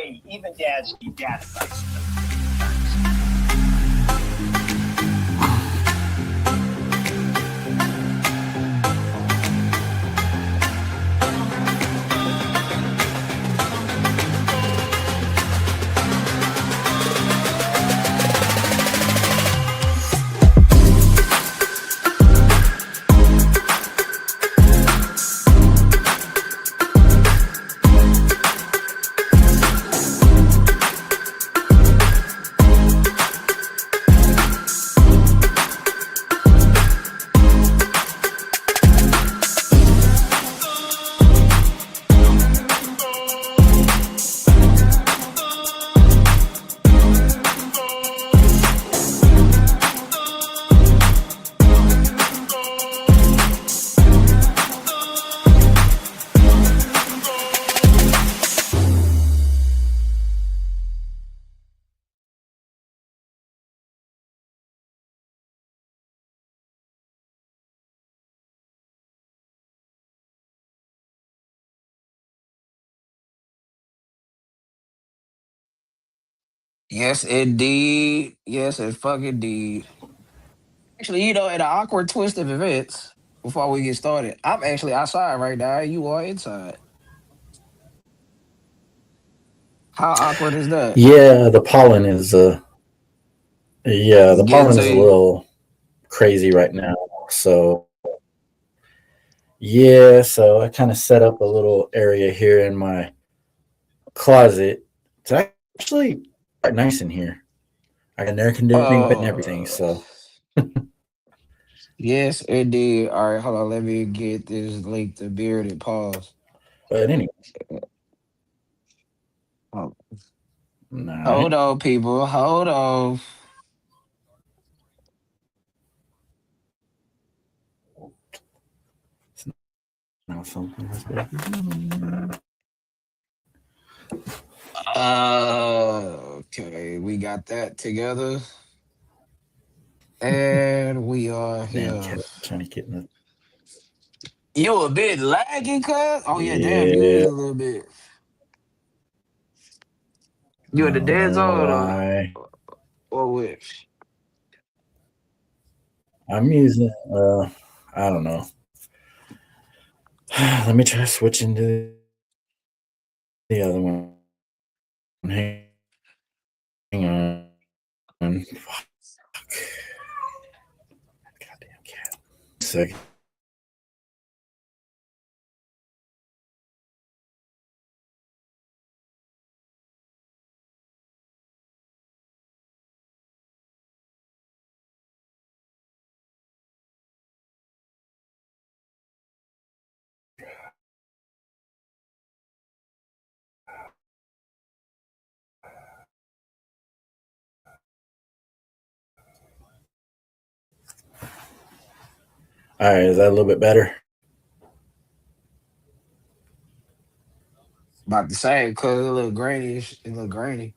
hey, even dads need dad advice. Yes, indeed. Yes, it fucking did. Actually, in an awkward twist of events, before we get started, I'm actually outside right now. You are inside. How awkward is that? Yeah, the pollen is It's the getting pollen to is a you. little crazy right now. So yeah, so I kind of set up a little area here in my closet. It's actually quite nice in here. I got an air conditioning and everything. Uh, So, yes, indeed. All right, hold on. Let me get this link to Bearded Pause. but anyway, Oh, all hold right. on, people. Hold on. Now something. Okay, we got that together. And we are Damn here. cat trying to get in the. You a bit lagging, cuz? Oh yeah, damn, you is Yeah, a little bit. You I in the don't dead know zone why. or which? I'm using. I don't know. Let me try switching to the other one. Hang on. Fuck. Goddamn cat. Second. All right, is that a little bit better? About the same, cuz a little grainy. A little grainy.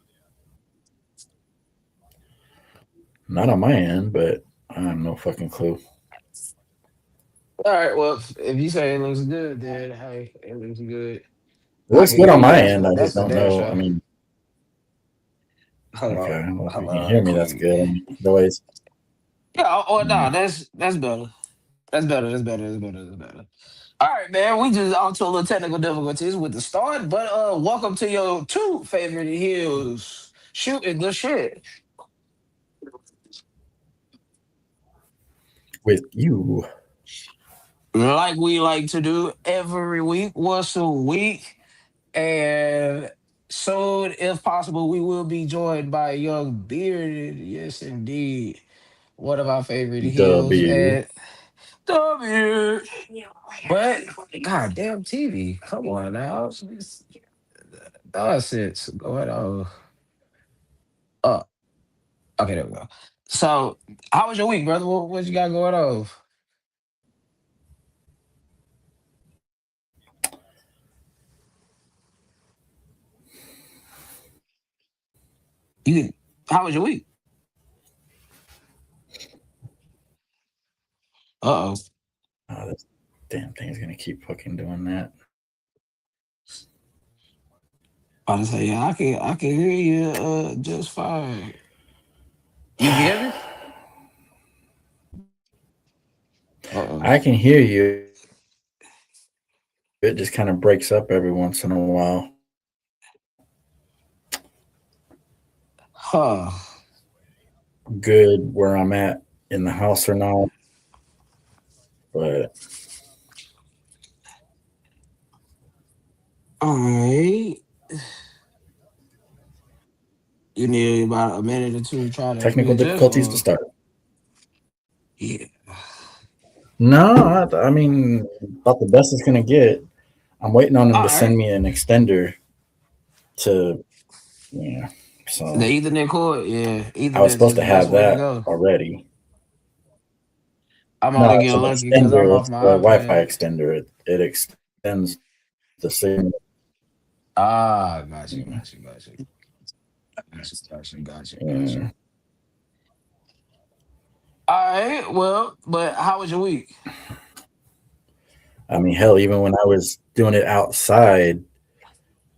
Not on my end, but I have no fucking clue. All right, well, if you say it looks good, then hey, it looks good. It I looks can good hear on you. my That's end. the I just that's the don't damn know. I show. mean, Hold on, okay, well, if you hold can hear on, me, that's quick. good. I mean, otherwise, Yeah, oh no, yeah. that's better. That's better. That's better. That's better. That's better. All right, man. We just on to a little technical difficulties with the start, but welcome to your two favorite heels shooting the shit. With you, Like we like to do every week, once a week. And soon, if possible, we will be joined by Young Bearded. Yes, indeed. One of our favorite heels. W. And the Beard. But, goddamn TV. Come on now. It's nonsense going on. Oh, okay, there we go. So, how was your week, brother? What you got going on? You, how was your week? Uh oh. Oh, this damn thing is gonna keep fucking doing that. I say, yeah, I can hear you just fine. You can hear me? Uh-oh. I can hear you. It just kind of breaks up every once in a while. Huh. Good where I'm at in the house or not, but All right. You need about a minute or two to try to technical readjust, difficulties to or start. yeah. No, I mean, about the best it's gonna get. I'm waiting on him All to right. send me an extender to, yeah. The So Ethernet cord, yeah, I was Ethernet supposed is to the best have way to that go. already. I'm No, only it's getting an lucky because I'm extender. off It's the my Wi-Fi iPad. extender. It extends the signal. Ah, got you, got you. Yeah. All right, well, but how was your week? I mean, hell, even when I was doing it outside,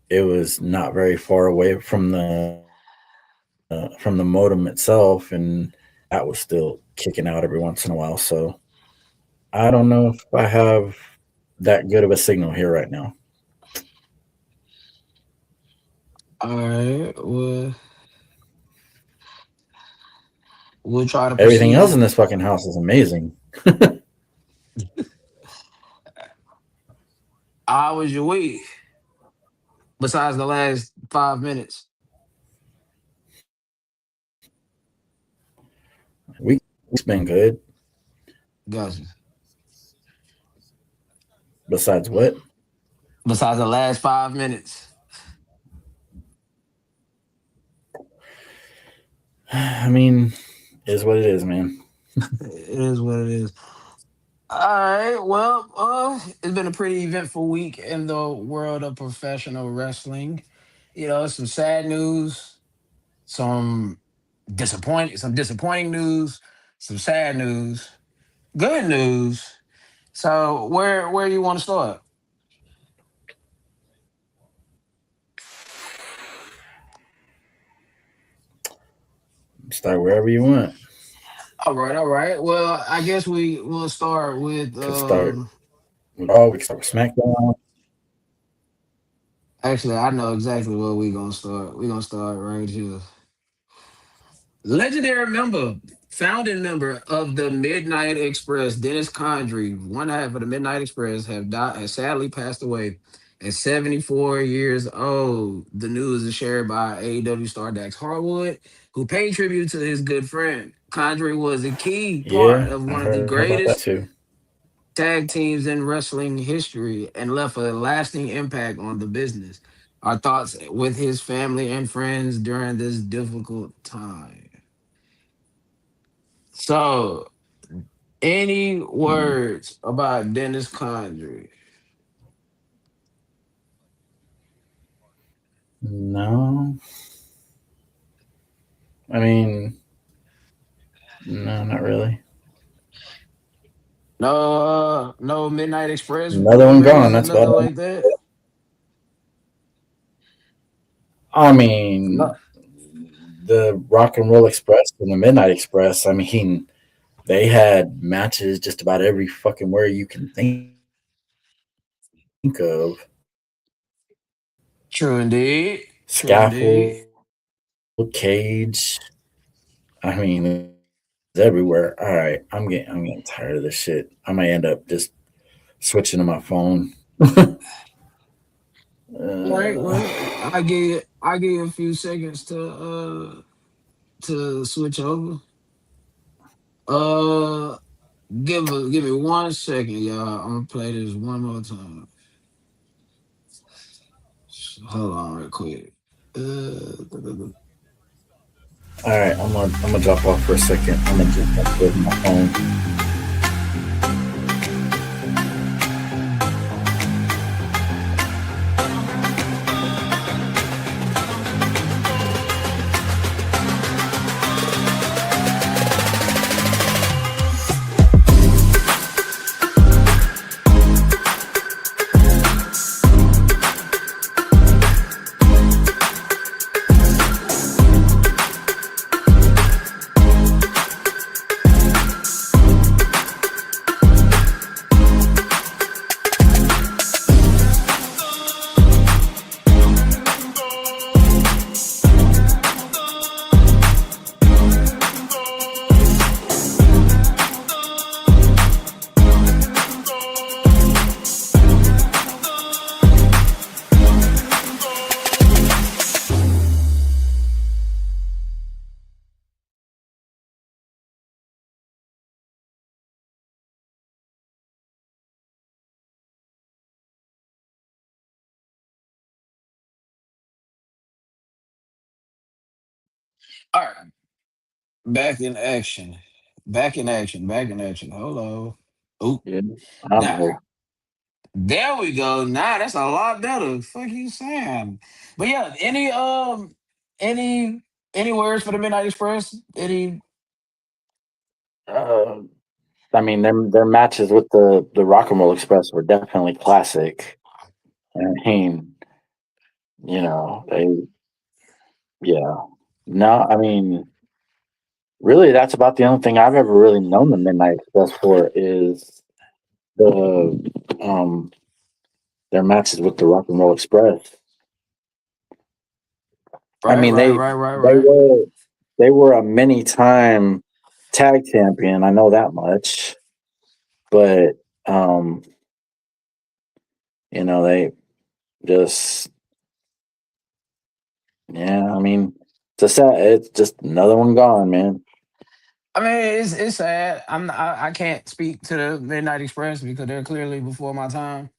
it was not very far away from the modem itself, and that was still kicking out every once in a while. So I don't know if I have that good of a signal here right now. All right, well, we'll try to Everything else in proceed. this fucking house is amazing. How was your week? Besides the last 5 minutes. We've been good. Gotcha. Besides what? Besides the last 5 minutes. I mean, is what it is, man. It is what it is. All right. Well, it's been a pretty eventful week in the world of professional wrestling. You know, some sad news, some some disappointing news, some sad news, good news. So, where you want to start? Start wherever you want. All right, all right. Well, I guess we will start with. Could start. Oh, we can start with SmackDown. Actually, I know exactly where we gonna start. We gonna start right here. Legendary member, founding member of the Midnight Express, Dennis Condrey, one half of the Midnight Express, have died, has sadly passed away at 74 years old. The news is shared by AEW star Dax Harwood, who paid tribute to his good friend. Condrey was a key part Yeah, of I one of the heard about that greatest too. tag teams in wrestling history and left a lasting impact on the business. Our thoughts with his family and friends during this difficult time. So, any Hmm. words about Dennis Condrey? No, I mean, no, not really. No, no Midnight Express Another one gone. memories or That's about nothing it. like that. I mean, No, the Rock and Roll Express and the Midnight Express. I mean, they had matches just about every fucking where you can think of. true indeed. True indeed. Scaffold, cage. I mean, it's everywhere. All right, I'm getting tired of this shit. I might end up just switching to my phone. All right, uh, well, I give you a few seconds to switch over. Uh, give me 1 second, y'all. I'm gonna play this one more time. Hold on, real quick. Uh, all right, I'm gonna drop off for a second. I'm gonna just upload my phone. All right, back in action. Back in action. Back in action. Hello. Oh, Yeah, I'm now here. there we go. Now that's a lot better. Fuck you saying? But yeah, any any words for the Midnight Express? Any Uh, I mean, their matches with the Rock and Roll Express were definitely classic. I mean, they yeah. No, I mean, really, that's about the only thing I've ever really known the Midnight Express for is the um their matches with the Rock and Roll Express. I right, mean, right, they right, right, they right. were they were a many time tag champion. I know that much, but um, they just yeah. I mean, it's just another one gone, man. I mean, it's sad. I can't speak to the Midnight Express because they're clearly before my time.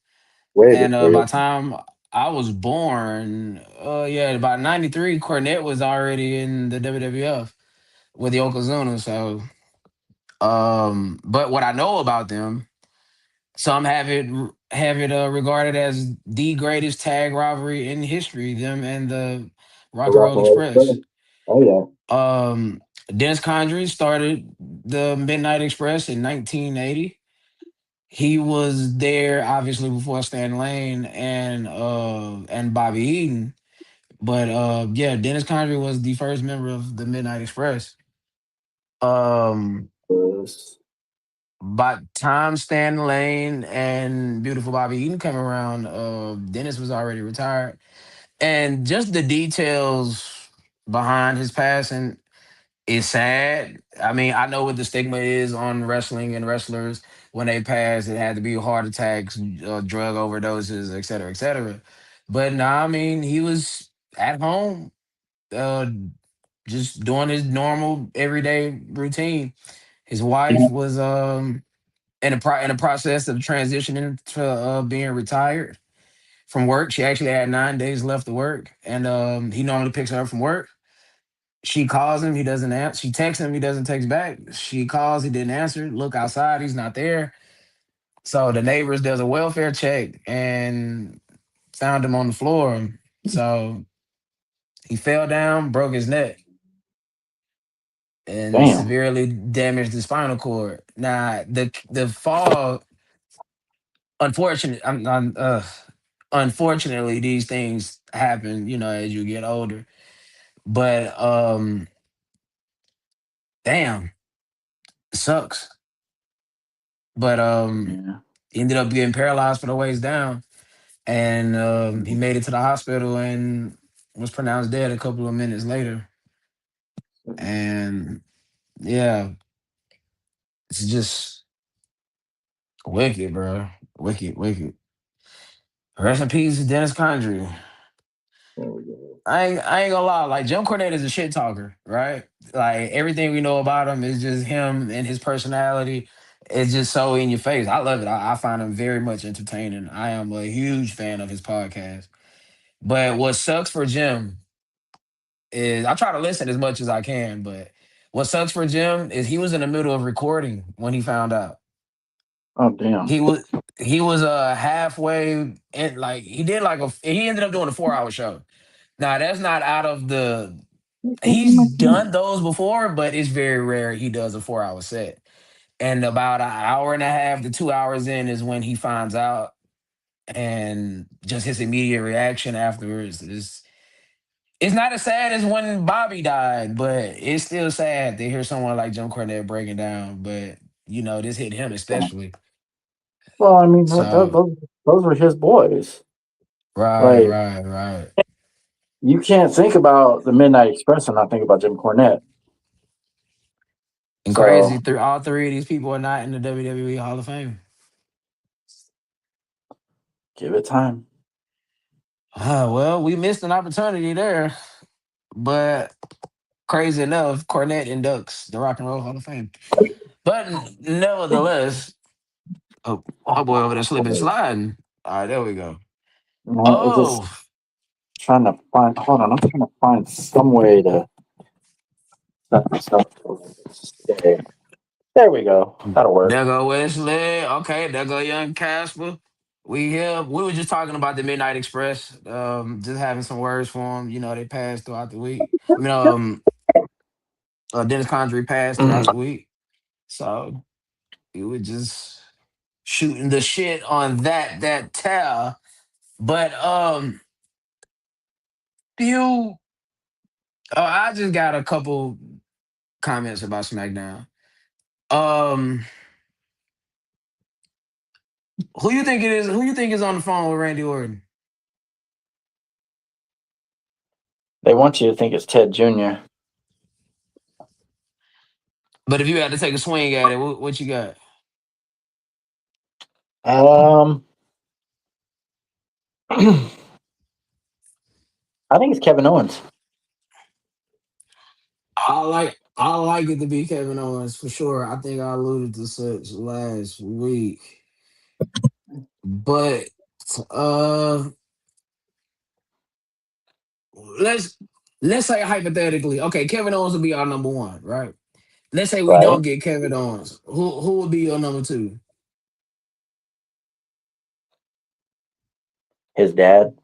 Way And before by you. the time I was born, yeah, about '93, Cornette was already in the WWF with the Yokozuna. So, but what I know about them, some have it regarded as the greatest tag rivalry in history. Them and the The Rock and Rock Roll and Roll Express. Express. Oh yeah. Um, Dennis Condrey started the Midnight Express in 1980. He was there obviously before Stan Lane and Bobby Eaton. But yeah, Dennis Condrey was the first member of the Midnight Express. Um Was by the time Stan Lane and beautiful Bobby Eaton came around, Dennis was already retired. And just the details behind his passing is sad. I mean, I know what the stigma is on wrestling and wrestlers when they pass. It had to be heart attacks, drug overdoses, et cetera, et cetera. But nah, I mean, he was at home, uh, just doing his normal everyday routine. His wife was in the process of transitioning to being retired from work. She actually had 9 days left to work, and he normally picks her up from work. She calls him, he doesn't answer. She texts him, he doesn't text back. She calls, he didn't answer. Look outside, he's not there. So the neighbors does a welfare check and found him on the floor. So he fell down, broke his neck, and damn. severely damaged the spinal cord. Now the fall, unfortunate. Unfortunately, these things happen. As you get older. But damn, it sucks. But Yeah. he ended up getting paralyzed for the waist down, and he made it to the hospital and was pronounced dead a couple of minutes later. And yeah, it's just wicked, bro. Wicked, wicked. Rest in peace, Dennis Condrey. There we go. I ain't gonna lie, like Jim Cornette is a shit talker, right? Like everything we know about him is just him and his personality. It's just so in your face. I love it. I find him very much entertaining. I am a huge fan of his podcast. But what sucks for Jim is I try to listen as much as I can, but what sucks for Jim is he was in the middle of recording when he found out. Oh damn. He was he was halfway in, like he ended up doing a 4 hour show. Now that's not out of the he's done those before, but it's very rare he does a 4 hour set. And about an hour and a half to 2 hours in is when he finds out, and just his immediate reaction afterwards is it's not as sad as when Bobby died, but it's still sad to hear someone like Jim Cornette breaking down. But this hit him especially. Well, I mean, So those were his boys. right, Like, right, right. you can't think about the Midnight Express and not think about Jim Cornette. And So crazy, through all three of these people are not in the WWE Hall of Fame. give it time. Well, we missed an opportunity there, but crazy enough, Cornette inducts the Rock and Roll Hall of Fame. But nevertheless, oh, my boy over there slipping sliding. All right, there we go. It's just Oh, trying to find. Hold on, I'm trying to find some way to. There we go. That'll work. There go Wesley. Okay, there go young Casper. We here. We were just talking about the Midnight Express. Just having some words for them. You know, they passed throughout the week. I mean, Dennis Condrey passed throughout the Mm. week. So we were just shooting the shit on that tear. But you, I just got a couple comments about SmackDown. Um, who you think it is? Who you think is on the phone with Randy Orton? They want you to think it's Ted Jr. But if you had to take a swing at it, what you got? Um, I think it's Kevin Owens. I like it to be Kevin Owens for sure. I think I alluded to such last week. But uh let's let's say hypothetically, okay, Kevin Owens will be our number one, right? Let's say we Right. don't get Kevin Owens. Who would be your number two? His dad.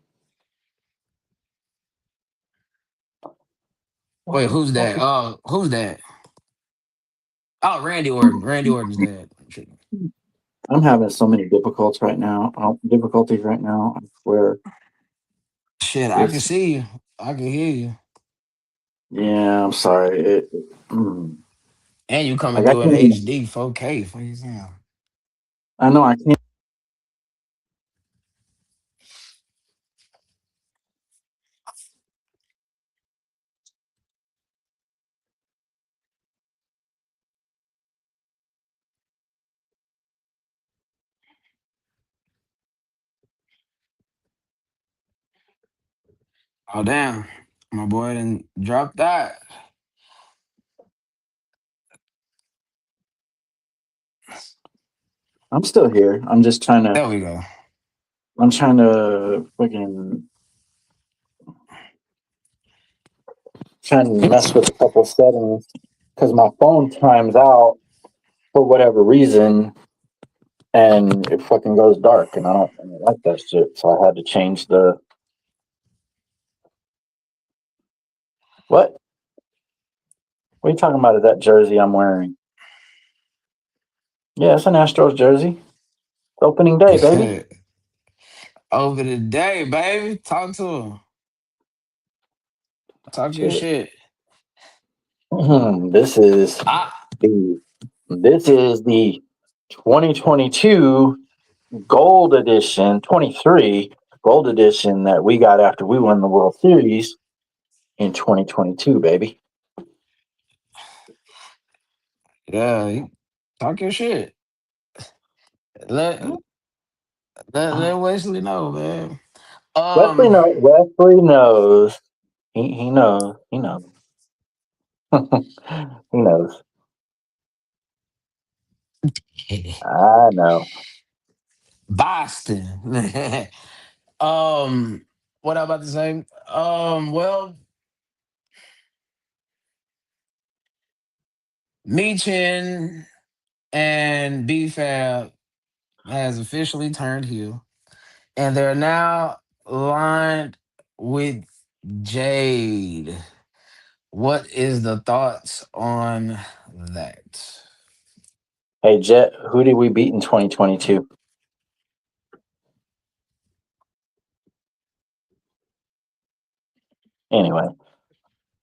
Wait, who's that? Who's that? Oh, Randy Orton. Randy Orton's dad. I'm having so many difficulties right now. I swear. Shit, I can It's see you. I can hear you. yeah. I'm sorry. And you coming Like I through in can't even. HD 4K for you. I know I can't. Oh damn. My boy didn't drop that. I'm still here. I'm just trying to. There we go. I'm trying to fucking trying to mess with a couple settings because my phone times out for whatever reason and it fucking goes dark and I don't like that shit. So I had to change the what? What are you talking about? Is that jersey I'm wearing? Yeah, it's an Astros jersey. Opening day, baby. Over the day, baby. Talk to him. Talk your Shit. shit. This is I the this is the 2022 Gold Edition, 23 Gold Edition that we got after we won the World Series in 2022, baby. talk your shit. Let let Wesley know, man. Wesley Um knows. Wesley knows. He knows. He knows. He knows. I know. Boston. what I about to say? Well, Meechin and BFAB has officially turned heel. And they're now lined with Jade. What is the thoughts on that? Hey, Jet, who did we beat in 2022? Anyway,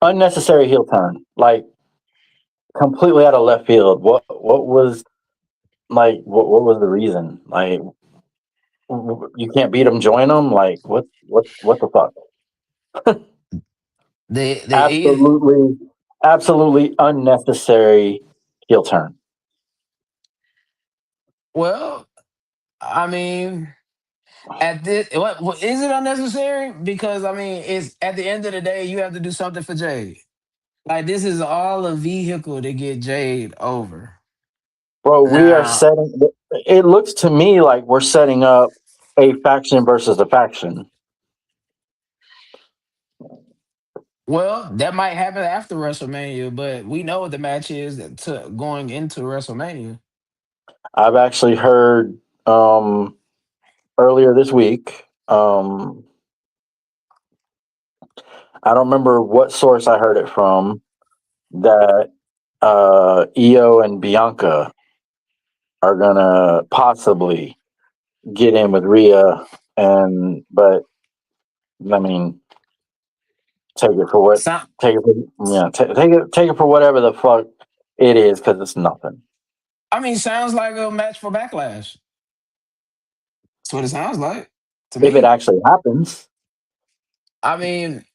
unnecessary heel turn. Like, completely out of left field. What was, like, what was the reason? Like, you can't beat them, join them? Like, what the fuck? They Absolutely, absolutely unnecessary heel turn. well, I mean, at this, what is it unnecessary? Because I mean, it's at the end of the day, you have to do something for Jade. Like this is all a vehicle to get Jade over. Bro, we are Now, setting. It looks to me like we're setting up a faction versus a faction. Well, that might happen after WrestleMania, but we know what the match is to going into WrestleMania. I've actually heard um, earlier this week. I don't remember what source I heard it from that Io and Bianca are gonna possibly get in with Rhea, and but I mean, take it for what So, take it for, yeah, take it for whatever the fuck it is because it's nothing. I mean, sounds like a match for Backlash. That's what it sounds like to If it me. actually happens, I mean,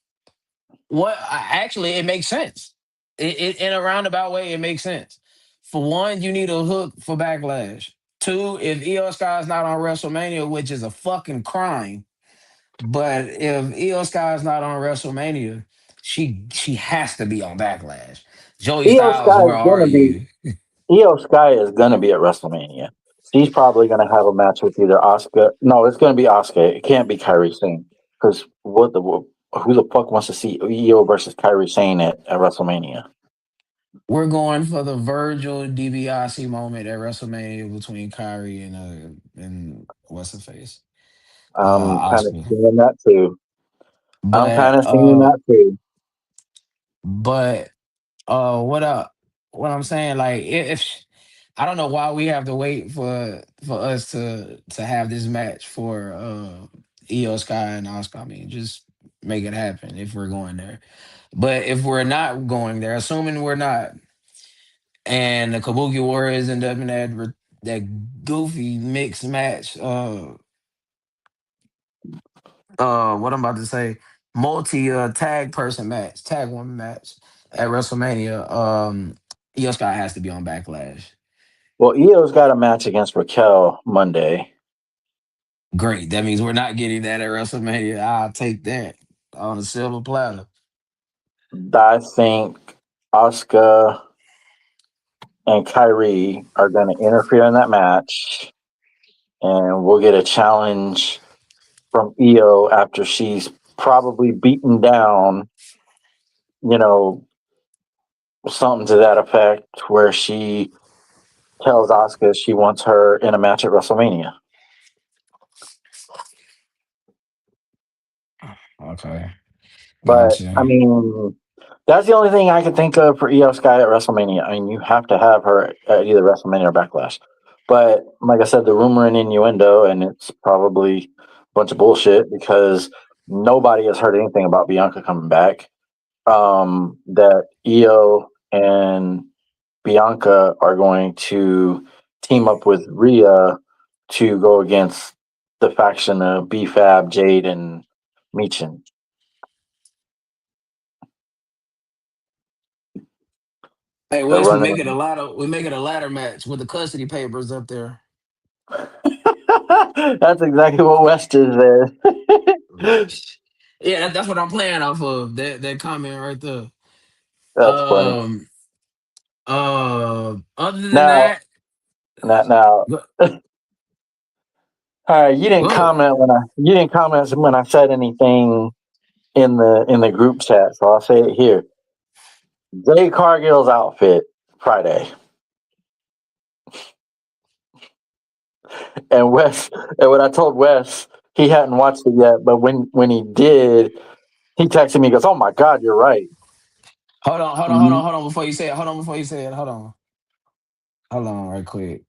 actually it makes sense. In a roundabout way, it makes sense. For one, you need a hook for Backlash. Two, if Io Sky's not on WrestleMania, which is a fucking crime, but if Io Sky's not on WrestleMania, she has to be on Backlash. Joey Io Styles, Sky where is are gonna be you? Io Sky is gonna be at WrestleMania. She's probably gonna have a match with either Oscar. No, it's gonna be Oscar. It can't be Kyrie Sane because who the fuck wants to see Io versus Kyrie Sane at WrestleMania? We're going for the Virgil DiBiase moment at WrestleMania between Kyrie and what's the face? I'm kind of Oscar. seeing that too. I'm But kind of seeing that too. but what up? What I'm saying, like if I don't know why we have to wait for us to have this match for Io Sky and Oscar. I mean, just make it happen if we're going there. But if we're not going there, assuming we're not, and the Kabuki Warriors end up in that goofy mixed match, what I'm about to say, multi tag person match, tag woman match at WrestleMania. Io Sky has to be on Backlash. Well, Io's got a match against Raquel Monday. Great. That means we're not getting that at WrestleMania. I'll take that on a silver platter. I think Oscar and Kyrie are going to interfere in that match, and we'll get a challenge from Io after she's probably beaten down, you know, something to that effect, where she tells Oscar she wants her in a match at WrestleMania. Okay. But I Gotcha. mean, that's the only thing I can think of for Io Sky at WrestleMania. I mean, you have to have her at either WrestleMania or Backlash. But like I said, the rumor and innuendo, and it's probably a bunch of bullshit because nobody has heard anything about Bianca coming back. That Io and Bianca are going to team up with Rhea to go against the faction of BFAB, Jade, and Michin. Hey They're Wes, running. we make it a ladder match with the custody papers up there. That's exactly what West is there. Yeah, that's what I'm playing off of. That comment right there. That's funny. Um other than Now, that, now, go, all right. go You didn't comment when I said anything in the group chat, so I'll say it here. Jay Cargill's outfit Friday, and Wes, and when I told Wes he hadn't watched it yet, but when he did, he texted me. He goes, "Oh my God, you're right." You hold on before you say it. Hold on before you say it. Hold on right quick.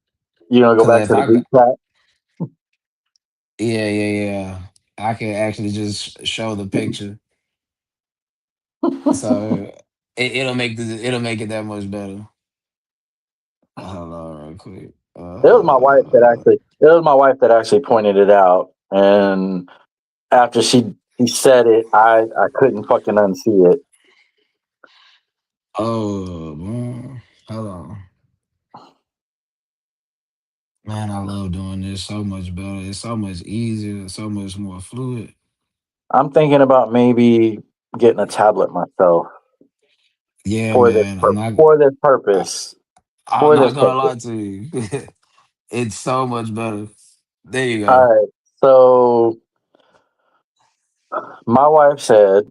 you gonna go Cause back if to the I group chat? yeah. I can actually just show the picture. So it'll make it that much better. Hold on real quick. It was my wife that actually pointed it out, and after she said it, I couldn't fucking unsee it. Oh man. Hold on. Man, I love doing this so much better. It's so much easier, so much more fluid. I'm thinking about maybe getting a tablet myself Yeah, man. for this I, purpose. I'm For this not gonna purpose. lie to you. It's so much better. There you All go. right. So my wife said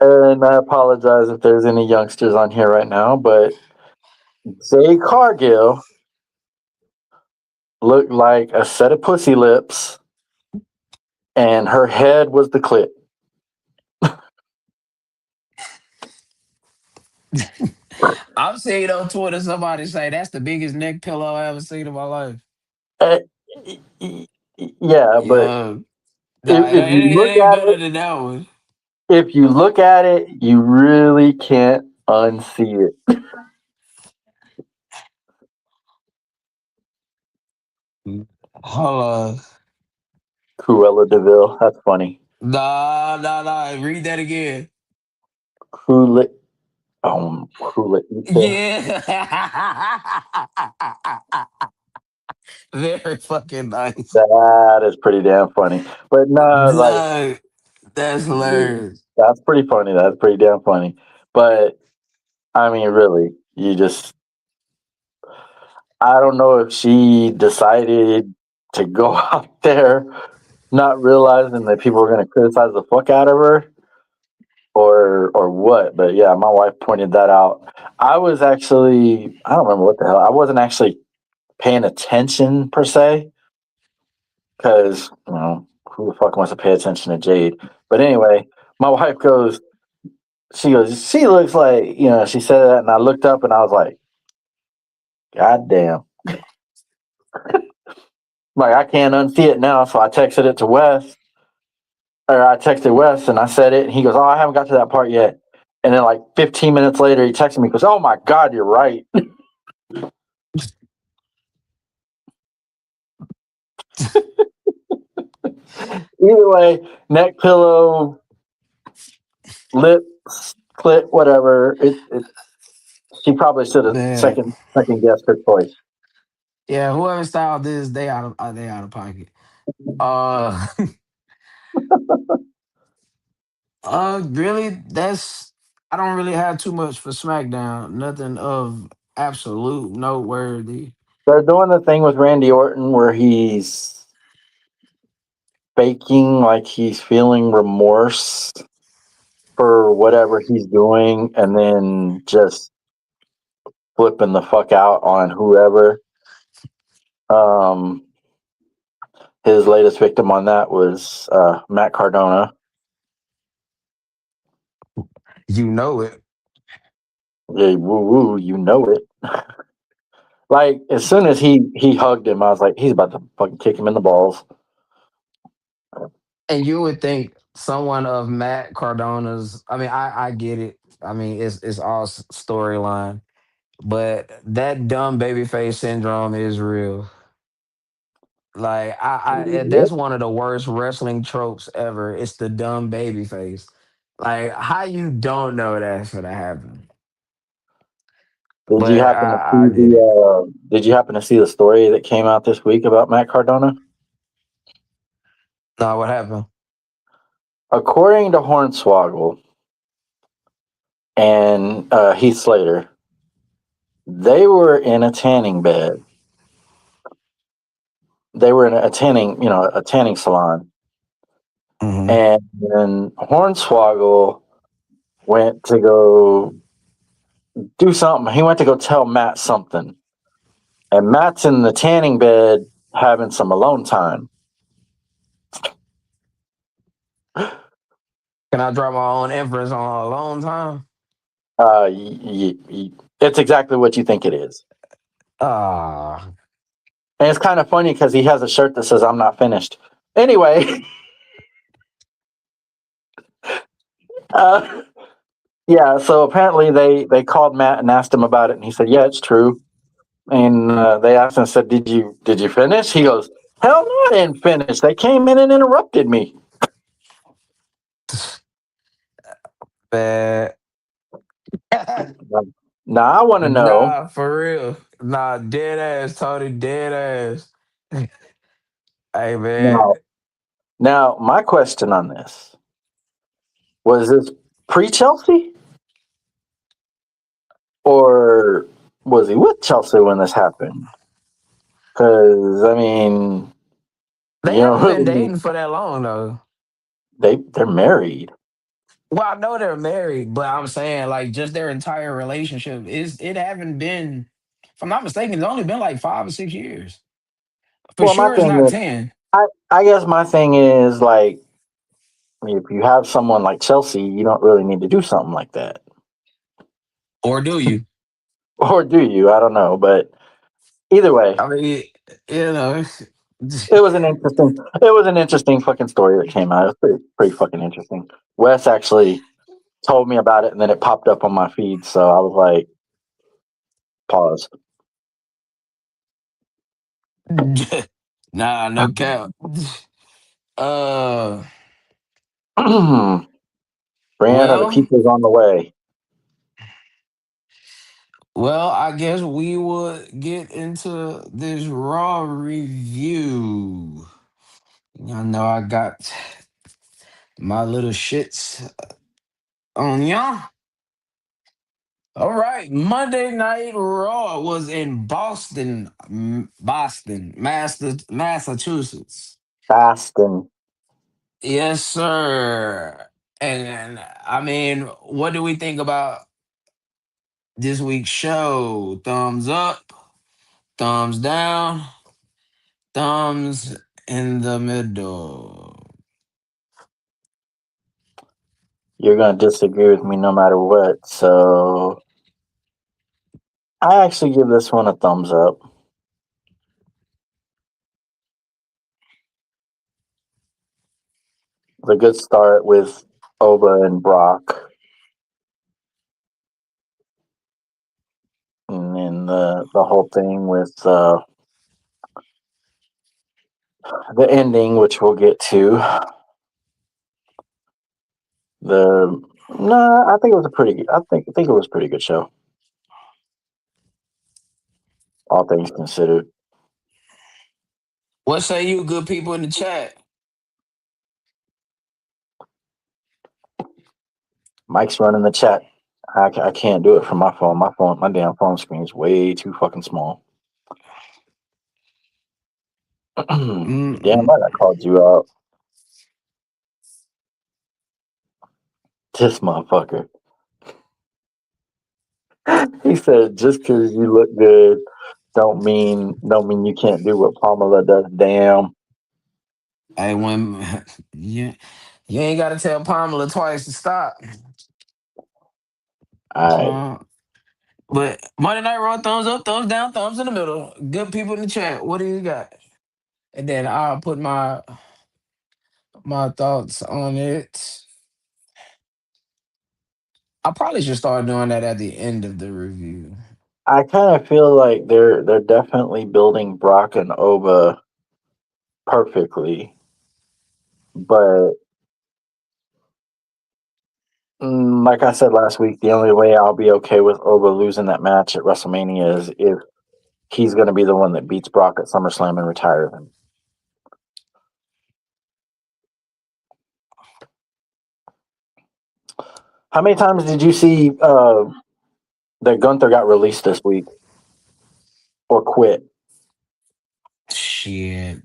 And I apologize if there's any youngsters on here right now, but Jay Cargill looked like a set of pussy lips, and her head was the clit. I've seen on Twitter somebody say that's the biggest neck pillow I ever seen in my life. Uh, y- y- yeah, but Yo, nah, if you it look ain't at better it, than that one. if you look at it, you really can't unsee it. Hold on. Cruella Deville, that's funny. Nah. Read that again. Cruella, Cruella Issa. Yeah. Very fucking nice. That is pretty damn funny. But no, like No, that's hilarious. that's pretty funny. That's pretty damn funny. But I mean, really, you just I don't know if she decided to go out there not realizing that people were going to criticize the fuck out of her or what. But yeah, my wife pointed that out. I was actually I don't remember what the hell. I wasn't actually paying attention per se because who the fuck wants to pay attention to Jade? But anyway, my wife goes. She goes. She looks like She said that, and I looked up, and I was like, God damn. Like I can't unsee it now, so I texted it to Wes, or I texted Wes and I said it, and he goes, "Oh, I haven't got to that part yet." And then like 15 minutes later, he texted me, goes, "Oh my God, you're right." Either way, neck pillow, lips, clit, whatever. She probably should have Man. second guessed her choice. Yeah, whoever styled this, they out of pocket. Uh really that's I don't really have too much for SmackDown. Nothing of absolute noteworthy. They're doing the thing with Randy Orton where he's faking like he's feeling remorse for whatever he's doing, and then just flipping the fuck out on whoever. Um, his latest victim on that was Matt Cardona. You know it. Yeah, woo woo, you know it. Like as soon as he hugged him, I was like, he's about to fucking kick him in the balls. And you would think someone of Matt Cardona's. I mean, I get it. I mean, it's all storyline, but that dumb babyface syndrome is real. Like that's one of the worst wrestling tropes ever. It's the dumb babyface. Like how you don't know that's gonna happen. Did you But happen to I see get it. Did you happen to see the story that came out this week about Matt Cardona? No, what happened? According to Hornswoggle and Heath Slater, they were in a tanning bed. They were in a tanning, a tanning salon, Hmm. and then Hornswoggle went to go do something. He went to go tell Matt something, and Matt's in the tanning bed having some alone time. Can I draw my own inference on a long time? It's exactly what you think it is, Ah, and it's kind of funny because he has a shirt that says "I'm not finished." Anyway, uh, yeah. So apparently they called Matt and asked him about it, and he said, "Yeah, it's true." And they asked him, said, "Did you finish?" He goes, "Hell no, I didn't finish. They came in and interrupted me." man. Now I want to know. Nah, for real. Nah, dead ass, Tony, dead ass. Hey, man. Now, now my question on this was: this pre Chelsea, or was he with Chelsea when this happened? Because I mean, They you don't haven't been really dating for that long, though. they're married. Well, I know they're married, but I'm saying like just their entire relationship is it haven't been, if I'm not mistaken, it's only been like 5 or 6 years. For Well, my sure, it's thing not is, 10. I guess my thing is like, if you have someone like Chelsea, you don't really need to do something like that. Or do you? Or do you? I don't know. But either way, I mean, you know, it was an interesting fucking story that came out. It was pretty fucking interesting. Wes actually told me about it and then it popped up on my feed, so I was like, pause. nah, no cap. Uh, Brianna, the well, pizza's on the way. I guess we would get into this raw review. I know I got my little shits on y'all. All right, Monday Night Raw was in Boston, Massachusetts. Boston. Yes, sir. And I mean, what do we think about this week's show? Thumbs up, thumbs down, thumbs in the middle. You're gonna disagree with me no matter what, so I actually give this one a thumbs up. It's a good start with Oba and Brock, and then the whole thing with the ending, which we'll get to. The No, I think it was a pretty. I think it was a pretty good show, all things considered. What say you, good people in the chat? Mike's running the chat. I can't do it from my phone. My damn phone screen is way too fucking small. You damn Mm-mm. right I called you out. This motherfucker. He said just because you look good don't mean you can't do what Pamela does. Damn. Hey, when you ain't got to tell Pamela twice to stop. All right. Uh, but Monday Night Raw, thumbs up, thumbs down, thumbs in the middle. Good people in the chat. What do you got? And then I'll put my thoughts on it. I probably should start doing that at the end of the review. I kind of feel like they're definitely building Brock and Oba perfectly, but like I said last week, the only way I'll be okay with Oba losing that match at WrestleMania is if he's going to be the one that beats Brock at SummerSlam and retires him. How many times did you see that Gunther got released this week or quit? Shit.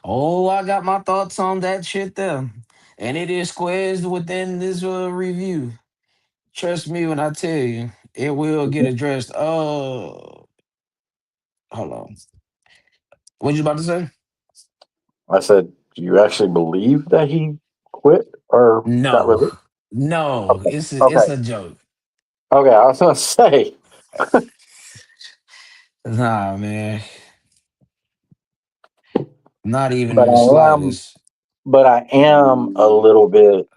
Oh, I got my thoughts on that shit there. And it is squares within this review. Trust me when I tell you, it will get addressed. Oh, hold on. What you about to say? I said, do you actually believe that he quit or got No, released? no, Okay. it's Okay. a joke. Okay. I was going to say, Nah, man, not even but in the I am, slightest. but I am a little bit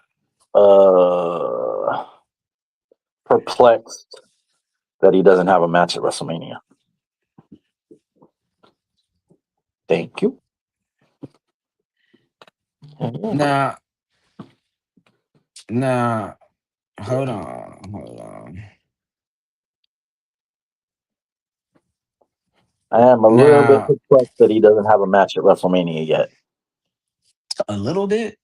uh, perplexed that he doesn't have a match at WrestleMania. Thank you. Now, now, hold on. I am a little bit Now, perplexed that he doesn't have a match at WrestleMania yet. a little bit.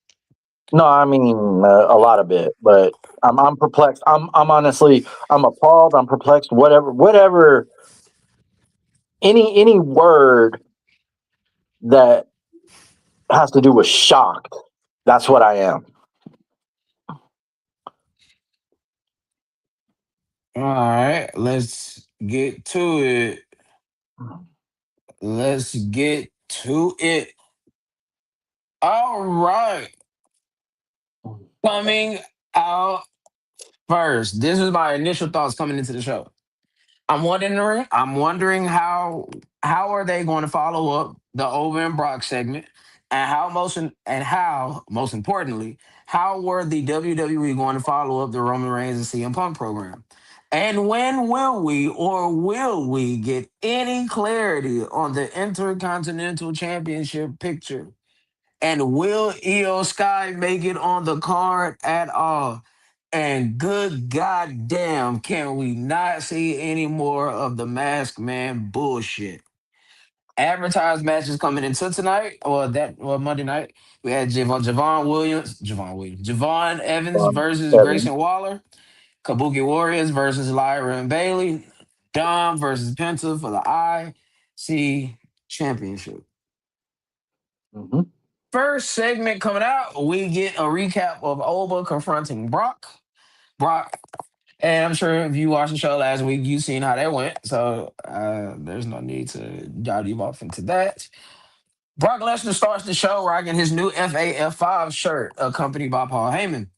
No, I mean a lot of it, but I'm perplexed. I'm honestly I'm appalled. I'm perplexed. Whatever. Any word that has to do with shocked. That's what I am. All right, let's get to it. Let's get to it. All right. Coming out first. This is my initial thoughts coming into the show. I'm wondering how are they going to follow up the Over and Brock segment, and how most importantly, how were the WWE going to follow up the Roman Reigns and CM Punk program? And when will we get any clarity on the Intercontinental Championship picture? And will Io Sky make it on the card at all? And good goddamn, can we not see any more of the Masked Man bullshit? Advertised matches coming into tonight or Monday night. We had Javon Evans versus Kevin. Grayson Waller, Kabuki Warriors versus Lyra and Bailey, Dom versus Penta for the IC Championship. Hmm. First segment coming out, we get a recap of Oba confronting Brock. Brock, and I'm sure if you watched the show last week, you seen how that went. So there's no need to dive off into that. Brock Lesnar starts the show rocking his new FAF5 shirt, accompanied by Paul Heyman.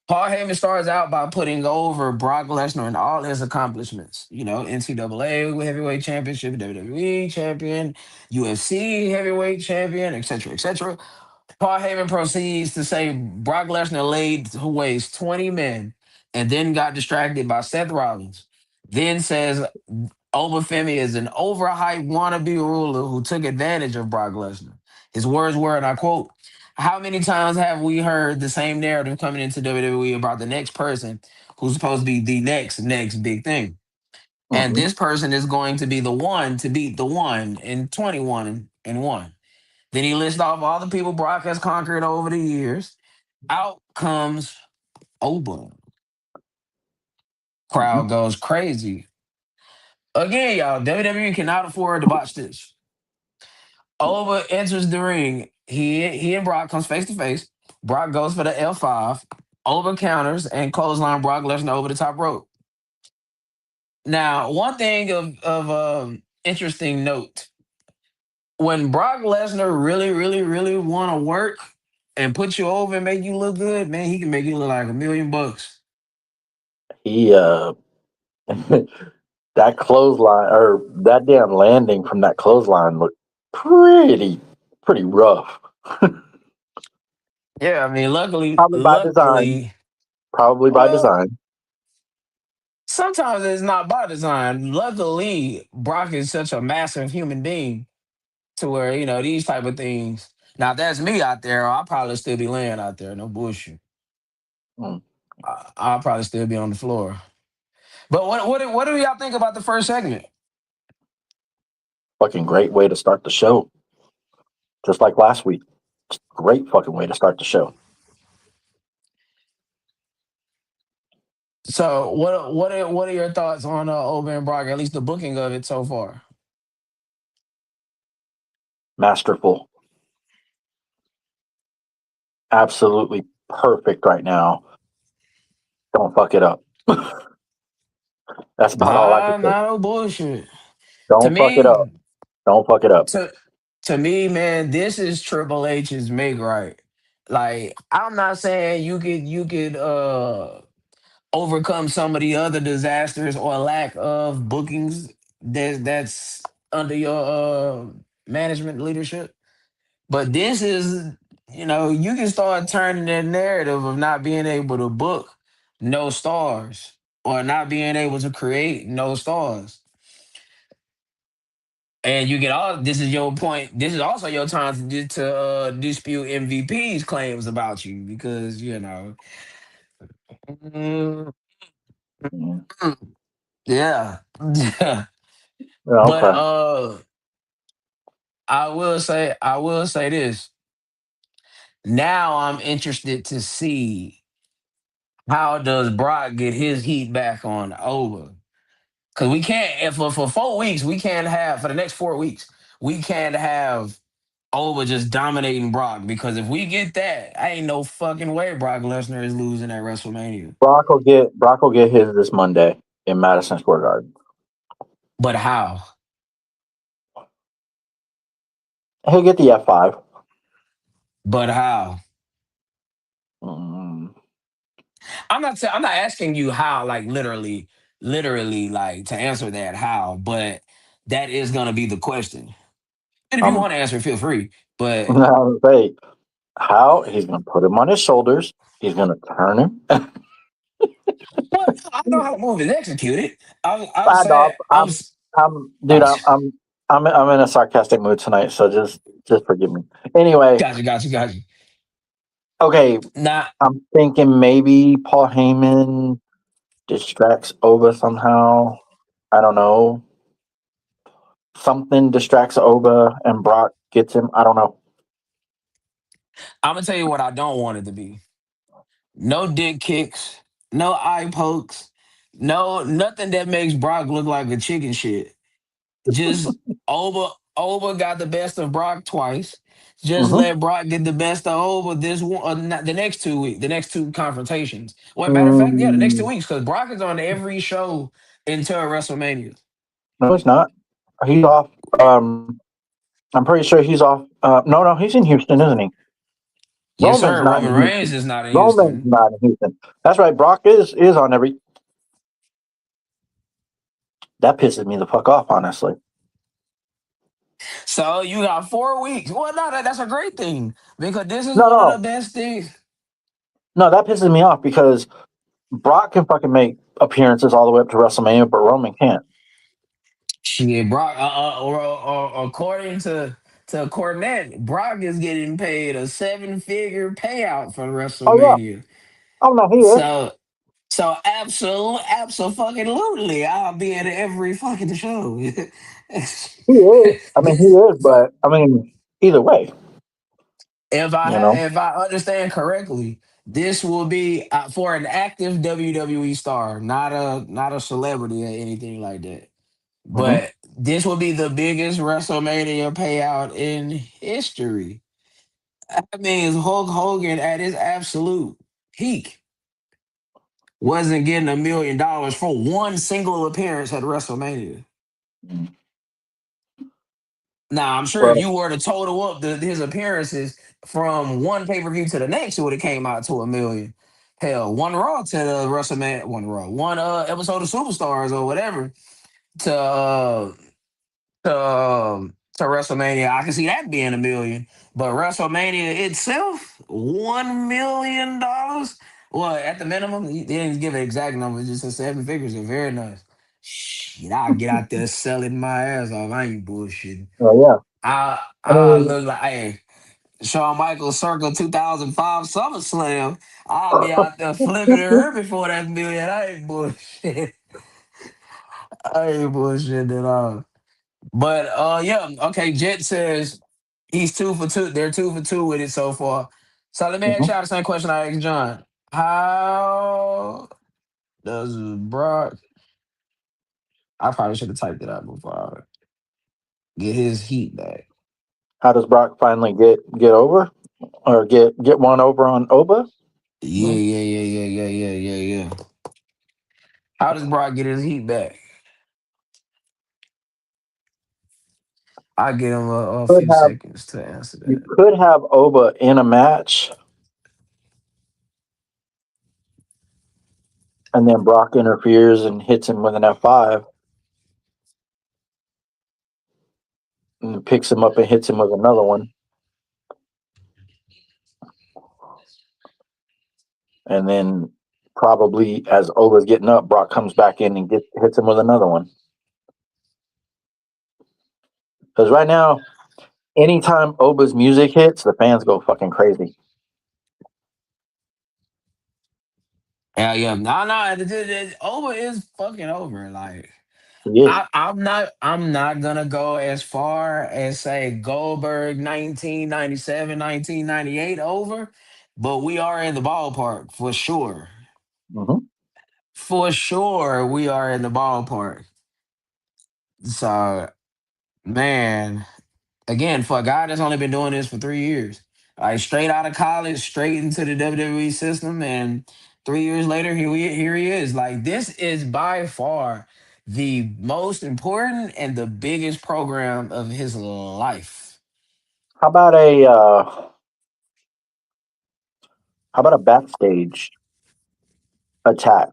Paul Heyman starts out by putting over Brock Lesnar and all his accomplishments. You know, NCAA heavyweight championship, WWE champion, UFC heavyweight champion, etc., etc. Paul Heyman proceeds to say Brock Lesnar laid to waste 20 men and then got distracted by Seth Rollins. Then says Obafemi is an overhyped wannabe ruler who took advantage of Brock Lesnar. His words were, and I quote, how many times have we heard the same narrative coming into WWE about the next person who's supposed to be the next big thing? And Hmm. this person is going to be the one to beat the one in 21 and 1. Then he lists off all the people Brock has conquered over the years. Out comes Oba. Hmm. Crowd goes crazy. Again, y'all, WWE cannot afford to watch this. Oba enters the ring. He and Brock comes face to face. Brock goes for the L5. Oba counters and clothesline Brock Lesnar over the top rope. Now, one thing of interesting note: when Brock Lesnar really want to work and put you over and make you look good, man, he can make you look like $1 million. He that clothesline or that damn landing from that clothesline looked pretty rough. Yeah, I mean, luckily, Probably by design. luckily, Probably by well, design. sometimes it's not by design. Luckily, Brock is such a massive human being to where these type of things. Now, if that's me out there, I'll probably still be laying out there. No bullshit. Mm. I'll probably still be on the floor. But what do y'all think about the first segment? Fucking great way to start the show. Just like last week. Great fucking way to start the show. So, what are your thoughts on Oba and Brock? At least the booking of it so far. Masterful. Absolutely perfect right now. Don't fuck it up. That's about all I can say. Nah, no bullshit. To Don't fuck it up. me, Don't fuck it up. to to me, man, this is Triple H's make right. Like, I'm not saying you could overcome some of the other disasters or lack of bookings that's under your management leadership. But this is, you can start turning that narrative of not being able to book no stars or not being able to create no stars. And you get all this is your point. This is also your time to dispute MVP's claims about you because mm, Mm. yeah. Yeah, But okay. I will say this. Now I'm interested to see how does Brock get his heat back on Over. Because we can't if for 4 weeks, we can't have for the next 4 weeks, we can't have Over just dominating Brock. Because if we get that, I ain't no fucking way Brock Lesnar is losing at WrestleMania. Brock will get his this Monday in Madison Square Garden. But how? He'll get the F5. But how? Mm, I'm not asking you how, like literally, like to answer that how, but that is gonna be the question. And if you I'm want to answer, feel free. But gonna say how he's gonna put him on his shoulders. He's gonna turn him. well, I know how the movie is executed. I'm I saying know. Dude. oh, I'm in a sarcastic mood tonight, so just forgive me. Anyway, got you. okay. Not I'm thinking maybe Paul Heyman distracts Oba somehow. I don't know. Something distracts Oba and Brock gets him. I don't know. I'm gonna tell you what I don't want it to be. No dick kicks, no eye pokes, no nothing that makes Brock look like a chicken shit. Just Oba got the best of Brock twice. Just Hmm. let Brock get the best of Oba this one, not, the next 2 weeks, the next two confrontations. Well, matter of fact, yeah, the next two Mm, weeks because Brock is on every show until WrestleMania. no, he's not. He's off. I'm pretty sure he's off. No, he's in Houston, isn't he? Yes, Roman's sir. not Roman in Reigns Houston. is not in Roman's Houston. not in Houston. That's right. Brock is on every. That pisses me the fuck off, honestly. So you got 4 weeks. Well, no, that's a great thing because this is No, one of the no, best things. no. That pisses me off because Brock can fucking make appearances all the way up to WrestleMania, but Roman can't. Shit, Brock. According to Cornette, Brock is getting paid a 7-figure payout for Oh yeah. WrestleMania. Oh no, he is. So absolutely, I'll be at every fucking show. He is. I mean, he is. But I mean, either way, you know. If I understand correctly, this will be for an active WWE star, not a celebrity or anything like that. Hmm. But this will be the biggest WrestleMania payout in history. That means Hulk Hogan at his absolute peak wasn't getting $1 million for one single appearance at WrestleMania. Now, I'm sure if Well, you were to total up his appearances from one pay per view to the next, it would have came out to 1 million. Hell, one Raw to the WrestleMania, one Raw, one episode of Superstars or whatever to to WrestleMania. I can see that being 1 million, but WrestleMania itself, $1 million. Well, at the minimum, they didn't give an exact number, just said seven figures. Are very nice. Shit, I'll get out there selling my ass off. I ain't bullshitting. yeah. I I mean, look like hey, Shawn Michaels circle 2005 SummerSlam. I'll be out there flipping her before that million. I ain't bullshit. I ain't bullshit at all. But yeah, okay. Jet says he's 2 for 2. They're 2 for 2 with it so far. So let me ask mhm. y'all the same question I asked John. How does Brock? I probably should have typed it out before I get his heat back. How does Brock finally get over or get one over on Oba? Yeah, Mm, yeah, yeah, yeah, yeah, yeah, yeah, yeah. How does Brock get his heat back? I give him a Could few have seconds to answer you that. could have Oba in a match, and then Brock interferes and hits him with an F5, and picks him up and hits him with another one, and then probably as Oba's getting up, Brock comes back in and hits him with another one. Because right now, anytime Oba's music hits, the fans go fucking crazy. Yeah, yeah. No, no. Over is fucking over. Like He is. I'm not gonna go as far as say Goldberg 1997, 1998 over, but we are in the ballpark for sure. Hmm. For sure, we are in the ballpark. So, man, again, for a guy that's only been doing this for 3 years, like straight out of college, straight into the WWE system, and 3 years later, here he is. Like this is by far the most important and the biggest program of his life. How about a backstage attack?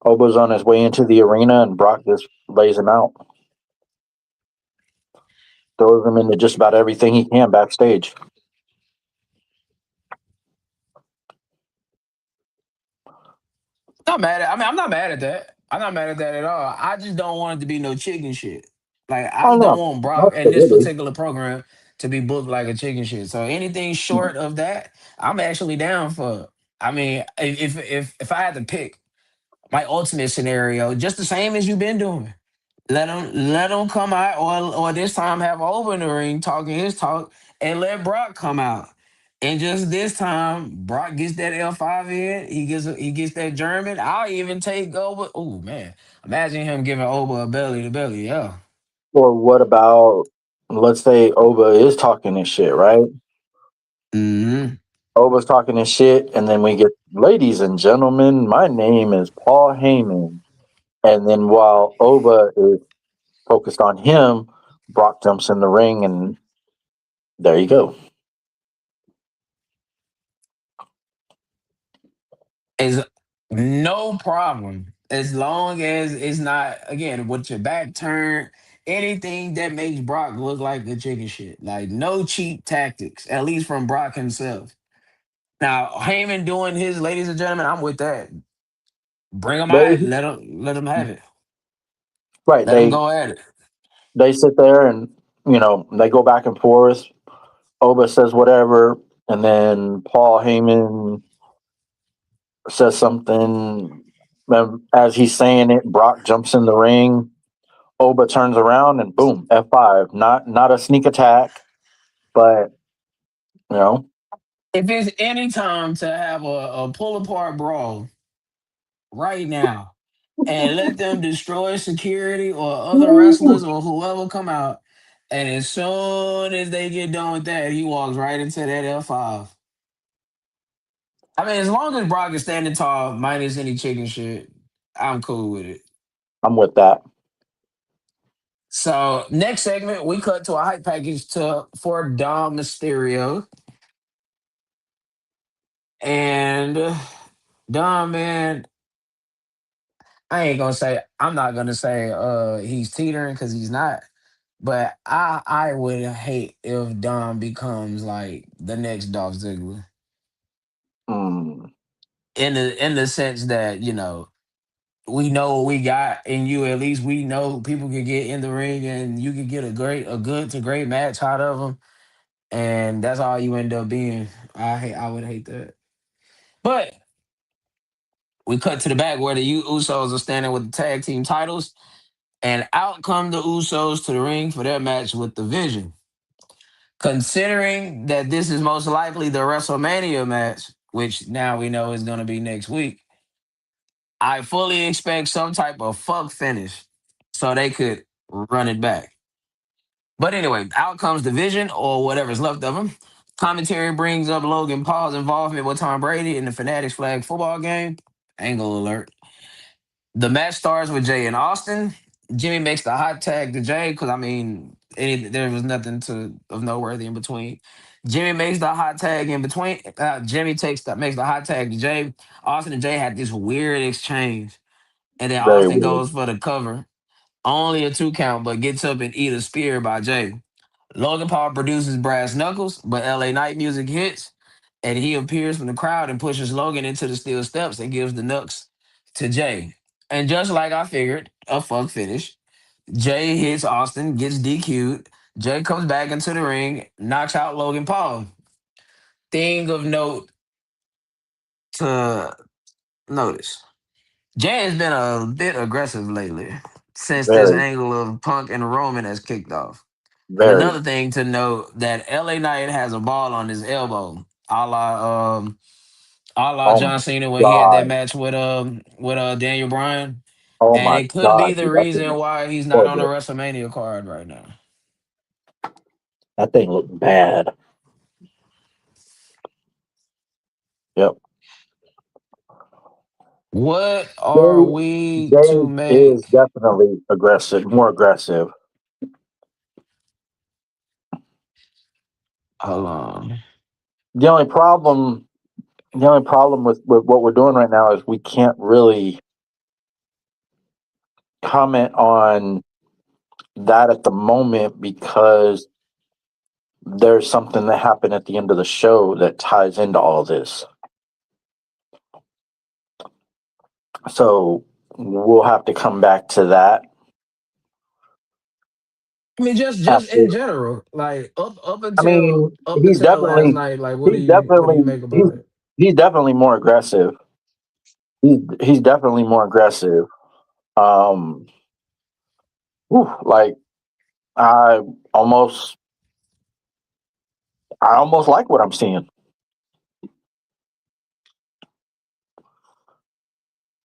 Obo's on his way into the arena, and Brock just lays him out, throws him into just about everything he can backstage. Not mad at. I mean, I'm not mad at that. I'm not mad at that at all. I just don't want it to be no chicken shit. Like I Oh just don't no, want Brock and this absolutely. particular program to be booked like a chicken shit. So anything short of that, I'm actually down for. I mean, if I had to pick my ultimate scenario, just the same as you've been doing. Let him come out, or this time have over in the ring talking his talk, and let Brock come out. And just this time, Brock gets that L5 in. He gets that German. I'll even take over. Oh man, imagine him giving over a belly to belly. Yeah. Or what about, let's say Oba is talking his shit, right? Hmm. Oba's talking his shit, and then we get, ladies and gentlemen, my name is Paul Heyman. And then while Oba is focused on him, Brock jumps in the ring, and there you go. Is no problem as long as it's not again with your back turned. Anything that makes Brock look like the chicken shit. Like no cheap tactics, at least from Brock himself. Now Heyman doing his, ladies and gentlemen, I'm with that. Bring them They out. Let them have it. right, Let them go at it. they sit there and they go back and forth. Oba says whatever, and then Paul Heyman says something. As he's saying it, Brock jumps in the ring. Oba turns around and boom, F5. Not a sneak attack, but you know, If it's any time to have a pull apart brawl right now and let them destroy security or other woo, wrestlers or whoever come out, and as soon as they get done with that, he walks right into that L5. I mean, as long as Brock is standing tall, minus any chicken shit, I'm cool with it. I'm with that. So next segment, we cut to a hype package for Dom Mysterio. And Dom, man, I'm not gonna say he's teetering because he's not. But I would hate if Dom becomes like the next Dolph Ziggler. Mm, In the sense that, we know what we got in you. At least we know people can get in the ring and you can get a good to great match out of them. And that's all you end up being. I would hate that. But we cut to the back where the Usos are standing with the tag team titles, and out come the Usos to the ring for their match with the Vision. Considering that this is most likely the WrestleMania match, which now we know is going to be next week, I fully expect some type of fuck finish so they could run it back. But anyway, out comes the Vision or whatever's left of him. Commentary brings up Logan Paul's involvement with Tom Brady in the Fanatics flag football game. Angle alert. The match starts with Jay and Austin. Jimmy makes the hot tag to Jay because I mean, there was nothing of noteworthy in between. Jimmy makes the hot tag in between. Jimmy makes the hot tag to Jay. Austin and Jay had this weird exchange, and then very Austin weird. goes for the cover, only a 2 count, but gets up and eat a spear by Jay. Logan Paul produces brass knuckles, but LA Night music hits, and he appears from the crowd and pushes Logan into the steel steps and gives the knucks to Jay. And just like I figured, a fuck finish. Jay hits Austin, gets DQ'd. Jay comes back into the ring, knocks out Logan Paul. Thing of note to notice. Jay has been a bit aggressive lately since this Very, angle of Punk and Roman has kicked off. And very. another thing to note that LA Knight has a ball on his elbow, a la Oh my John Cena when he had that god. match with Daniel Bryan, Oh and my it could be god, the dude. That reason thing why he's not on the horrible. WrestleMania card right now. That thing looked bad. Yep. What are Jay, we to Jay make? is definitely aggressive, more aggressive. Hold on. The only problem, with what we're doing right now is we can't really comment on that at the moment because there's something that happened at the end of the show that ties into all of this. So we'll have to come back to that I mean, just after. in general, like up I until mean, up until last night, like he's what do you definitely make he's about it? he's definitely more aggressive. He's definitely more aggressive. Um, like I almost I almost like what I'm seeing.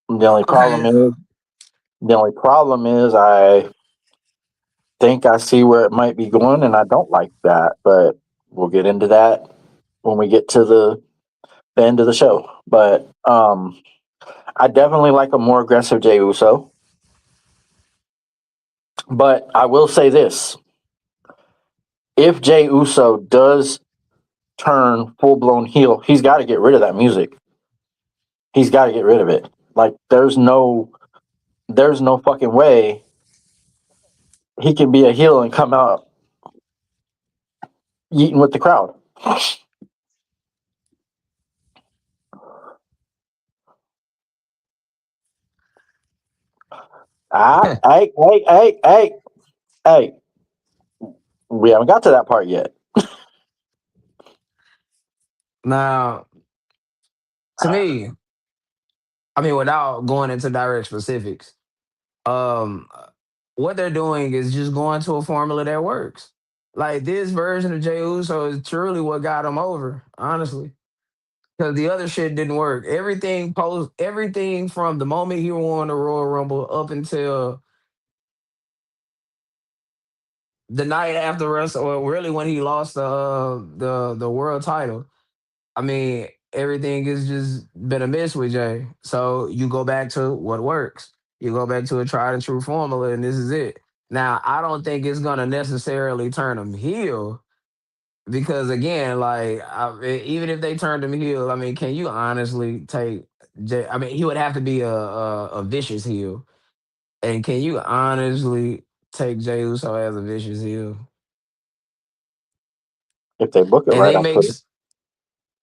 The only problem Okay, is the only problem is I think I see where it might be going, and I don't like that. But we'll get into that when we get to the end of the show. But I definitely like a more aggressive Jey Uso. But I will say this: if Jey Uso does turn full blown heel, he's got to get rid of that music. He's got to get rid of it. Like there's no fucking way he can be a heel and come out eating with the crowd. Hey. We haven't got to that part yet. now to me, I mean, without going into direct specifics, um, what they're doing is just going to a formula that works. Like this version of Jey Uso is truly what got him over, honestly. Because the other shit didn't work. Everything from the moment he won the Royal Rumble up until the night after Wrestle, or really when he lost the world title. I mean, everything has just been a miss with Jay. So you go back to what works. You go back to a tried and true formula, and this is it. Now, I don't think it's gonna necessarily turn him heel because, again, like even if they turned him heel, I mean, can you honestly take Jay? I mean, he would have to be a vicious heel, and can you honestly take Jay Uso as a vicious heel? If they book it And right, they I make could.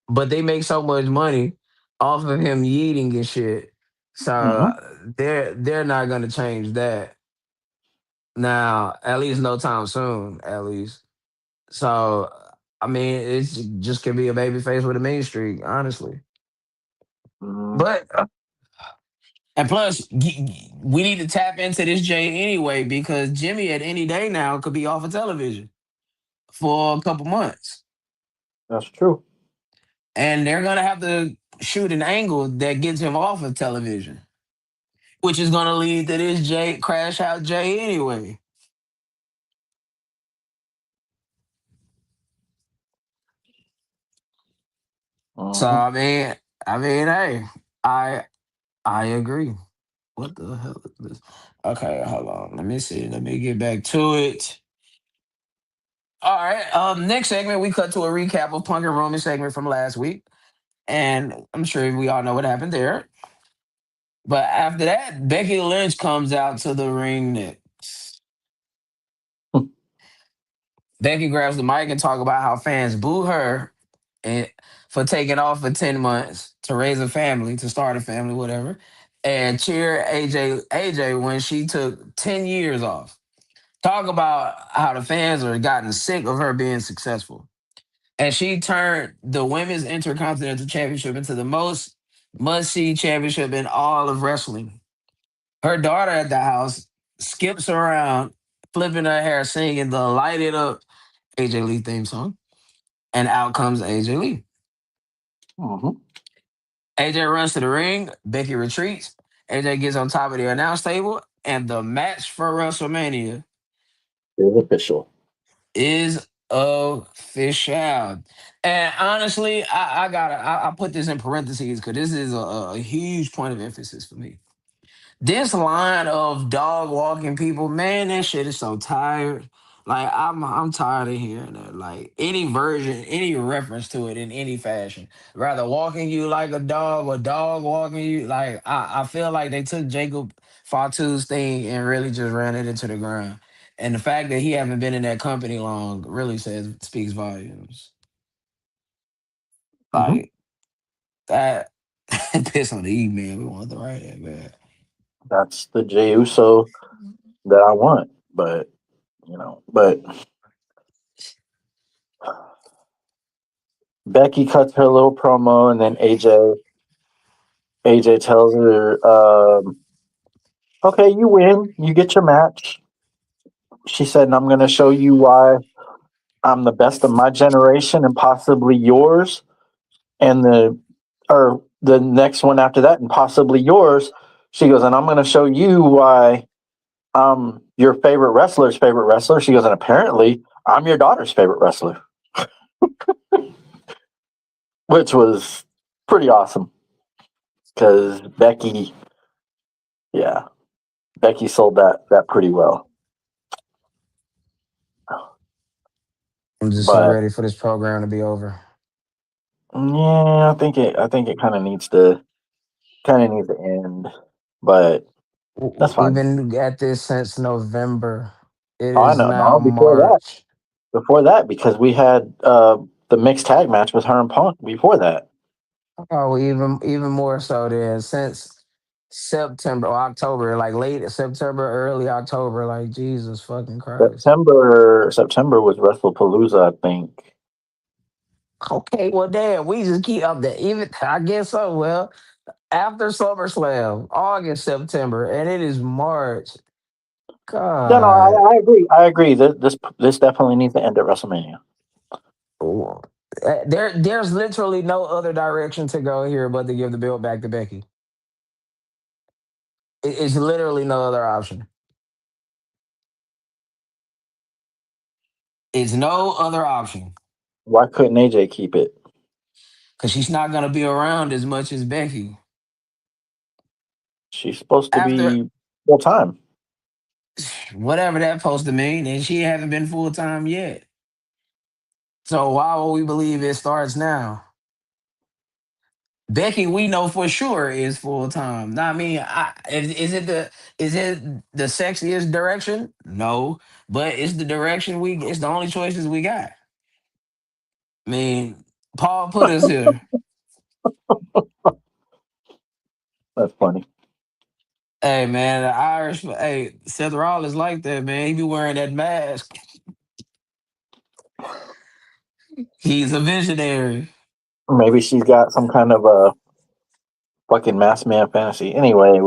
but they make so much money off of him eating and shit. So Mm-hmm. they're not gonna change that now, at least no time soon, at least. So I mean, it's just can be a baby face with a mean streak, honestly. Mm, But and plus, we need to tap into this Jay anyway because Jimmy at any day now could be off of television for a couple months, that's true. and they're gonna have to shoot an angle that gets him off of television, which is gonna lead to this Jay crash out Jay anyway. So Mm-hmm. hey, I I agree. What the hell is this? Okay, hold on. Let me see. Let me get back to it. All right. Next segment, we cut to a recap of Punk and Roman segment from last week, and I'm sure we all know what happened there. But after that, Becky Lynch comes out to the ring next. Becky grabs the mic and talk about how fans boo her and for taking off for 10 months to raise a family, to start a family, whatever, and cheer AJ when she took 10 years off. Talk about how the fans are gotten sick of her being successful. And she turned the women's intercontinental championship into the most must-see championship in all of wrestling. Her daughter at the house skips around, flipping her hair, singing the Light It Up AJ Lee theme song. And out comes AJ Lee. Mm-hmm. AJ runs to the ring. Becky retreats. AJ gets on top of the announce table. And the match for WrestleMania It's official. is Official. And honestly, I put this in parentheses because this is a huge point of emphasis for me. This line of dog walking people, man, that shit is so tired. Like I'm tired of hearing that. Like any version, any reference to it in any fashion. Rather walking you like a dog or dog walking you. Like I feel like they took Jacob Fatu's thing and really just ran it into the ground. And the fact that he haven't been in that company long really says speaks volumes. Hmm. Like that piss on the E man. We want the right hand man. That's the Jey Uso that I want. But but Becky cuts her little promo, and then AJ tells her, "Okay, you win. You get your match." She said, "And I'm going to show you why I'm the best of my generation and possibly yours." And the next one after that, and possibly yours. She goes, "And I'm going to show you why I'm your favorite wrestler's favorite wrestler." She goes, "And apparently I'm your daughter's favorite wrestler," which was pretty awesome because yeah, Becky sold that pretty well. I'm just so But ready for this program to be over. yeah, I think it kind of needs to end. But that's We've fine. been at this since November. It Oh, I is know. now No, March. before that, because we had the mixed tag match with her and Punk before that. Oh, even more so then since September or October, like late September, early October. Like Jesus fucking Christ. September was WrestlePalooza, I think. Okay, well damn, we just keep up there. Even I guess so. Well, after SummerSlam, August, September, and it is March. No, no, God. I agree. I agree. This definitely needs to end at WrestleMania. There's literally no other direction to go here but to give the belt back to Becky. It's literally no other option. It's no other option Why couldn't AJ keep it? because she's not gonna be around as much as Becky. She's supposed to After be full time. whatever that supposed to mean, and she haven't been full time yet. So why would we believe it starts now? Becky, we know for sure is full time. Not me. Is it the sexiest direction? No, but it's the direction we. It's the only choices we got. I mean, Paul put us here. That's funny. Hey man, the Irish. Hey, Seth Rollins like that man. He be wearing that mask. He's a visionary. Maybe she's got some kind of a fucking mass man fantasy. Anyway,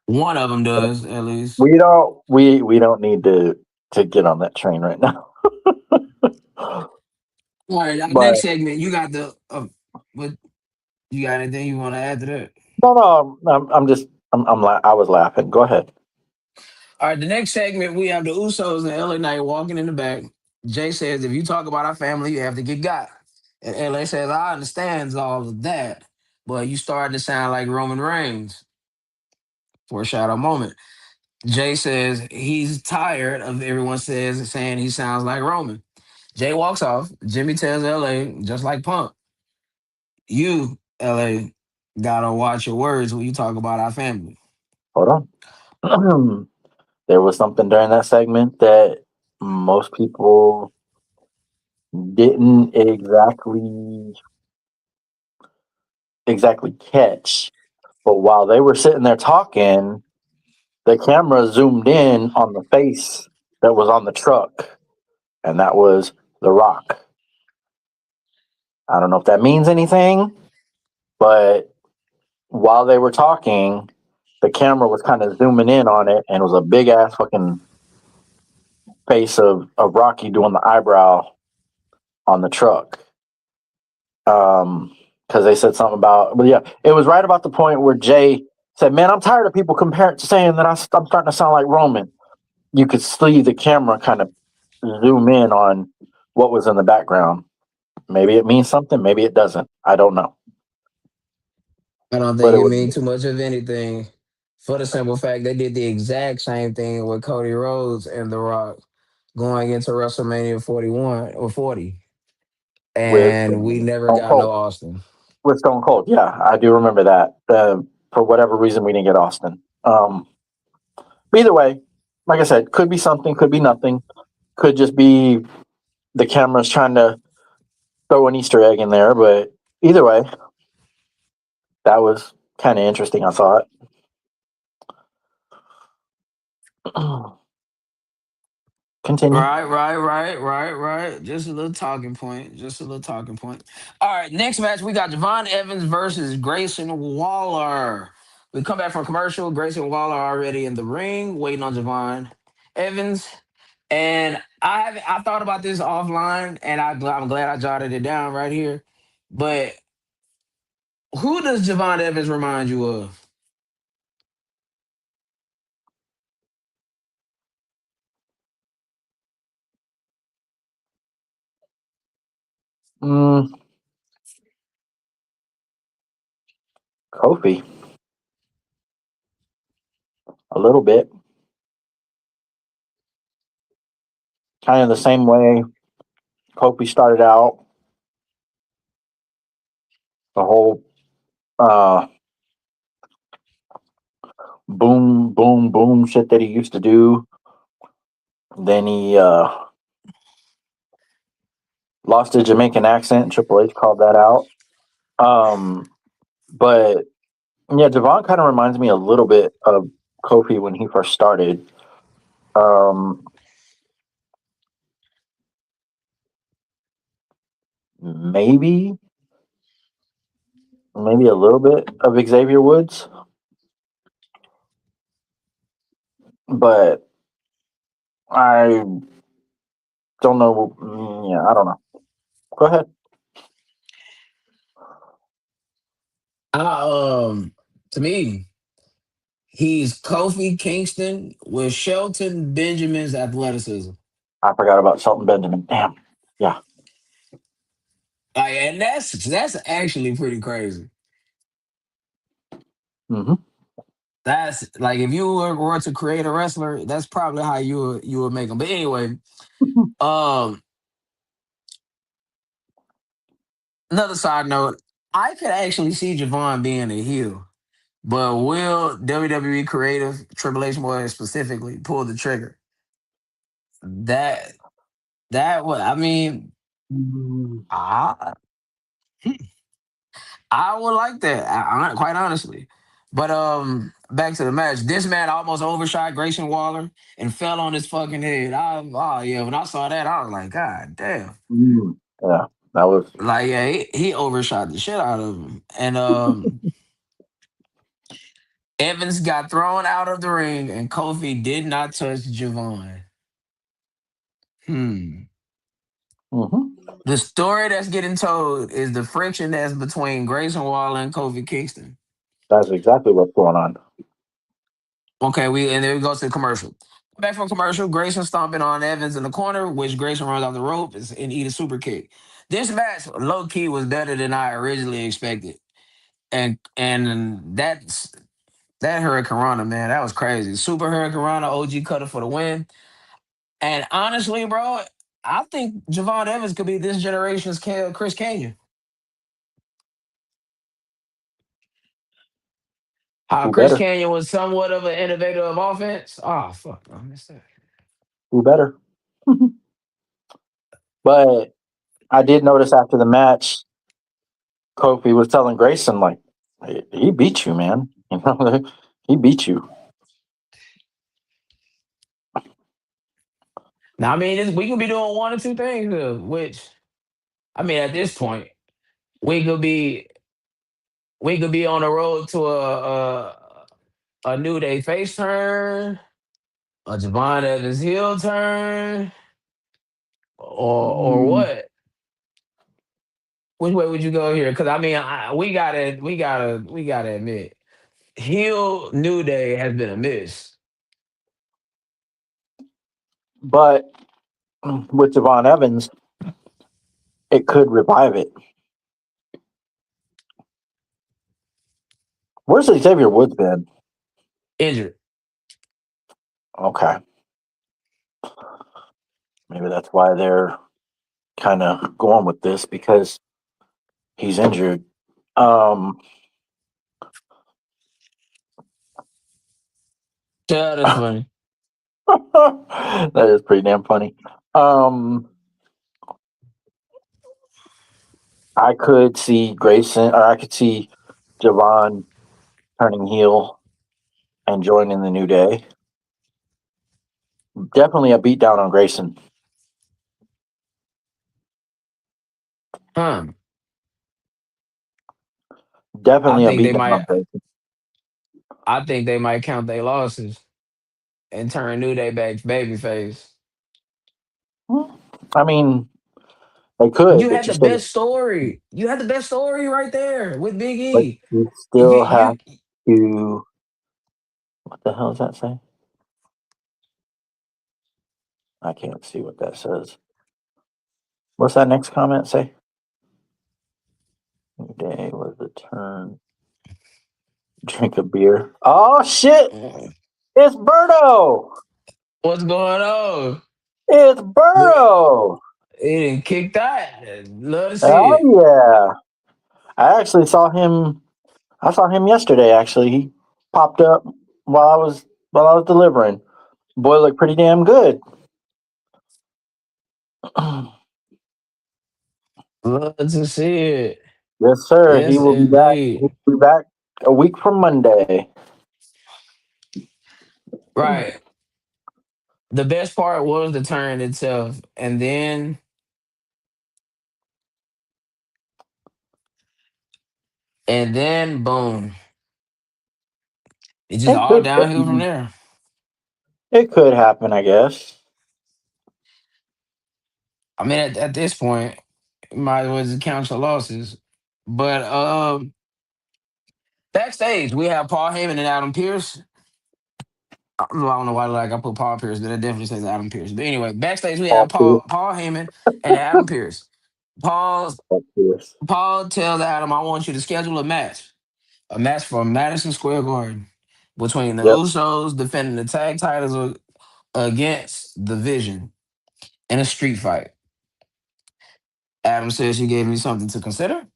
One of them does at least. we don't need to get on that train right now. All right, our But next segment. You got the. What you got? Anything you want to add to that? no, I was laughing. Go ahead. All right, the next segment we have the Usos and LA Knight walking in the back. Jay says, "If you talk about our family, you have to get got." And LA says, "I understands all of that, but you starting to sound like Roman Reigns." Foreshadow moment. Jay says he's tired of everyone saying he sounds like Roman. Jay walks off. Jimmy tells LA, just like Punk, you, LA, gotta watch your words when you talk about our family. Hold on. There was something during that segment that most people didn't exactly catch. But while they were sitting there talking, the camera zoomed in on the face that was on the truck, and that was The Rock. I don't know if that means anything, but while they were talking, the camera was kind of zooming in on it, and it was a big ass fucking face of Rocky doing the eyebrow on the truck. Because they said something about, but yeah, it was right about the point where Jay said, "Man, I'm tired of people saying that I'm starting to sound like Roman." You could see the camera kind of zoom in on what was in the background. Maybe it means something. Maybe it doesn't. I don't know. I don't But think it it was. means too much of anything. For the simple fact they did the exact same thing with Cody Rhodes and The Rock going into WrestleMania 41 or 40. With And we never Stone got no Cold. Austin. With Stone Cold, yeah, I do remember that. For whatever reason, we didn't get Austin. But either way, like I said, could be something, could be nothing, could just be the camera's trying to throw an Easter egg in there. But either way, that was kind of interesting. I thought. Continue. Right. Just a little talking point. Just a little talking point. All right, next match we got Javon Evans versus Grayson Waller. We come back from commercial. Grayson Waller already in the ring, waiting on Javon Evans. And I thought about this offline, and I'm glad I jotted it down right here. But who does Javon Evans remind you of? Mm, Kofi, a little bit, kind of the same way Kofi started out. The whole uh, boom, boom, boom shit that he used to do. Then he lost his Jamaican accent. Triple H called that out. Um, but yeah, Devon kind of reminds me a little bit of Kofi when he first started. Um, maybe, maybe a little bit of Xavier Woods, but I don't know. Yeah, I don't know. Go ahead. I, to me, he's Kofi Kingston with Shelton Benjamin's athleticism. I forgot about Shelton Benjamin. Damn. Yeah. Like, and that's actually pretty crazy. Hmm. That's like if you were to create a wrestler, that's probably how you would make them. But anyway, um, another side note, I could actually see Javon being a heel, but will WWE creative Triple H more specifically pull the trigger? That that would I mean, I I would like that. Quite honestly. But back to the match. This man almost overshot Grayson Waller and fell on his fucking head. Oh yeah, when I saw that, I was like, God damn. Yeah, that was. Like, yeah, he overshot the shit out of him. And Evans got thrown out of the ring and Kofi did not touch Javon. Hmm. Hmm. The story that's getting told is the friction that's between Grayson Waller and Kofi Kingston. That's exactly what's going on. Okay, and then we go to the commercial. Back from commercial, Grayson stomping on Evans in the corner, which Grayson runs off the rope and eat a super kick. This match, low key, was better than I originally expected, and that Hurricane Rana, man, that was crazy. Super Hurricane Rana, OG cutter for the win. And honestly, bro, I think Javon Evans could be this generation's Chris Canyon. How Who Chris better? Canyon was somewhat of an innovator of offense. Oh fuck, I missed that. Who better? But I did notice after the match, Kofi was telling Grayson like, he beat you, man. You know, he beat you. Now, I mean, we could be doing one or two things, which I mean, at this point, we could be we could be on the road to a New Day face turn, a Javon Evans heel turn, or Mm, what? Which way would you go here? Because I mean, we gotta admit, heel New Day has been a miss. But with Javon Evans, it could revive it. Where's Xavier Woods been? Injured. Okay, maybe that's why they're kind of going with this because he's injured. Um, Yeah, that's funny. that is pretty damn funny. Um, I could see Grayson, or I could see Javon turning heel and joining the New Day. Definitely a beatdown on Grayson. Huh. I Definitely a think they beatdown might. on Grayson. I think they might count their losses and turn New Day back babyface. I mean, they could, You had the best story. You had the best story right there with Big but E. you You still have you to. What the hell does that say? I can't see what that says. What's that next comment say? New Day was the turn. Drink a beer. Oh shit! It's Berto. what's going on? It's But Burrow. he didn't kick that. Love to see Oh it. yeah. I actually saw him. I saw him yesterday. Actually, he popped up while I was delivering. Boy looked pretty damn good. Love to see it. Yes, sir. He Yes, will be back. indeed. He'll be back a week from Monday. Right. The best part was the turn itself, and then boom, it's just It all could. downhill from there. It could happen. I guess. I mean, at this point, you might as well just count your losses. But backstage, we have Paul Heyman and Adam Pierce. I don't know why like I put Paul Pierce, but it definitely says Adam Pierce. But anyway, backstage we have Paul Pierce. Paul Heyman and Adam Pierce. Paul Paul Pierce. Paul tells Adam, I want you to schedule a match for Madison Square Garden between the Yep. Usos defending the tag titles against the Vision in a street fight. Adam says she gave me something to consider.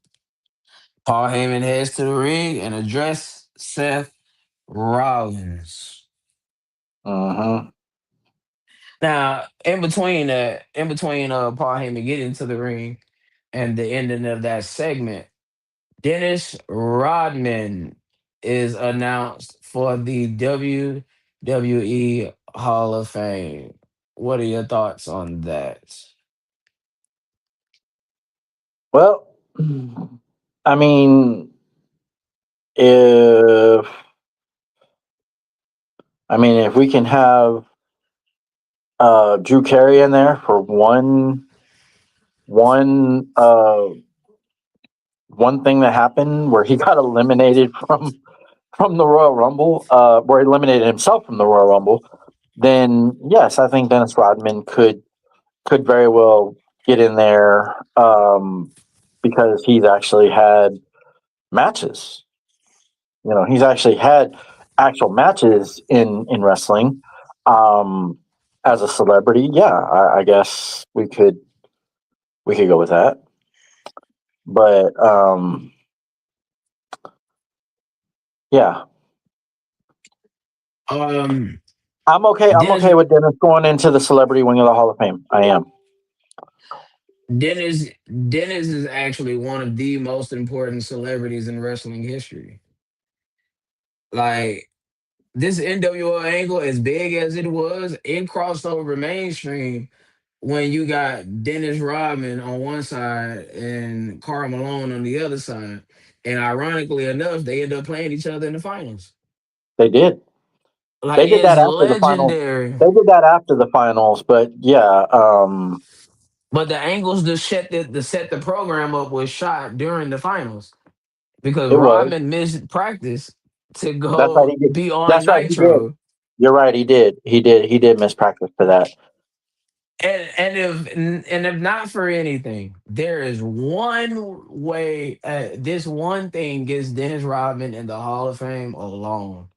Paul Heyman heads to the ring and address Seth Rollins. Mm-hmm. Now, in between Paul Heyman getting to the ring and the ending of that segment, Dennis Rodman is announced for the WWE Hall of Fame. What are your thoughts on that? Well, I mean, if if we can have Drew Carey in there for one one thing that happened where he got eliminated from the Royal Rumble, where he eliminated himself from the Royal Rumble, then yes, I think Dennis Rodman could very well get in there because he's actually had matches. He's actually had actual matches in wrestling. Um, as a celebrity, yeah, I guess we could go with that. But yeah, Um, I'm okay. I'm Dennis okay with Dennis going into the Celebrity Wing of the Hall of Fame. I am. Dennis Dennis is actually one of the most important celebrities in wrestling history. Like this NWO angle, as big as it was, it crossed over mainstream when you got Dennis Rodman on one side and Karl Malone on the other side. And ironically enough, they end up playing each other in the finals. They did. Like They did it's that after the finals. legendary. They did that after the finals, but yeah, But the angles to set the program up was shot during the finals because it was. Rodman missed practice to That's right. go He did. be on That's right. He did. Nitro. You're right. He did. He did. He did miss practice for that. And if not for anything, there is one way. This one thing gets Dennis Rodman in the Hall of Fame alone.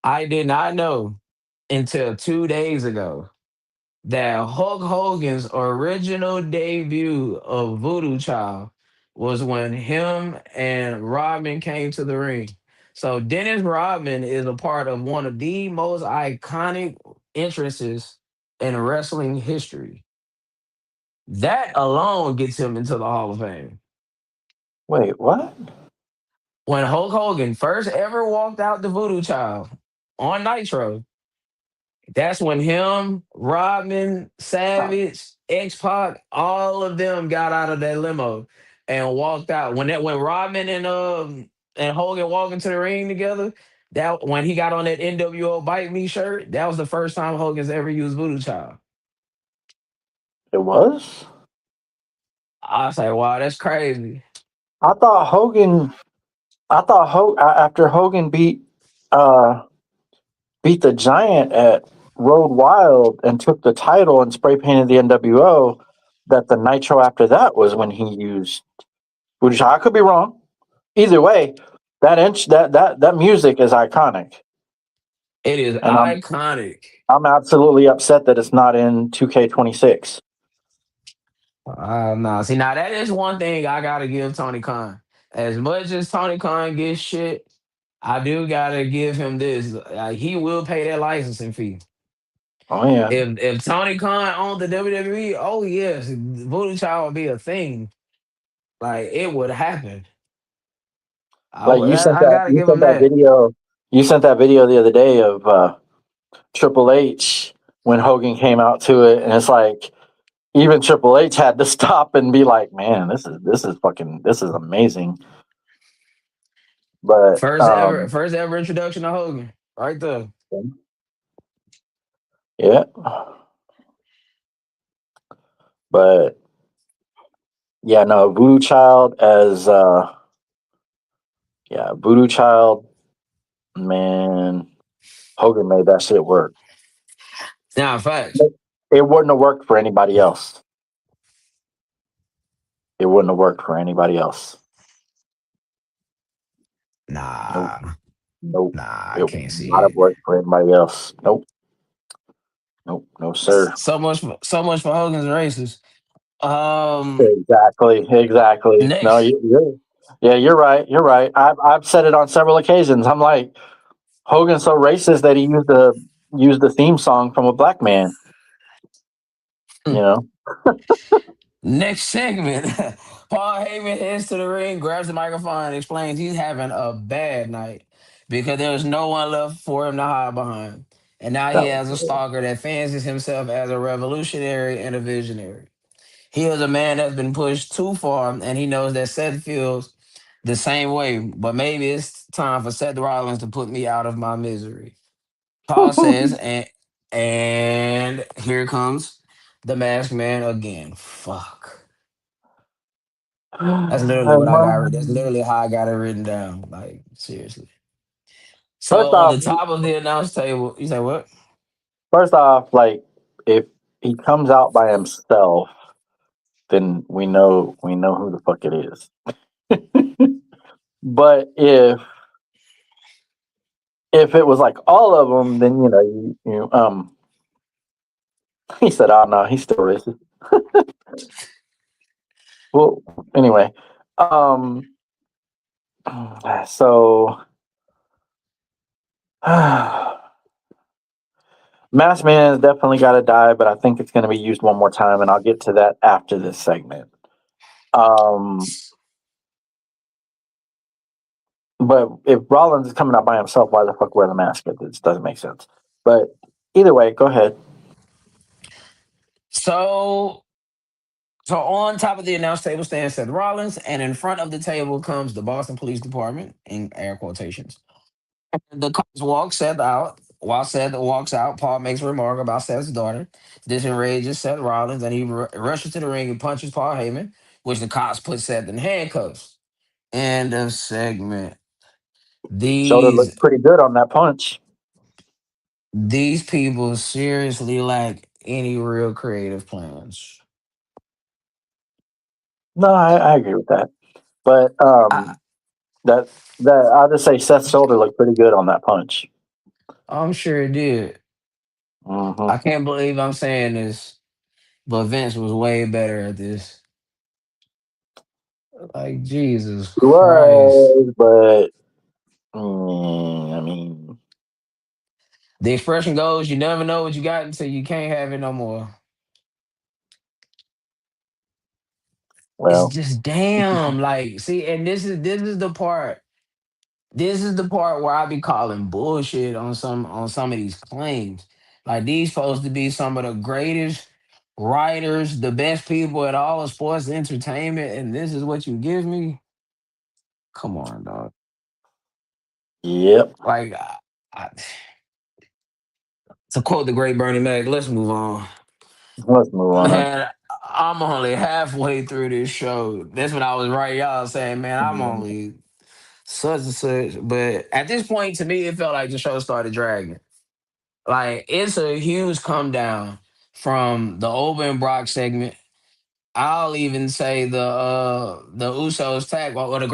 I did not know until 2 days ago that Hulk Hogan's original debut of Voodoo Child was when him and Rodman came to the ring. So Dennis Rodman is a part of one of the most iconic entrances in wrestling history. That alone gets him into the Hall of Fame. Wait, what? When Hulk Hogan first ever walked out the Voodoo Child on Nitro, that's when him, Rodman, Savage, X Pac, all of them got out of that limo and walked out. When Rodman and Hogan walked into the ring together, that when he got on that NWO Bite Me shirt, that was the first time Hogan's ever used Voodoo Child. It was? I was like, wow, that's crazy. I thought Hogan. After Hogan uh beat the Giant at Road Wild and took the title and spray painted the NWO, that the Nitro after that was when he used. Which I could be wrong. Either way, that music is iconic, It is and iconic. I'm absolutely upset that it's not in 2K26. Nah, see, now that is one thing I gotta give Tony Khan. As much as Tony Khan gets shit, I do gotta give him this. He will pay that licensing fee. Oh yeah, If Tony Khan owned the WWE, oh yes, Voodoo Child would be a thing. Like it would happen. like you sent I that gotta you give sent him that that. video. You sent that video the other day of Triple H when Hogan came out to it, and it's like even Triple H had to stop and be like, "Man, this is amazing." But First ever introduction to Hogan, right there. yeah, but yeah, no, Voodoo Child as yeah, Voodoo Child, man, Hogan made that shit work. Now, facts. It wouldn't have worked for anybody else. It wouldn't have worked for anybody else. Nope, Nah, nope. nah, I It would can't see not have it. worked for anybody else. Nope, nope, no sir. So much for Hogan's races. Exactly, exactly. No, Next. yeah, you're right. You're right. I've said it on several occasions. I'm like, Hogan's so racist that he used the theme song from a black man. You know, Next segment, Paul Heyman heads to the ring, grabs the microphone, and explains he's having a bad night because there's no one left for him to hide behind. And now he that has a was stalker that fancies himself as a revolutionary and a visionary. He is a man that's been pushed too far, and he knows that Seth feels the same way. But maybe it's time for Seth Rollins to put me out of my misery. Paul says, and here comes the masked man again. Fuck. That's literally what I got. That's literally how I got it written down. Like seriously. first So on off, the top of the announce table, you say what? first off, like if he comes out by himself, then we know who the fuck it is. But if it was like all of them, then he said, "Oh no, he's still racist." Well, anyway, um, so Mass Man has definitely got to die, but I think it's going to be used one more time, and I'll get to that after this segment. Um, but if Rollins is coming out by himself, why the fuck wear the mask? It just doesn't make sense. But either way, go ahead. So so on top of the announce table stands Seth Rollins, and in front of the table comes the Boston Police Department in air quotations. The cops walk Seth out. While Seth walks out, Paul makes a remark about Seth's daughter. This enrages Seth Rollins, and he rushes to the ring and punches Paul Heyman, which the cops put Seth in handcuffs. End of segment. Shoulder These looked pretty good on that punch. these people seriously like any real creative plans. No, I agree with that. But I, that I'll just say Seth's shoulder looked pretty good on that punch. I'm sure it did. I Hmm. can't believe I'm saying this, but Vince was way better at this. Like Jesus He Christ. was, but I mean, The expression goes, you never know what you got until you can't have it no more. It's well, just damn. Like, see, and this is the part. This is the part where I be calling bullshit on some of these claims. Like these supposed to be some of the greatest writers, the best people at all of sports entertainment, and this is what you give me. Come on, dog. yep. Like, I, to quote the great Bernie Mac, let's move on. Let's move on. Man, I'm only halfway through this show. That's when I was right, y'all saying, man, I'm only such and such. But at this point, to me, it felt like the show started dragging. Like it's a huge come down from the Oba and Brock segment. I'll even say the Usos tag or the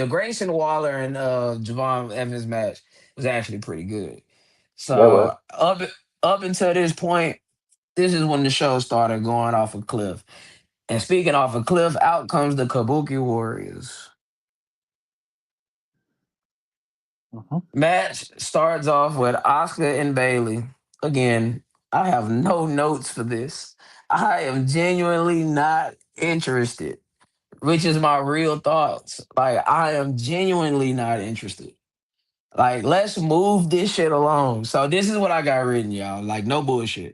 Grayson Waller and Javon Evans match was actually pretty good. Yeah, well, So up until this point, this is when the show started going off a cliff. And speaking off a cliff, out comes the Kabuki Warriors. hmm Match starts off with Oscar and Bailey. Again, I have no notes for this. I am genuinely not interested, which is my real thoughts. Like, I am genuinely not interested. Like, let's move this shit along. So, this is what I got written, y'all. Like, no bullshit.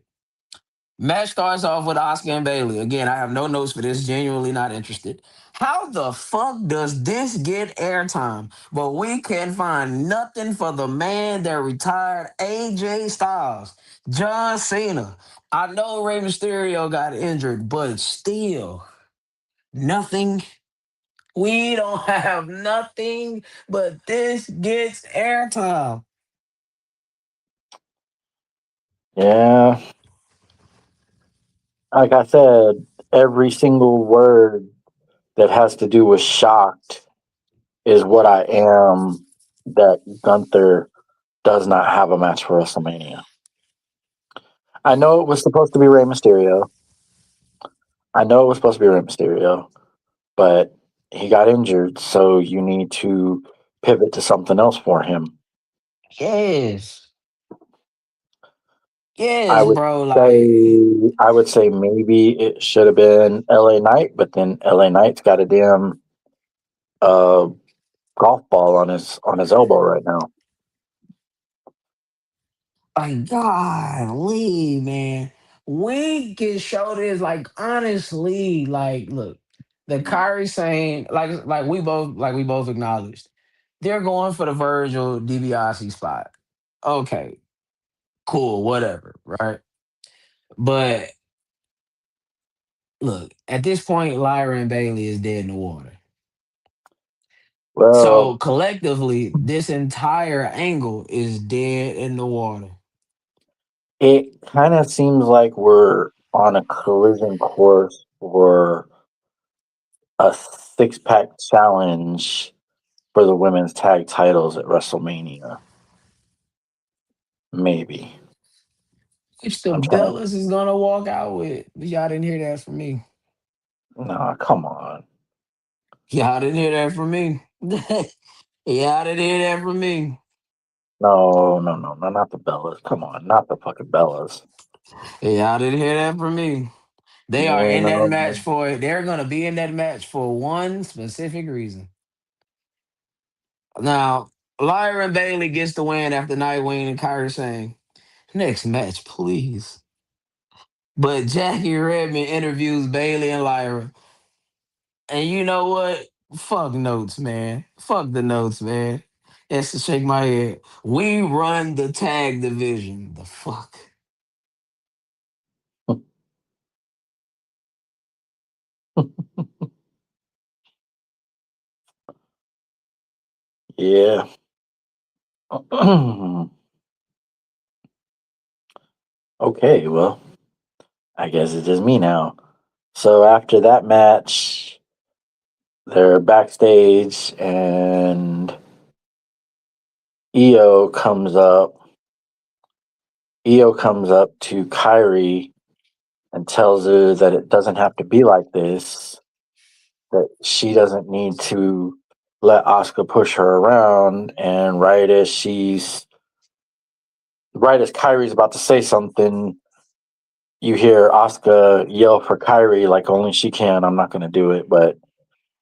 Match starts off with Oscar and Bailey. Again, I have no notes for this. Genuinely not interested. How the fuck does this get airtime? But we can find nothing for the man that retired AJ Styles, John Cena. I know Rey Mysterio got injured, but still, nothing. We don't have nothing, but this gets airtime. yeah. Like I said, every single word that has to do with shocked is what I am that Gunther does not have a match for WrestleMania. I know it was supposed to be Rey Mysterio. I know it was supposed to be Rey Mysterio, but he got injured, so you need to pivot to something else for him. Yes. I Yes, would bro. Like, I would say maybe it should have been LA Knight, but then LA Knight's got a damn uh, golf ball on his elbow right now. golly, man. We can show this, like, honestly, like, look, the Kyrie saying, like we both acknowledged, they're going for the Virgil DiBiase spot. Okay, cool, whatever, right? But look, at this point, Lyra and Bailey is dead in the water. So Well, collectively, this entire angle is dead in the water. it kind of seems like we're on a collision course for a six pack challenge for the women's tag titles at WrestleMania. Maybe. Which the I'm trying. Bellas is gonna walk out with. But y'all didn't hear that from me. Nah, come on. Y'all didn't hear that from me. Y'all didn't hear that from me. No, no, no, no, not the Bellas. Come on, not the fucking Bellas. Y'all didn't hear that from me. They are You in that know, match for. They're gonna be in that match for one specific reason. Now, Lyra and Bailey gets the win after Nightwing and Kyrie saying, "Next match, please." But Jackie Redmond interviews Bailey and Lyra, and you know what? Fuck notes, man. Fuck the notes, man. It's to shake my head. We run the tag division. The fuck? yeah. Okay, well. I guess it's just me now. So after that match, they're backstage, and Io comes up. Io comes up to Kyrie and tells her that it doesn't have to be like this, that she doesn't need to let Asuka push her around. And right as Kyrie's about to say something, you hear Asuka yell for Kyrie like only she can. I'm not going to do it, but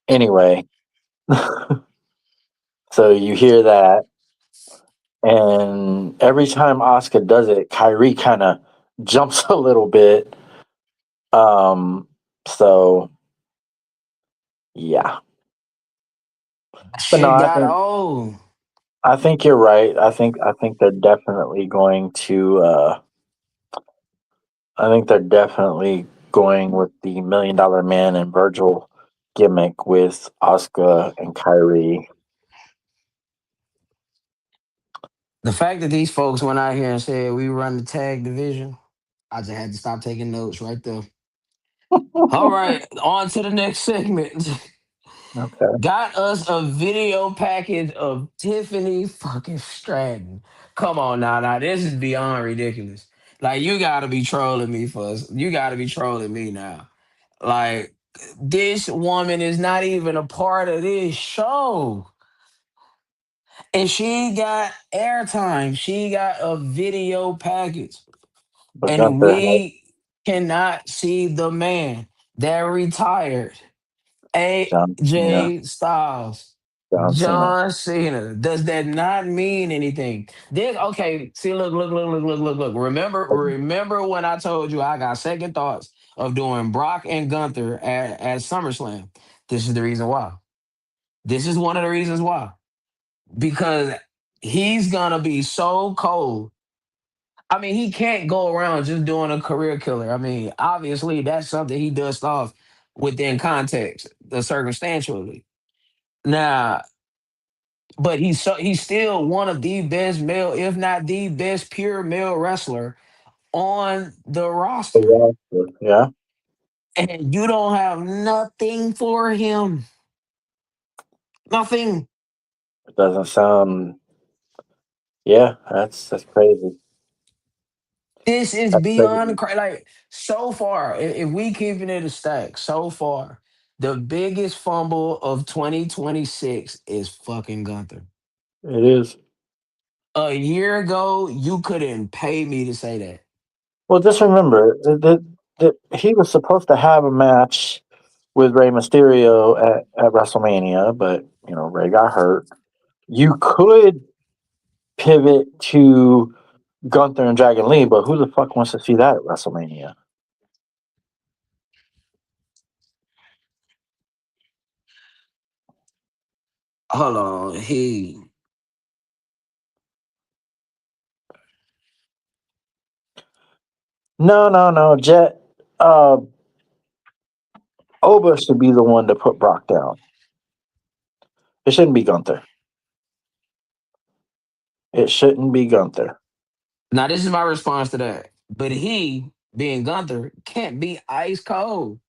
anyway. So you hear that, and every time Asuka does it, Kyrie kind of jumps a little bit. So yeah, but no, Shit got old. I think you're right. I think they're definitely going to. I think they're definitely going with the $1 Million Man and Virgil gimmick with Asuka and Kyrie. The fact that these folks went out here and said we run the tag division, I just had to stop taking notes right there. All right, on to the next segment. Okay, Got us a video package of Tiffany fucking Stratton. Come on now, this is beyond ridiculous. Like you gotta be trolling me for us. You gotta be trolling me now. Like this woman is not even a part of this show. And she got airtime. She got a video package. but And Gunther has we cannot see the man that retired. John Cena. AJ Styles. John Cena. John Cena. Does that not mean anything? This okay. See, look. Remember when I told you I got second thoughts of doing Brock and Gunther at SummerSlam? This is the reason why. This is one of the reasons why. Because he's gonna be so cold. I mean, he can't go around just doing a career killer. I mean, obviously that's something he does stuff within context, the circumstantially. Now, but he's still one of the best male, if not the best pure male wrestler on the roster. Yeah, And you don't have nothing for him. Nothing. it doesn't sound. Yeah, that's crazy. This is That's beyond crazy. like so far. If we keeping it a stack, so far, the biggest fumble of 2026 is fucking Gunther. It is. A year ago, you couldn't pay me to say that. Well, just remember that he was supposed to have a match with Rey Mysterio at WrestleMania, but Rey got hurt. You could pivot to Gunther and Dragon Lee, but who the fuck wants to see that at WrestleMania? Hold on, he. No, no, no. Jet Oba should be the one to put Brock down. It shouldn't be Gunther. It shouldn't be Gunther. Now this is my response to that. But he, being Gunther, can't be ice cold.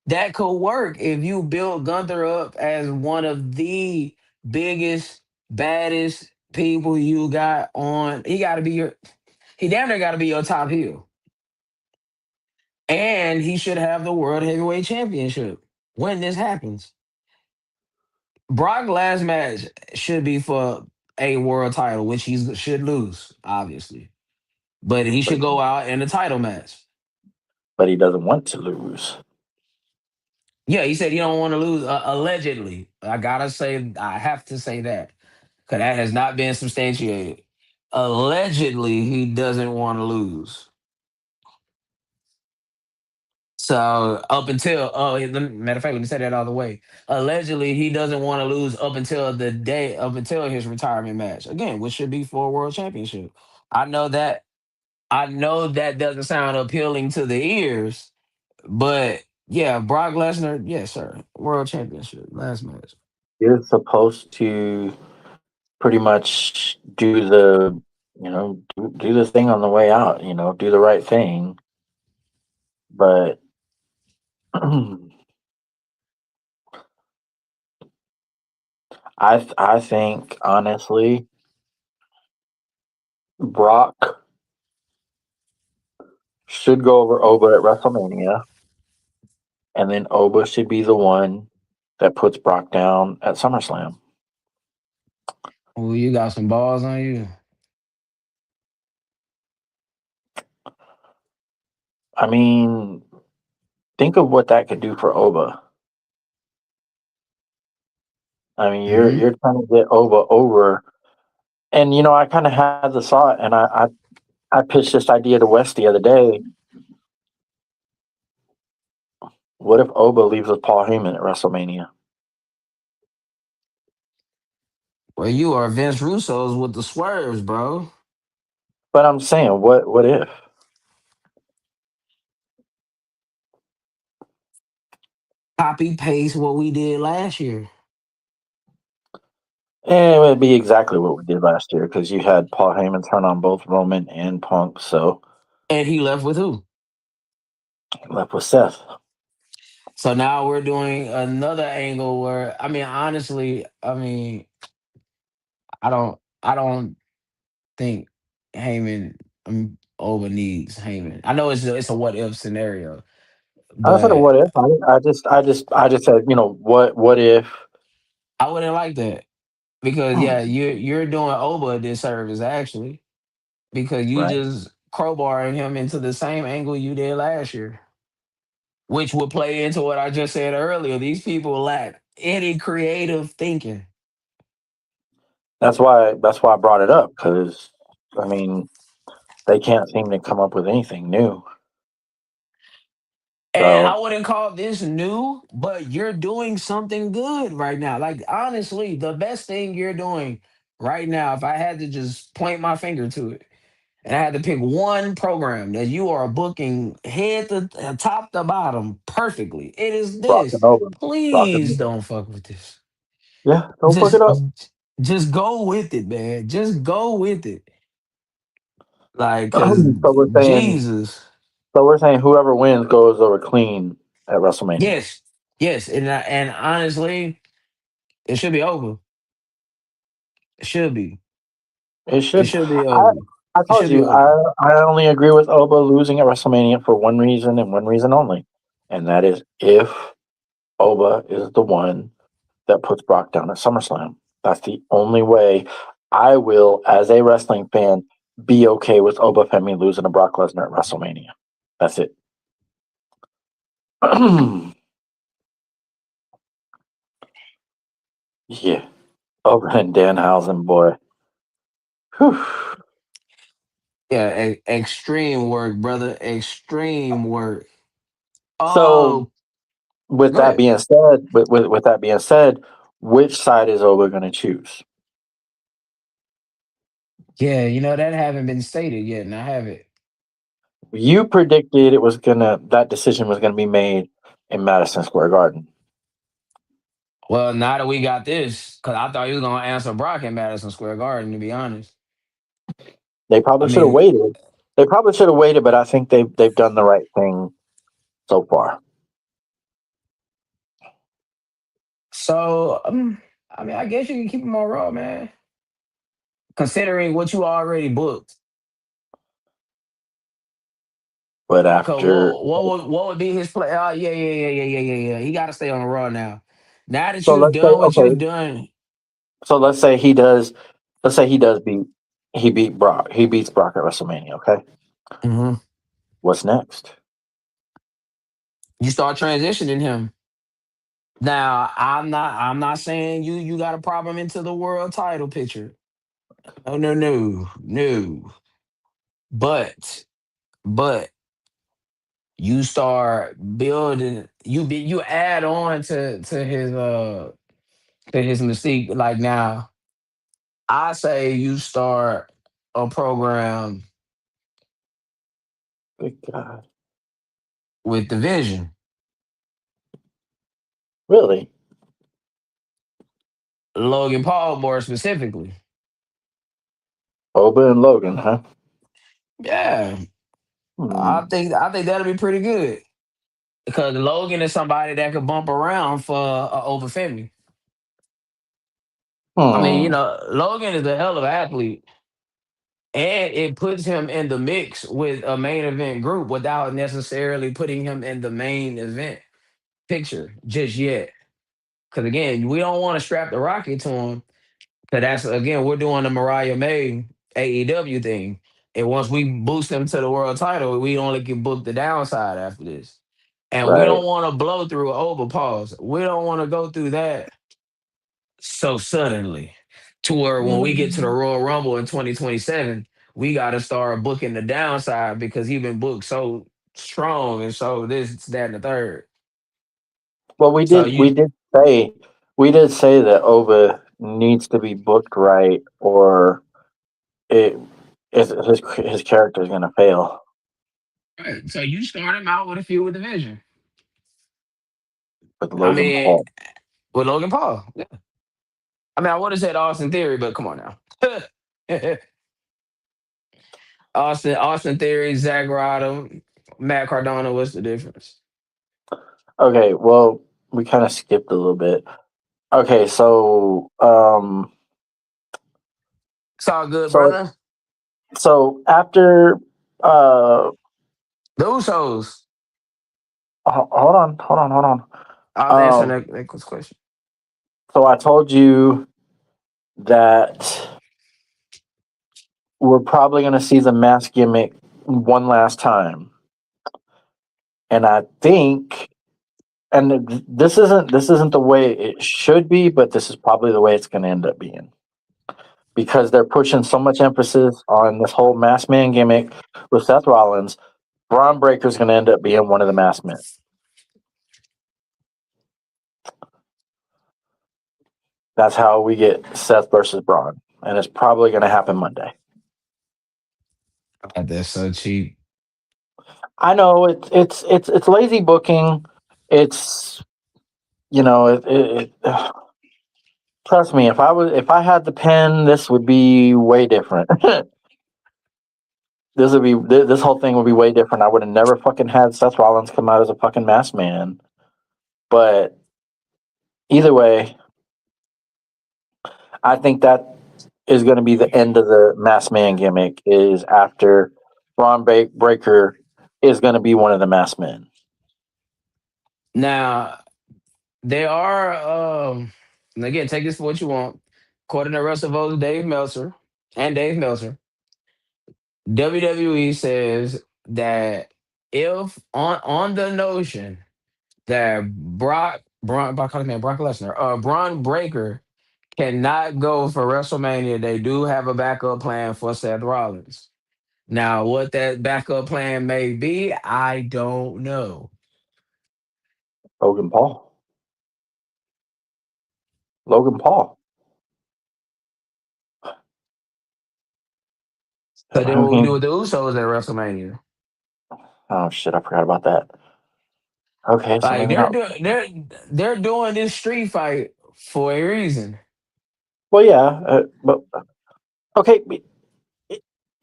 That could work if you build Gunther up as one of the biggest, baddest people you got on. He got to be your. He damn near got to be your top heel, and he should have the world heavyweight championship when this happens. Brock last match should be for a world title, which he should lose, obviously, but he But should go out in a title match. but he doesn't want to lose. Yeah, he said he don't want to lose. Allegedly, I have to say that because that has not been substantiated. Allegedly, he doesn't want to lose. So up until matter of fact, let me say that all the way. Allegedly, he doesn't want to lose up until his retirement match again, which should be for a world championship. I know that I know that doesn't sound appealing to the ears, but yeah, Brock Lesnar, yes, sir, world championship last match. You're supposed to pretty much do the do the thing on the way out. Do the right thing. But I think honestly, Brock should go over Oba at WrestleMania, and then Oba should be the one that puts Brock down at SummerSlam. Oh, you got some balls on you. I mean, think of what that could do for Oba. I mean, Hmm. you're trying to get Oba over, and I kind of had the thought, and I pitched this idea to Wes the other day. What if Oba leaves with Paul Heyman at WrestleMania? Well, you are Vince Russo's with the swerves, bro. But I'm saying, what if? Copy paste what we did last year. And it would be exactly what we did last year because you had Paul Heyman turn on both Roman and Punk, so And he left with who? left with Seth. So now we're doing another angle where honestly, I don't think Heyman over needs Heyman. I know it's a what if scenario, I said, but what if? I just said, what if? I wouldn't like that because yeah, Hmm, you're doing Oba a disservice actually because you right. just crowbarring him into the same angle you did last year, which would play into what I just said earlier. These people lack any creative thinking. That's why I brought it up because I mean they can't seem to come up with anything new. And I So wouldn't call this new, but you're doing something good right now. Like, honestly, the best thing you're doing right now, if I had to just point my finger to it, and I had to pick one program that you are booking head to top to bottom perfectly, it is rocking this. over, rocking Please over. don't fuck with this. Yeah, don't fuck Just, it up. just go with it, man. Just go with it. Like, cause so we're saying, Jesus. whoever wins goes over clean at WrestleMania. Yes, yes, and honestly, it should be over. It should be. It It should. should be I over. I It told should be you over. I only agree with Oba losing at WrestleMania for one reason and one reason only, and that is if Oba is the one that puts Brock down at SummerSlam. That's the only way I will, as a wrestling fan, be okay with Oba Femi losing to Brock Lesnar at WrestleMania. That's it. Yeah, Oba and Danhausen, boy. Whew. Yeah, extreme work, brother. Extreme work. So, Oh, with go that ahead. being said, with that being said, which side is Oba going to choose? Yeah, that haven't been stated yet, and I have it. You predicted that decision was gonna be made in Madison Square Garden. Well, now that we got this, because I thought you was gonna answer Brock in Madison Square Garden. To be honest, They I probably should have mean, waited. They probably should have waited, but I think they've done the right thing so far. so I guess you can keep him on Raw, man. Considering what you already booked, But cause after, what would be his play? Oh, yeah, yeah, yeah, yeah, yeah, yeah, yeah. He got to stay on the Raw now. Now that so you've let's say, done what okay, you've done. so let's say he beat Brock. He beats Brock at WrestleMania. Okay, Mhm. what's next? You start transitioning him. Now, I'm not saying you got a problem into the world title picture. Oh, no, no, no. But but you start building you add on to his mystique. Like, now, I say you start a program Good God, with the vision. really? Logan Paul more specifically. Oba and Logan, huh? Yeah. Hmm. I think that'll be pretty good because Logan is somebody that could bump around for over Femi. I mean, Hmm. Logan is a hell of an athlete, and it puts him in the mix with a main event group without necessarily putting him in the main event picture just yet. Because again, we don't want to strap the rocket to him. Because that's again, we're doing the Mariah May AEW thing, and once we boost him to the world title, we only can book the downside after this. And we Right. don't want to blow through overpause. We don't want to go through that so suddenly to where when we get to the Mm. Royal Rumble in 2027, we got to start booking the downside because he been booked so strong and so this, that, and the third. Well, So you we did say that Ova needs to be booked right, or it his character is going to fail right, so you start him out with a feud with division. with I Logan mean, Paul. with Logan Paul. Yeah. I mean, I would have said Austin Theory, but come on now. Austin Theory, Zach Ryder, Matt Cardona. What's the difference? Okay, well, we kind of skipped a little bit. Okay, It's all good, so brother. so after uh The Usos. hold on. I was answering Um, that question. so I told you that we're probably going to see the mask gimmick one last time, and I think, and this isn't the way it should be, but this is probably the way it's going to end up being because they're pushing so much emphasis on this whole masked man gimmick with Seth Rollins. Braun Breaker's going to end up being one of the masked men. That's how we get Seth versus Braun, and it's probably going to happen Monday. God, that's so cheap. I know it's lazy booking. It's you know trust me, if I had the pen, this would be way different. This whole thing would be way different. I would have never fucking had Seth Rollins come out as a fucking masked man. But either way, I think that is going to be the end of the masked man gimmick. Is after Breaker is going to be one of the masked men. Now, they are, and again, take this for what you want. According to Russell Vose, Dave Meltzer, WWE says that if on the notion that Brock, calling man Brock Lesnar, Braun Breaker cannot go for WrestleMania, they do have a backup plan for Seth Rollins. Now, what that backup plan may be, I don't know. Logan Paul. Logan Paul. So then I what we do mean, with the Usos at WrestleMania? oh shit, I forgot about that. Okay, so Like maybe not. they're doing this street fight for a reason. Well, yeah, but okay.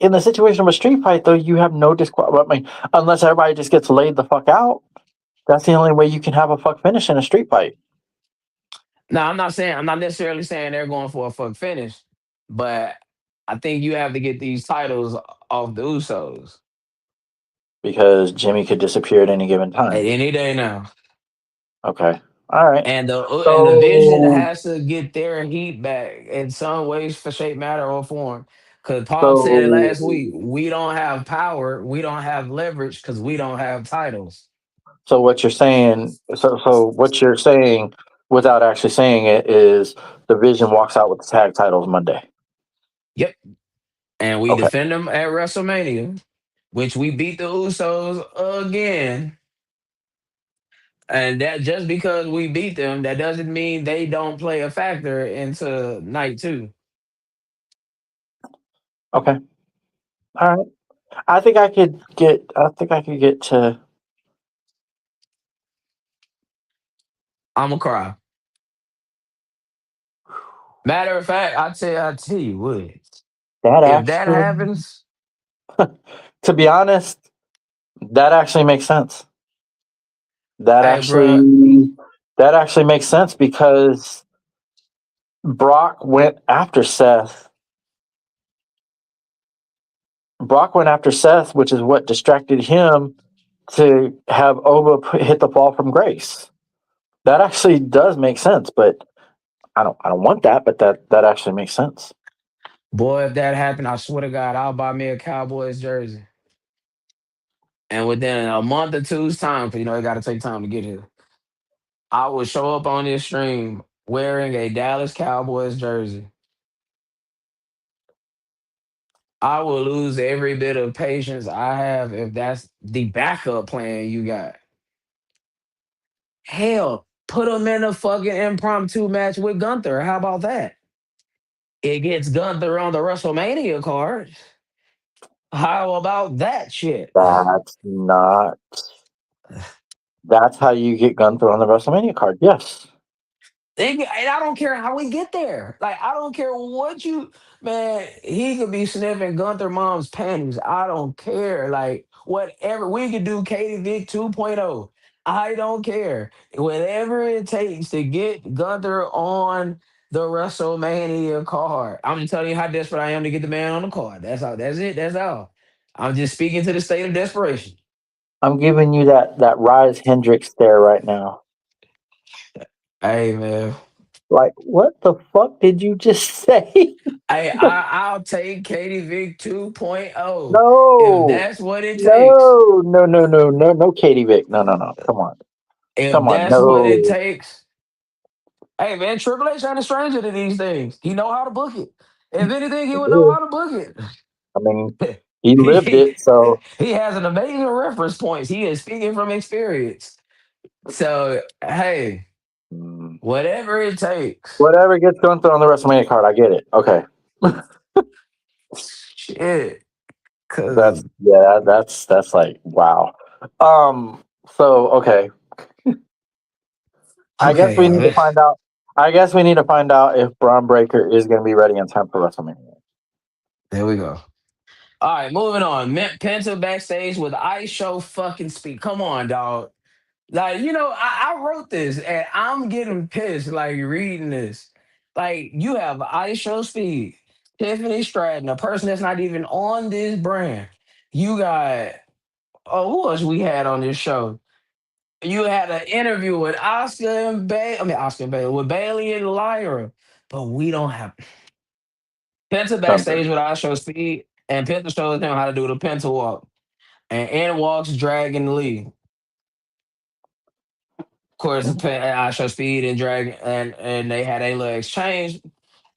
In the situation of a street fight, though, you have no I mean, unless everybody just gets laid the fuck out. That's the only way you can have a fuck finish in a street fight. Now I'm not necessarily saying they're going for a fuck finish, but I think you have to get these titles off the Usos Because Jimmy could disappear at any given at time. any day now. Okay. All right. And the Vision So, has to get their heat back in some ways, for shape, matter, or form. Because Paul said it so, last week. We don't have power. We don't have leverage because we don't have titles. what you're saying? So what you're saying, without actually saying it, is the Vision walks out with the tag titles Monday. Yep. And we Okay. defend them at WrestleMania, which we beat the Usos again. And that just because we beat them, that doesn't mean they don't play a factor into night two. Okay. All right. I think I could get. I think I could get to I'm gonna cry. Matter of fact, I tell you what. that. If that Actually, happens, to be honest, That actually makes sense. That Hey, bro. actually that actually makes sense because Brock went after Seth. Brock went after Seth, which is what distracted him to have Oba hit the fall from Grace. That actually does make sense, but I don't want that, but that actually makes sense. Boy, if that happened, I swear to God, I'll buy me a Cowboys jersey. And within a month or two's time, because it got to take time to get here, I will show up on this stream wearing a Dallas Cowboys jersey. I will lose every bit of patience I have if that's the backup plan you got. Hell, put him in a fucking impromptu match with Gunther. How about that? It gets Gunther on the WrestleMania card. How about that shit? That's not. That's how you get Gunther on the WrestleMania card. Yes. And I don't care how we get there. Like, I don't care what you, man, he could be sniffing Gunther mom's panties. I don't care. Like, whatever. We could do Katie Vick 2.0. I don't care. Whatever it takes to get Gunther on the WrestleMania card. I'm just telling you how desperate I am to get the man on the card. That's all. That's it. That's all. I'm just speaking to the state of desperation. I'm giving you that Rise Hendrix stare right now. Hey, man. Like, what the fuck did you just say? I'll take Katie Vick 2.0 if No. that's what it takes. No, no, no, no, no, no, Katie Vick. No, no, no. Come on. If Come on. that's what it No. takes. Hey man, Triple H ain't a stranger to these things. He know how to book it. If anything, he would know how to book I mean, it. he lived he, it, so he has an amazing reference points. He is speaking from experience. So hey, mm, whatever it takes. whatever gets going through on the WrestleMania card, I get it. Okay. Shit. That's Cause yeah, that's like wow. So okay. I guess okay, we need to y'all. find out I guess we need to find out if Braun Breaker is gonna be ready in time for WrestleMania. There we go. All right, moving on. Penta backstage with ice show fucking speed. Come on, dog. Like, I wrote this and I'm getting pissed, like, reading this. Like, you have ice show speed, Tiffany Stratton, a person that's not even on this brand. You got, oh, who else we had on this show? You had an interview with Oscar and Bay. I mean, Oscar and Bailey, with Bailey and Lyra. But we don't have Penta Something. backstage with ice show speed, and Penta shows them how to do the Penta walk. And in walks Dragon Lee. Of course, I show Speed and Dragon, and they had a little exchange.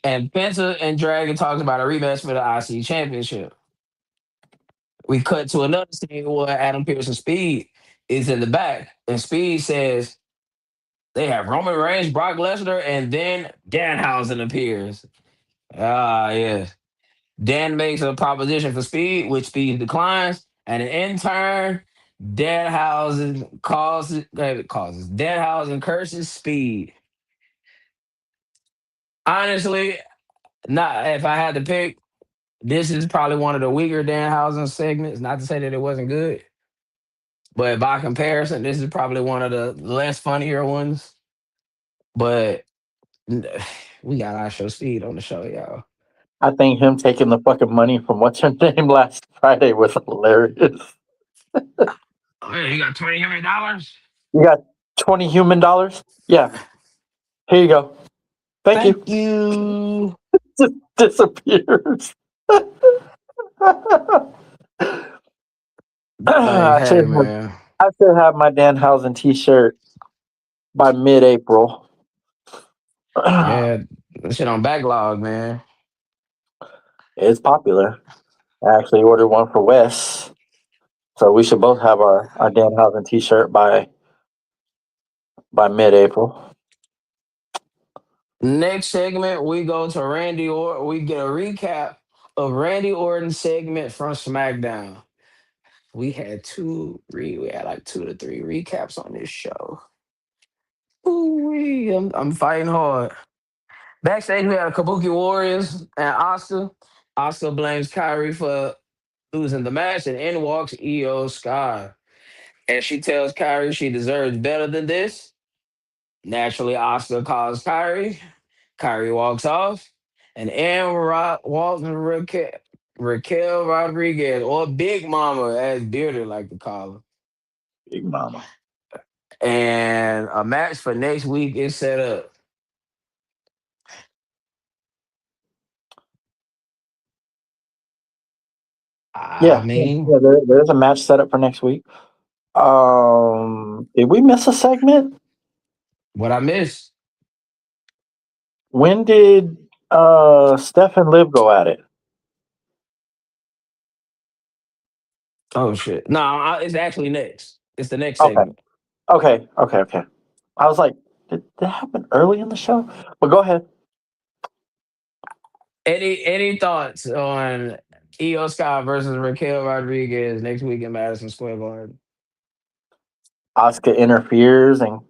And Penta and Dragon talked about a rematch for the IC championship. We cut to another scene where Adam Pearce and Speed is in the back, and Speed says they have Roman Reigns, Brock Lesnar, and then Danhausen appears. Ah, yes. Dan makes a proposition for Speed, which Speed declines, and in turn, Danhausen curses Speed. Honestly, not if I had to pick, this is probably one of the weaker Danhausen segments. Not to say that it wasn't good, but by comparison, this is probably one of the less funnier ones. But we got our show Speed on the show, y'all. I think him taking the fucking money from what's her name last Friday was hilarious. Oh, yeah, you got $20 million. You got 20 human dollars? Yeah. Here you go. Thank Thank you. you. Just disappears. Like, I should hey, have man. I should have my Danhausen t-shirt by mid-April. Yeah, that shit on backlog, man. It's popular. I actually ordered one for Wes, so we should both have our Danhausen t-shirt by mid-April. Next segment, we go to Randy Orton. We get a recap of Randy Orton's segment from SmackDown. We had like 2 to 3 recaps on this show. Ooh-wee, I'm fighting hard. Backstage, we had Kabuki Warriors and Oscar. Oscar blames Kyrie for losing the match, and in walks Io Sky. and she tells Kyrie she deserves better than this. Naturally, Oscar calls Kyrie. Kyrie walks off, and walks Raquel Rodriguez, or Big Mama, as Bearder like to call her. Big Mama. And a match for next week is set up. I mean, There's a match set up for next week. Did we miss a segment? what I missed. When did Steph and Liv go at it? Oh shit! No, it's actually next. It's the next Okay. segment. Okay. I was like, did that happen early in the show? But go ahead. Any thoughts on Io Sky versus Raquel Rodriguez next week in Madison Square Garden? Asuka interferes and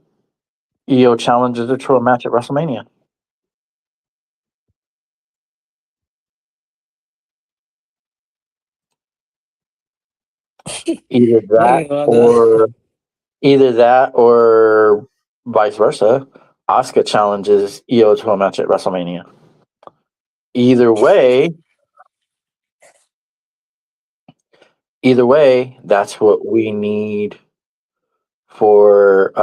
Io challenges her to a match at WrestleMania. Either that or either that or vice versa. Asuka challenges Io to a match at WrestleMania. Either way, that's what we need for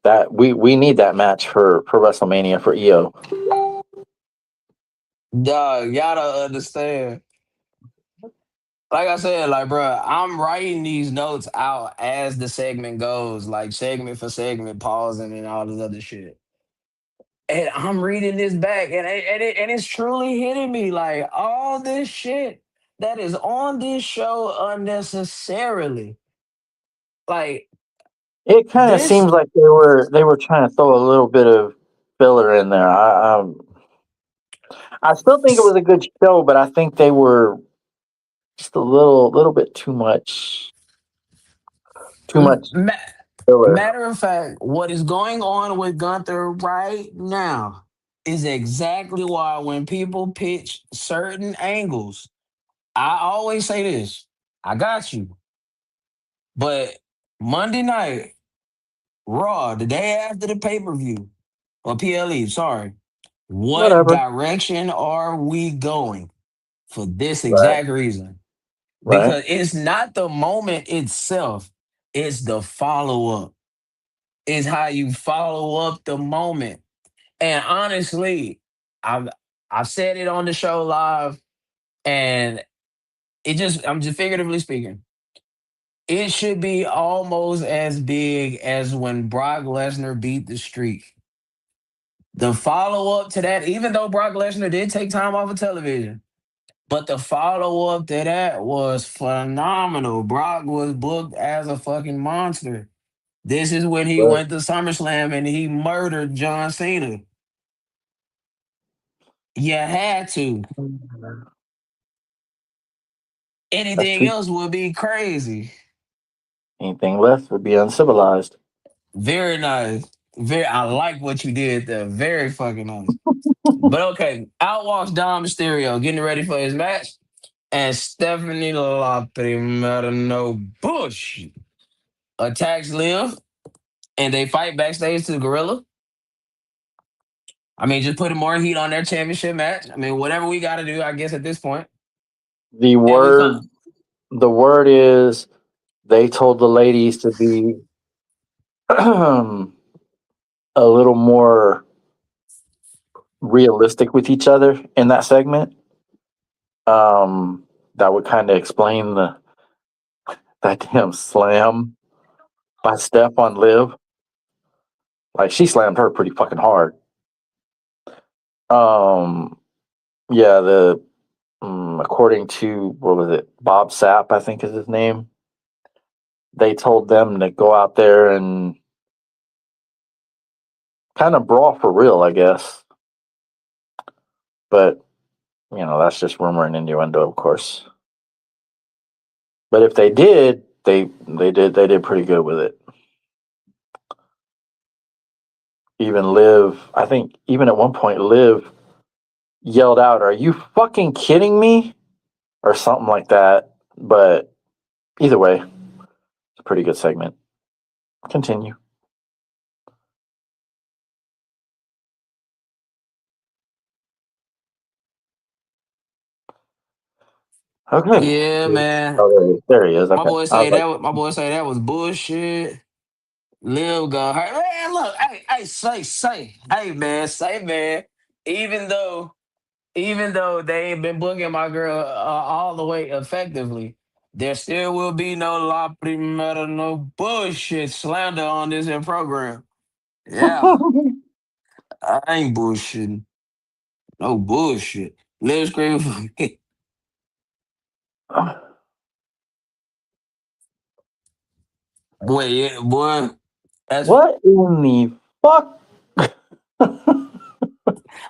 that we need that match for WrestleMania for Io. Dog, y'all don't understand. Like I said, like, bro, I'm writing these notes out as the segment goes, like segment for segment, pausing and all this other shit. And I'm reading this back, and it's truly hitting me like all this shit that is on this show unnecessarily. Like It kind of this, seems like they were trying to throw a little bit of filler in there. I still think it was a good show, but I think they were just a little bit too much ma- filler. matter of fact, what is going on with Gunther right now is exactly why when people pitch certain angles, I always say this: I got you, but Monday night Raw, the day after the pay per view, or PLE, sorry. What Whatever. direction are we going for this Right. exact reason? Right. Because it's not the moment itself, it's the follow up. It's how you follow up the moment. And honestly, I've I've said it on the show live, and I'm just figuratively speaking. It should be almost as big as when Brock Lesnar beat the streak. The follow up to that, even though Brock Lesnar did take time off of television, but the follow up to that was phenomenal. Brock was booked as a fucking monster. This is when he Right. went to SummerSlam and he murdered John Cena. You had to. That's Anything true. else would be crazy. Anything left would be uncivilized. Very nice. Very. I like what you did there. Very fucking nice. But okay, out walks Dom Mysterio, getting ready for his match, and Stephanie La Primera No Bush attacks Liv, and they fight backstage to the Gorilla. I mean, just putting more heat on their championship match. I mean, whatever we got to do, I guess at this point. The And we word come. the word is they told the ladies to be a little more realistic with each other in that segment. That would kind of explain that damn slam by Steph on Liv. Like she slammed her pretty fucking hard. Um, yeah, according to what was it, Bob Sapp, I think is his name. They told them to go out there and kind of brawl for real, I guess. But that's just rumor and innuendo, of course. But if they did, they did pretty good with it. Even Liv, I think, even at one point, Liv yelled out, "Are you fucking kidding me?" or something like that. But either way, Pretty good segment. Continue. Okay. Yeah, man. Oh, there he is. My Okay. boy I was say like, that. My boy say that was bullshit. Liv got hurt. Man, look, hey, hey, man. Even though, even though they ain't been booking my girl all the way effectively, there still will be no la primera, no bullshit slander on this here program. Yeah, I ain't bullshitting. No bullshit. Liv scream for me. Boy, yeah, boy. That's what in the fuck?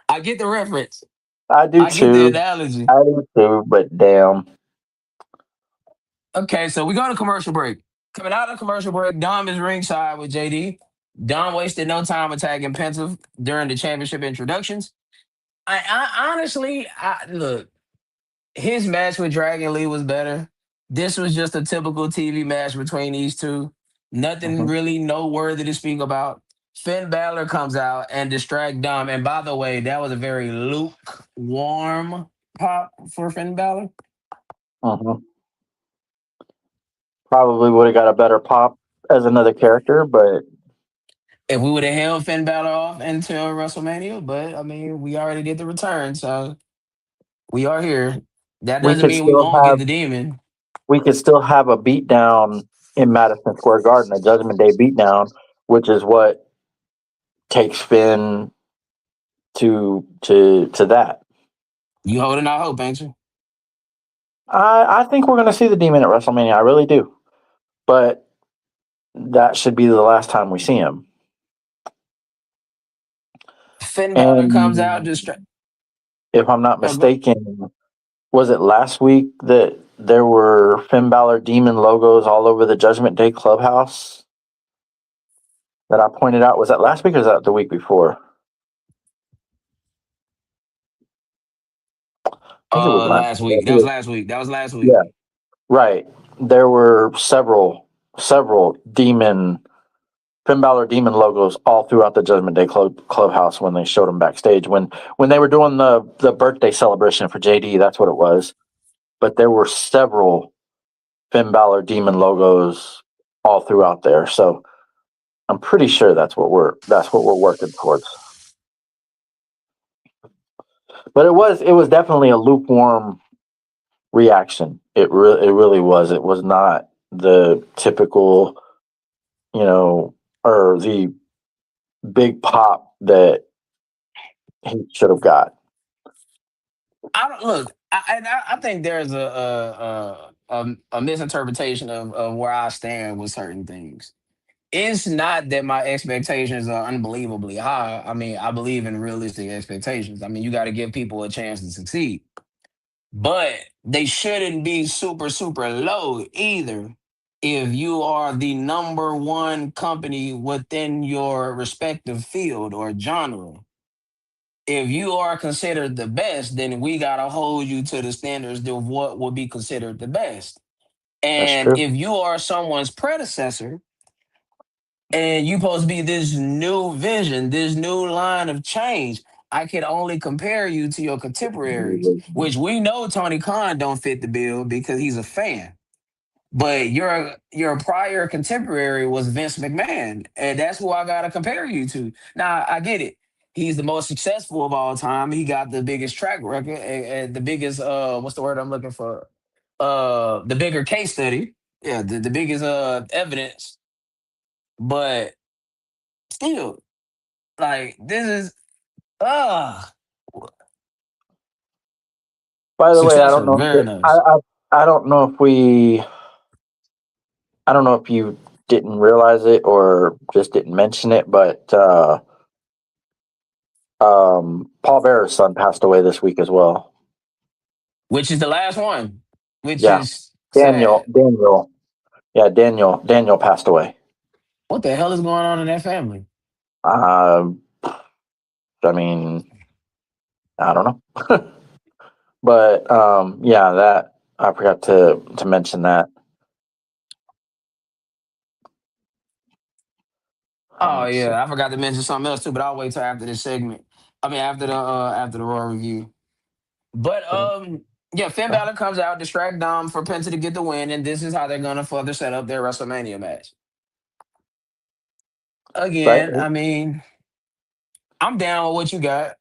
I get the reference. I do I get the too. analogy. I do too, but damn. Okay, so we go to commercial break. Coming out of commercial break, Dom is ringside with JD. Dom wasted no time attacking Pensive during the championship introductions. I honestly, look, his match with Dragon Lee was better. This was just a typical TV match between these two. Nothing Mhm. really noteworthy to speak about. Finn Balor comes out and distract Dom. And by the way, that was a very lukewarm pop for Finn Balor. Mhm. Probably would have got a better pop as another character, but If we would have held Finn Balor off until WrestleMania, but I mean, we already did the return, so we are here. That we doesn't could mean we still won't get have the demon. we could still have a beatdown in Madison Square Garden, a Judgment Day beatdown, which is what takes Finn to that. You holding out hope, ain't you? I think we're going to see the Demon at WrestleMania. I really do, but that should be the last time we see him. Finn Balor comes out And distract. if I'm not Oh, go- mistaken, was it last week that there were Finn Balor Demon logos all over the Judgment Day clubhouse that I pointed out? Was that last week or was that the week before? I think it was last last week. week. That was last week. That was last week. Yeah, right. There were several Demon Finn Balor Demon logos all throughout the Judgment Day clubhouse when they showed them backstage. When they were doing the birthday celebration for JD, that's what it was. But there were several Finn Balor Demon logos all throughout there. So I'm pretty sure that's what we're working towards. But it was definitely a lukewarm reaction. It really was. It was not the typical, or the big pop that he should have got. I don't look. I think there's a misinterpretation of where I stand with certain things. It's not that my expectations are unbelievably high. I mean, I believe in realistic expectations. I mean, you got to give people a chance to succeed, but they shouldn't be super, super low either. If you are the number one company within your respective field or genre, if you are considered the best, then we got to hold you to the standards of what would be considered the best. That's And true. if you are someone's predecessor, and you supposed to be this new vision, this new line of change. I can only compare you to your contemporaries, which we know Tony Khan don't fit the bill because he's a fan. But your prior contemporary was Vince McMahon, and that's who I gotta compare you to. Now I get it. He's the most successful of all time. He got the biggest track record and the biggest what's the word I'm looking for? The bigger case study. Yeah, the biggest evidence. But still, like this is uh By the way, I don't successor, know very if nice. I don't know if I don't know if you didn't realize it or just didn't mention it, but Paul Bearer's son passed away this week as well. Which is the last one, which Yeah, is Daniel, sad. Daniel, yeah, Daniel passed away. What the hell is going on in that family? Um, I mean, I don't know, but yeah, that I forgot to mention that. Oh So, yeah, I forgot to mention something else too, but I'll wait till after this segment. I mean, after the Raw review. But yeah, Finn Balor comes out, distract Dom for Penta to get the win, and this is how they're gonna further set up their WrestleMania match. right? Again, I mean, I'm down with what you got.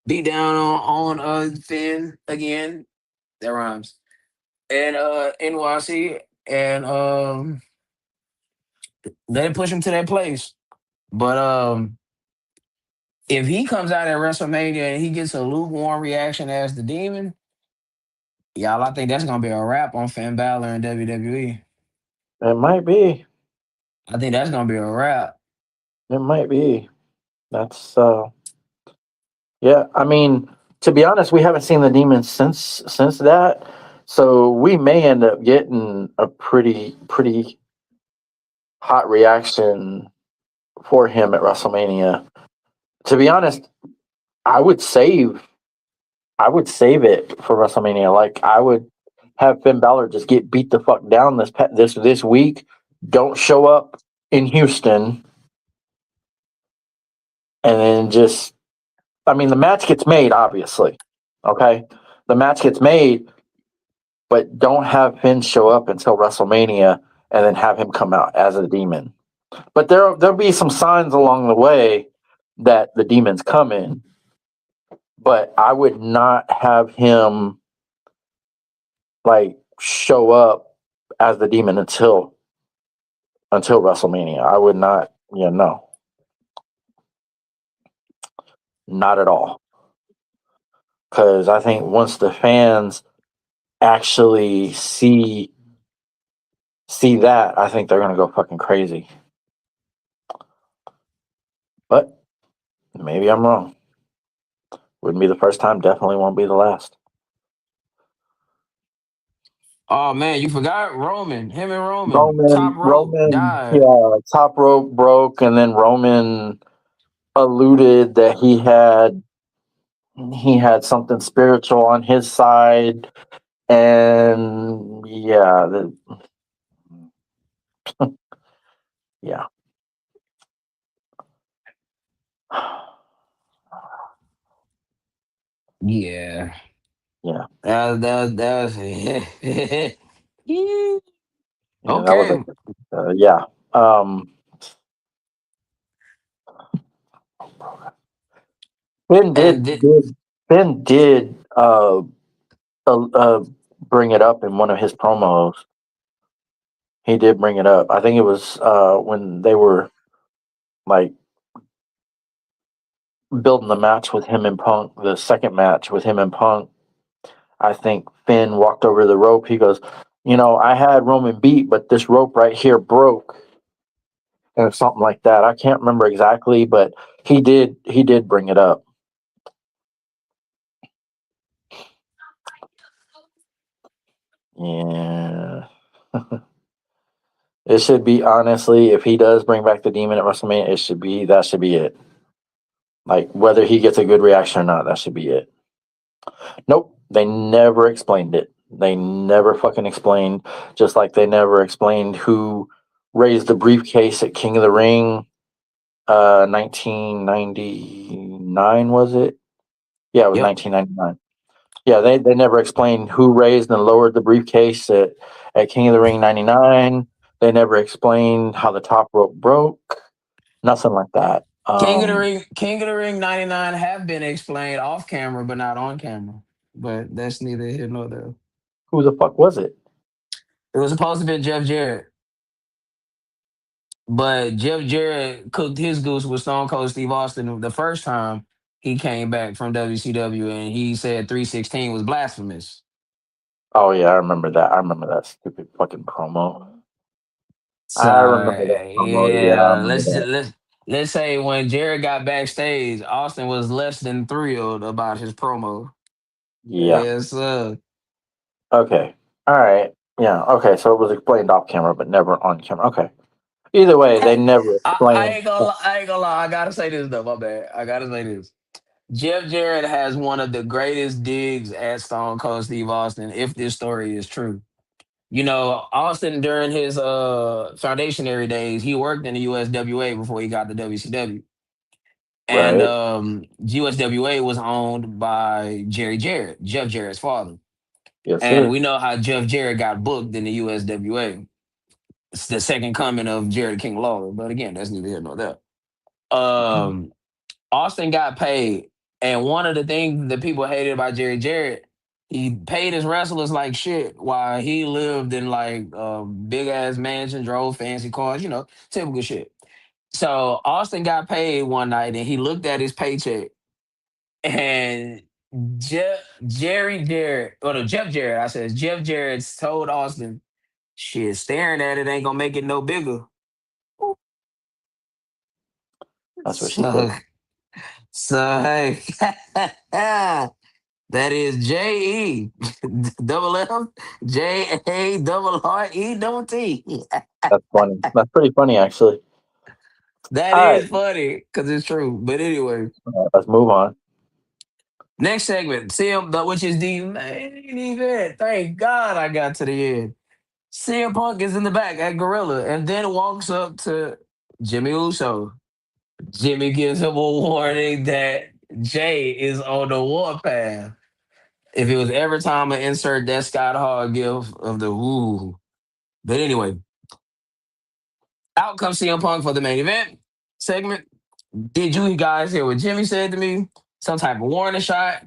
Be down on Finn again. That rhymes. And NYC and let it push him to that place. But if he comes out at WrestleMania and he gets a lukewarm reaction as the demon, y'all, I think that's gonna be a wrap on Finn Balor in WWE. It might be. I think that's gonna be a wrap. It might be. That's yeah. I mean, to be honest, we haven't seen the demon since that, so we may end up getting a pretty hot reaction for him at WrestleMania. To be honest, I would save I would save it for WrestleMania. Like I would have Finn Balor just get beat the fuck down this week. Don't show up in Houston, and then just I mean the match gets made obviously. Okay, the match gets made, but don't have Finn show up until WrestleMania, and then have him come out as a demon. But there'll be some signs along the way that the demon's coming. But I would not have him like show up as the demon until WrestleMania. I would not, yeah, no, not at all. Because I think once the fans actually see that, I think they're gonna go fucking crazy. But maybe I'm wrong. Wouldn't be the first time. Definitely won't be the last. Oh man, you forgot Roman. Him and Roman. Top rope Roman, died. yeah, top rope broke, and then Roman alluded that he had something spiritual on his side, and yeah, yeah, Yeah. yeah, That was Yeah. yeah. That was Okay. yeah. Um, Finn And did th- did Finn did bring it up in one of his promos. He did bring it up. I think it was when they were like building the match with him and Punk, the second match with him and Punk. I think Finn walked over the rope. He goes, I had Roman beat, but this rope right here broke, or something like that. I can't remember exactly, but he did bring it up. Yeah. It should be honestly, if he does bring back the demon at WrestleMania, that should be it. Like whether he gets a good reaction or not, that should be it. Nope, they never explained it. They never fucking explained, just like they never explained who raised the briefcase at King of the Ring, 1999 was it? Yeah, it was yep. 1999. Yeah, they never explained who raised and lowered the briefcase at King of the Ring 99. They never explained how the top rope broke. Nothing like that. King of the Ring 99 have been explained off camera, but not on camera. But that's neither here nor there. Who the fuck was it? It was supposed to be Jeff Jarrett, but Jeff Jarrett cooked his goose with Stone Cold Steve Austin the first time he came back from WCW, and he said 316 was blasphemous. Oh yeah, I remember that. I remember that stupid fucking promo. So I remember that promo. Yeah, I yeah, remember that. let's say when Jarrett got backstage, Austin was less than thrilled about his promo. Yeah. Yes, Okay. All right. Yeah. Okay. So it was explained off camera, but never on camera. Okay. Either way, they never I explained. ain't gonna I ain't gonna lie. I gotta say this though. My bad. I gotta say this. Jeff Jarrett has one of the greatest digs at Stone Cold Steve Austin, if this story is true. Austin during his foundationary days, he worked in the USWA before he got the WCW. And Right. USWA was owned by Jerry Jarrett, Jeff Jarrett's father. Yes, And sir. we know how Jeff Jarrett got booked in the USWA. It's the second coming of Jared King Lawler. But again, that's neither here nor there. Um, Austin got paid. And one of the things that people hated about Jerry Jarrett, he paid his wrestlers like shit while he lived in like a big ass mansion, drove fancy cars, typical shit. So Austin got paid one night and he looked at his paycheck and Jerry Jarrett, or no, Jeff Jarrett, I said, Jeff Jarrett told Austin, shit, staring at it ain't gonna make it no bigger. That's what she So, said. so hey, that is J E double F J A double R E double T. That's funny. That's pretty funny, actually. That All right. is funny because it's true. But anyway, Let's move on. next segment, which is the main event. Thank God I got to the end. CM Punk is in the back at Gorilla and then walks up to Jimmy Uso. Jimmy gives him a warning that Jay is on the warpath. If it was every time I insert that Scott Hall gif of the woo. But anyway, out comes CM Punk for the main event segment. Did you guys hear what Jimmy said to me? Some type of warning shot.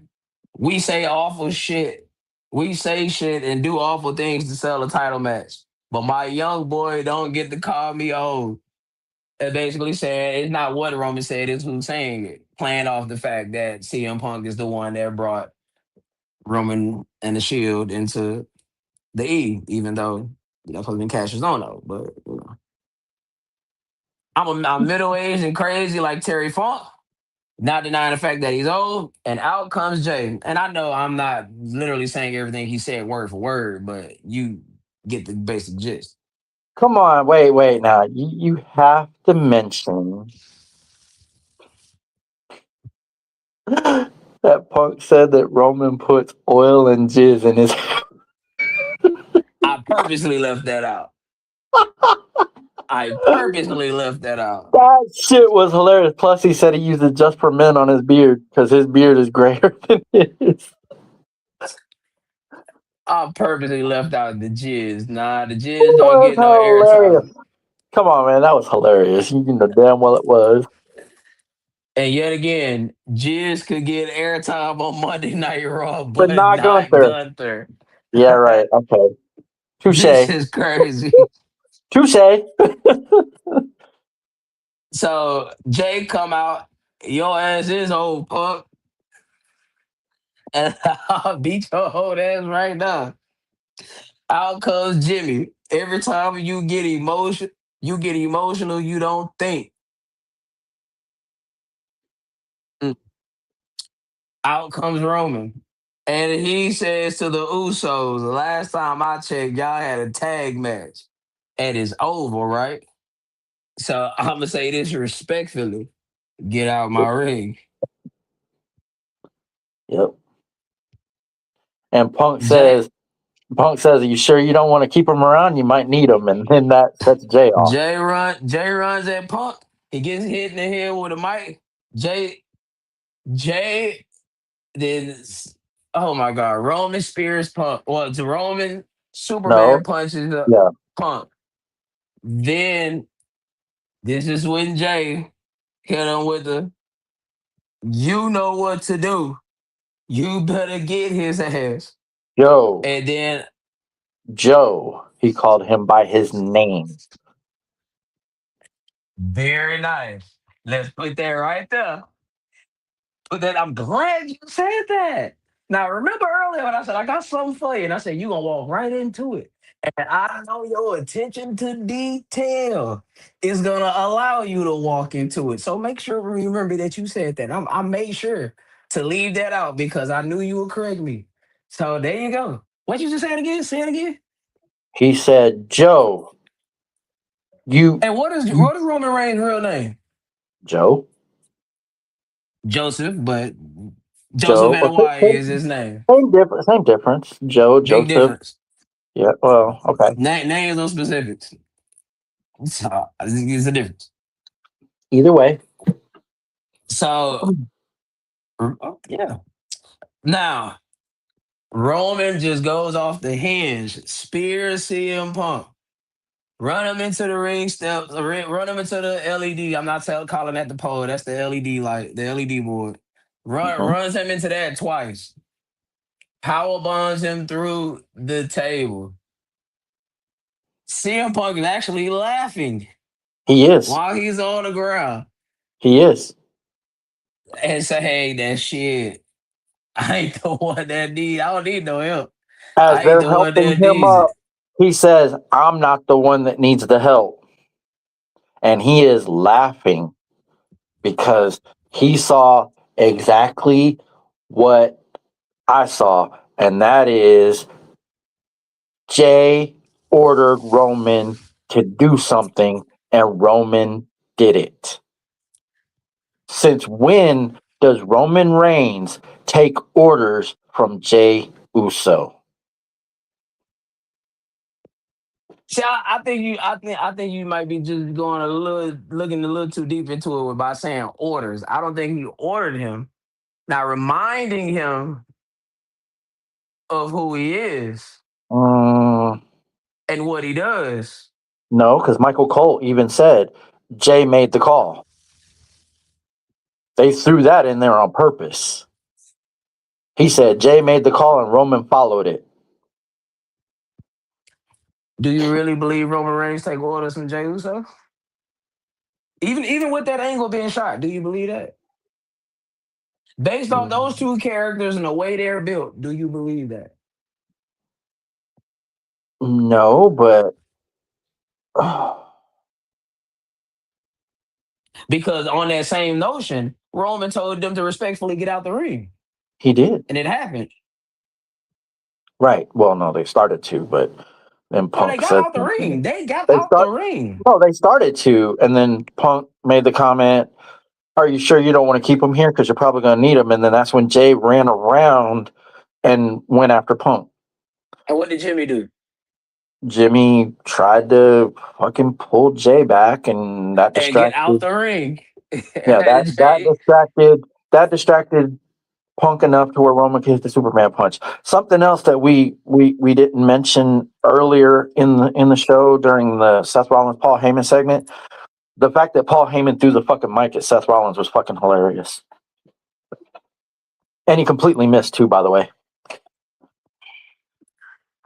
We say awful shit. We say shit and do awful things to sell a title match. But my young boy don't get to call me old. And basically saying it's not what Roman said, it's who's saying it. Playing off the fact that CM Punk is the one that brought Roman and the Shield into the E, even though that's supposed to be Cash's own though. But I'm middle aged and crazy like Terry Funk. Not denying the fact that he's old, and out comes Jay. And I know I'm not literally saying everything he said word for word, but you get the basic gist. Come on. Wait. Now, you have to mention that Punk said that Roman puts oil and jizz in his. I purposely left that out. I purposely left that out. That shit was hilarious. Plus, he said he uses Just for Men on his beard because his beard is grayer than his. I purposely left out the jizz. Nah, the It jizz don't was get no airtime. hilarious. Come on, man. That was hilarious. You know damn well it was. And yet again, jizz could get airtime on Monday Night Raw, But but not not Gunther. Gunther. Yeah, right. Okay. This Touche. is crazy. Touche. So Jay come out, your ass is old punk, and I'll beat your old ass right now. Out comes Jimmy. Every time you get emotional, you don't think. Mm. Out comes Roman. And he says to the Usos, the last time I checked, y'all had a tag match. And it's over, right? So I'm gonna say this respectfully. Get out my ring. Yep. And Jay Punk says, "Are you sure you don't want to keep him around? You might need him." And then that sets Jay off. Jay runs at Punk. He gets hit in the head with a mic. Jay Jay then oh my god, Roman Spears Punk. Well, it's Roman Superman No. punches the Yeah. Punk. Then this is when Jay hit him with the you know what to do. You better get his ass. Joe. And then Joe. He called him by his name. very nice. Let's put that right there. But then I'm glad you said that. Now remember earlier when I said I got something for you, and I said you gonna walk right into it. And I know your attention to detail is gonna allow you to walk into it. So make sure you remember that you said that. I made sure to leave that out because I knew you would correct me. So there you go. What you just say it again? Say it again. He said, "Joe, you, And what is Roman Reigns' real name? Joe, Joseph, but Joseph Joe." and a Y is his name. Same difference. Joe, Big Joseph. difference. Yeah. Well, okay. Name those specifics. So it's a difference. Either way. So yeah. Now Roman just goes off the hinge, spears CM Punk, run him into the ring steps, run him into the LED. I'm not calling that the pole. That's the LED light, the LED board. Mhm. Runs him into that twice. Power bombs him through the table. CM Punk is actually laughing He is. while he's on the ground He is. and say, "Hey, that shit. I ain't the one that need. I don't need no help. As I ain't they're the one helping that him needs up, it." he says, I'm not the one that needs the help. And he is laughing because he saw exactly what I saw. And that is Jay ordered Roman to do something, and Roman did it. Since when does Roman Reigns take orders from Jay Uso? See, I think you might be just going looking a little too deep into it by saying orders. I don't think he ordered him. Now reminding him of who he is Mm, and what he does. no, because Michael Cole even said Jay made the call. They threw that in there on purpose. He said Jay made the call and Roman followed it. Do you really believe Roman Reigns take orders from Jey Uso? Even with that angle being shot, do you believe that? Based off those two characters and the way they're built, do you believe that? No, but Because on that same notion, Roman told them to respectfully get out the ring, he did. and it happened. Right. Well, no, they started to, but then No, they Punk got said out the something. ring. They got They out the start. ring. No, they started to, and then Punk made the comment, "Are you sure you don't want to keep him here? Because you're probably going to need him." And then that's when Jay ran around and went after Punk. And what did Jimmy do? Jimmy tried to fucking pull Jay back, and that And get out distracted. the ring. Yeah, that Jay, distracted Punk enough to where Roman could hit the Superman punch. Something else that we didn't mention earlier in the show during the Seth Rollins Paul Heyman segment, the fact that Paul Heyman threw the fucking mic at Seth Rollins was fucking hilarious, and he completely missed too. By the way,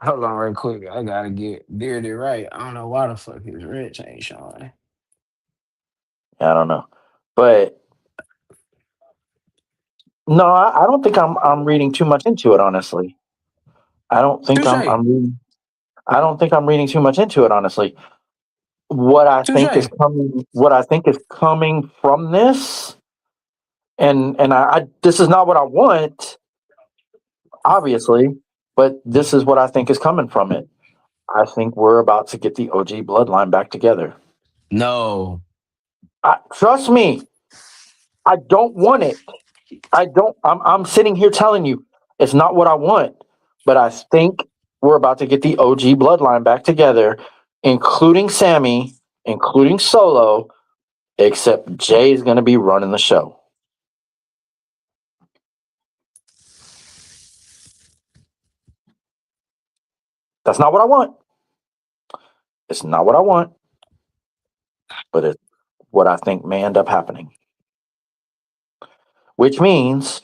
hold on real quick. I gotta get Bearded right. I don't know why the fuck his rich ain't showing. I don't know, but no, I don't think I'm reading too much into it. Honestly, I don't think Touche. I don't think I'm reading too much into it. Honestly, Touche. what I think is coming from this, and I this is not what I want, obviously, but this is what I think is coming from it. I think we're about to get the OG bloodline back together. No. Trust me, I don't want it. I don't. I'm sitting here telling you it's not what I want, but I think we're about to get the OG bloodline back together, including Sammy, including Solo, except Jay's going to be running the show. That's not what I want. It's not what I want, but it's what I think may end up happening. Which means,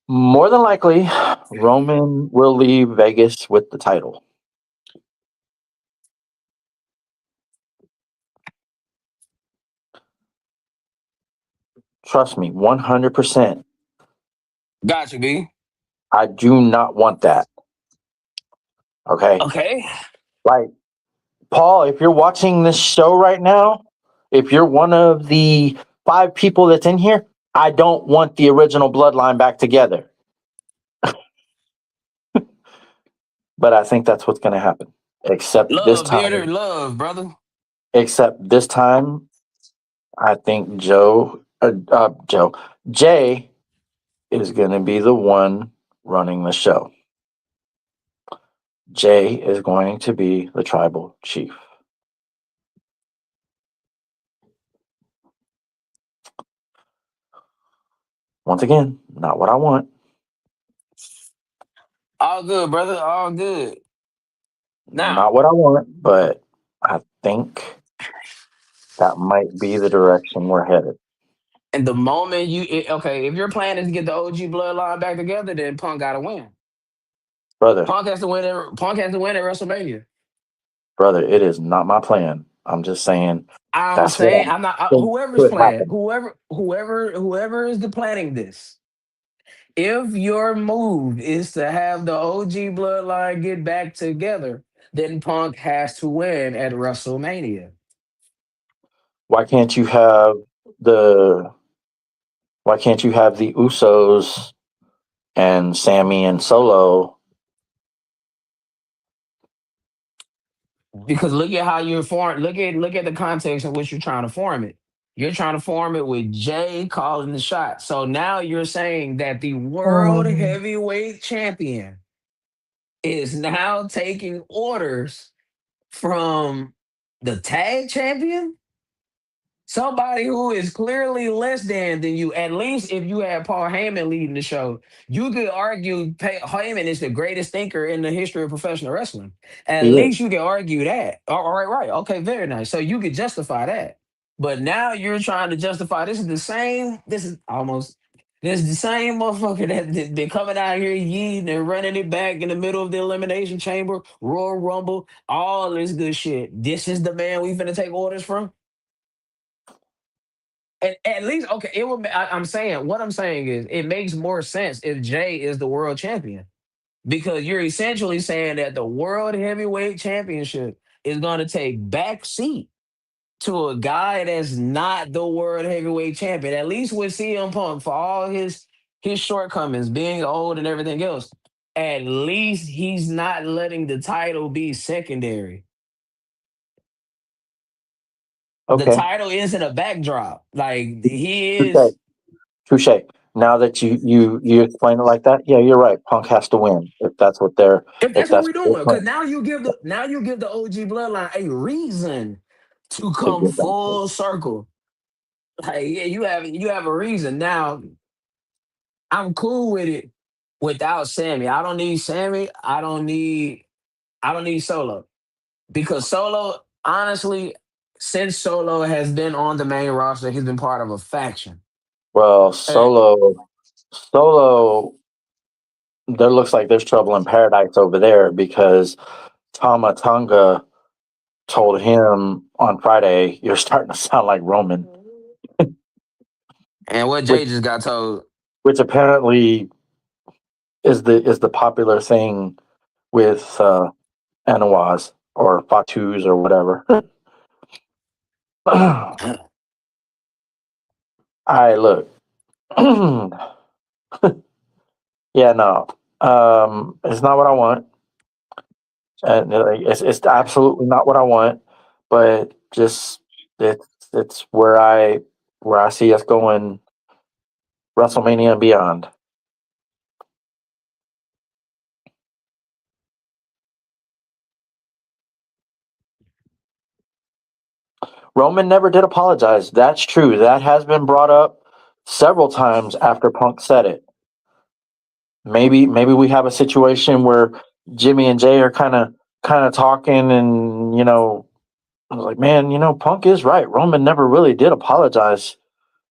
more than likely, Roman will leave Vegas with the title. Trust me, 100%. Got you, B. I do not want that. Okay? Okay. Like, Paul, if you're watching this show right now, if you're one of the 5 people that's in here, I don't want the original bloodline back together. But I think that's what's going to happen. Love, Bearded, love, brother. Except this time, I think Jay is going to be the one running the show. Jay is going to be the tribal chief. Once again, not what I want. All good, brother. All good. Now, Not what I want, but I think that might be the direction we're headed. and the moment okay, if your plan is to get the OG bloodline back together, then Punk got to win. Brother, Punk has to win at WrestleMania. brother, it is not my plan. I'm just saying I'm that's what saying I I'm not think whoever's could playing, happen. whoever is the planning this. If your move is to have the OG bloodline get back together, then Punk has to win at WrestleMania. Why can't you have the why can't you have the Usos and Sammy and Solo? Because look at how you're form. Look at the context in which you're trying to form it. You're trying to form it with Jay calling the shot. So now you're saying that the world heavyweight champion is now taking orders from the tag champion, somebody who is clearly less than you. At least if you had Paul Heyman leading the show, you could argue Heyman is the greatest thinker in the history of professional wrestling. At He is. least you can argue that. All right, right. Okay, very nice. So you could justify that. But now you're trying to justify this is the same. This is the same motherfucker that been coming out here yeeting and running it back in the middle of the elimination chamber, Royal Rumble, all this good shit. This is the man we finna take orders from. At least, okay, it will. I'm saying what I'm saying is it makes more sense if Jay is the world champion because you're essentially saying that the world heavyweight championship is going to take back seat to a guy that's not the world heavyweight champion. At least with CM Punk for all his shortcomings, being old and everything else. At least he's not letting the title be secondary. The Okay. title isn't a backdrop. Like he Touche. is. Touche. Now that you explain it like that, yeah, you're right. Punk has to win If if that's what that's we're what doing, they're because playing now you give the OG bloodline a reason to to come get back to. full circle. Like, yeah, you have a reason. Now I'm cool with it without Sammy. I don't need Sammy. I don't need Solo. Because Solo, honestly, since Solo has been on the main roster, he's been part of a faction. Well, And, Solo, there looks like there's trouble in paradise over there because Tama Tonga told him on Friday, "You're starting to sound like Roman," and what which Jay just got told. which apparently is the popular thing with Anawas or Fatus or whatever. I look. Yeah, no. It's not what I want. And it's absolutely not what I want, but just it's where I see us going WrestleMania and beyond. Roman never did apologize. That's true. That has been brought up several times after Punk said it. Maybe we have a situation where Jimmy and Jay are kind of talking, and I was like, man, Punk is right. Roman never really did apologize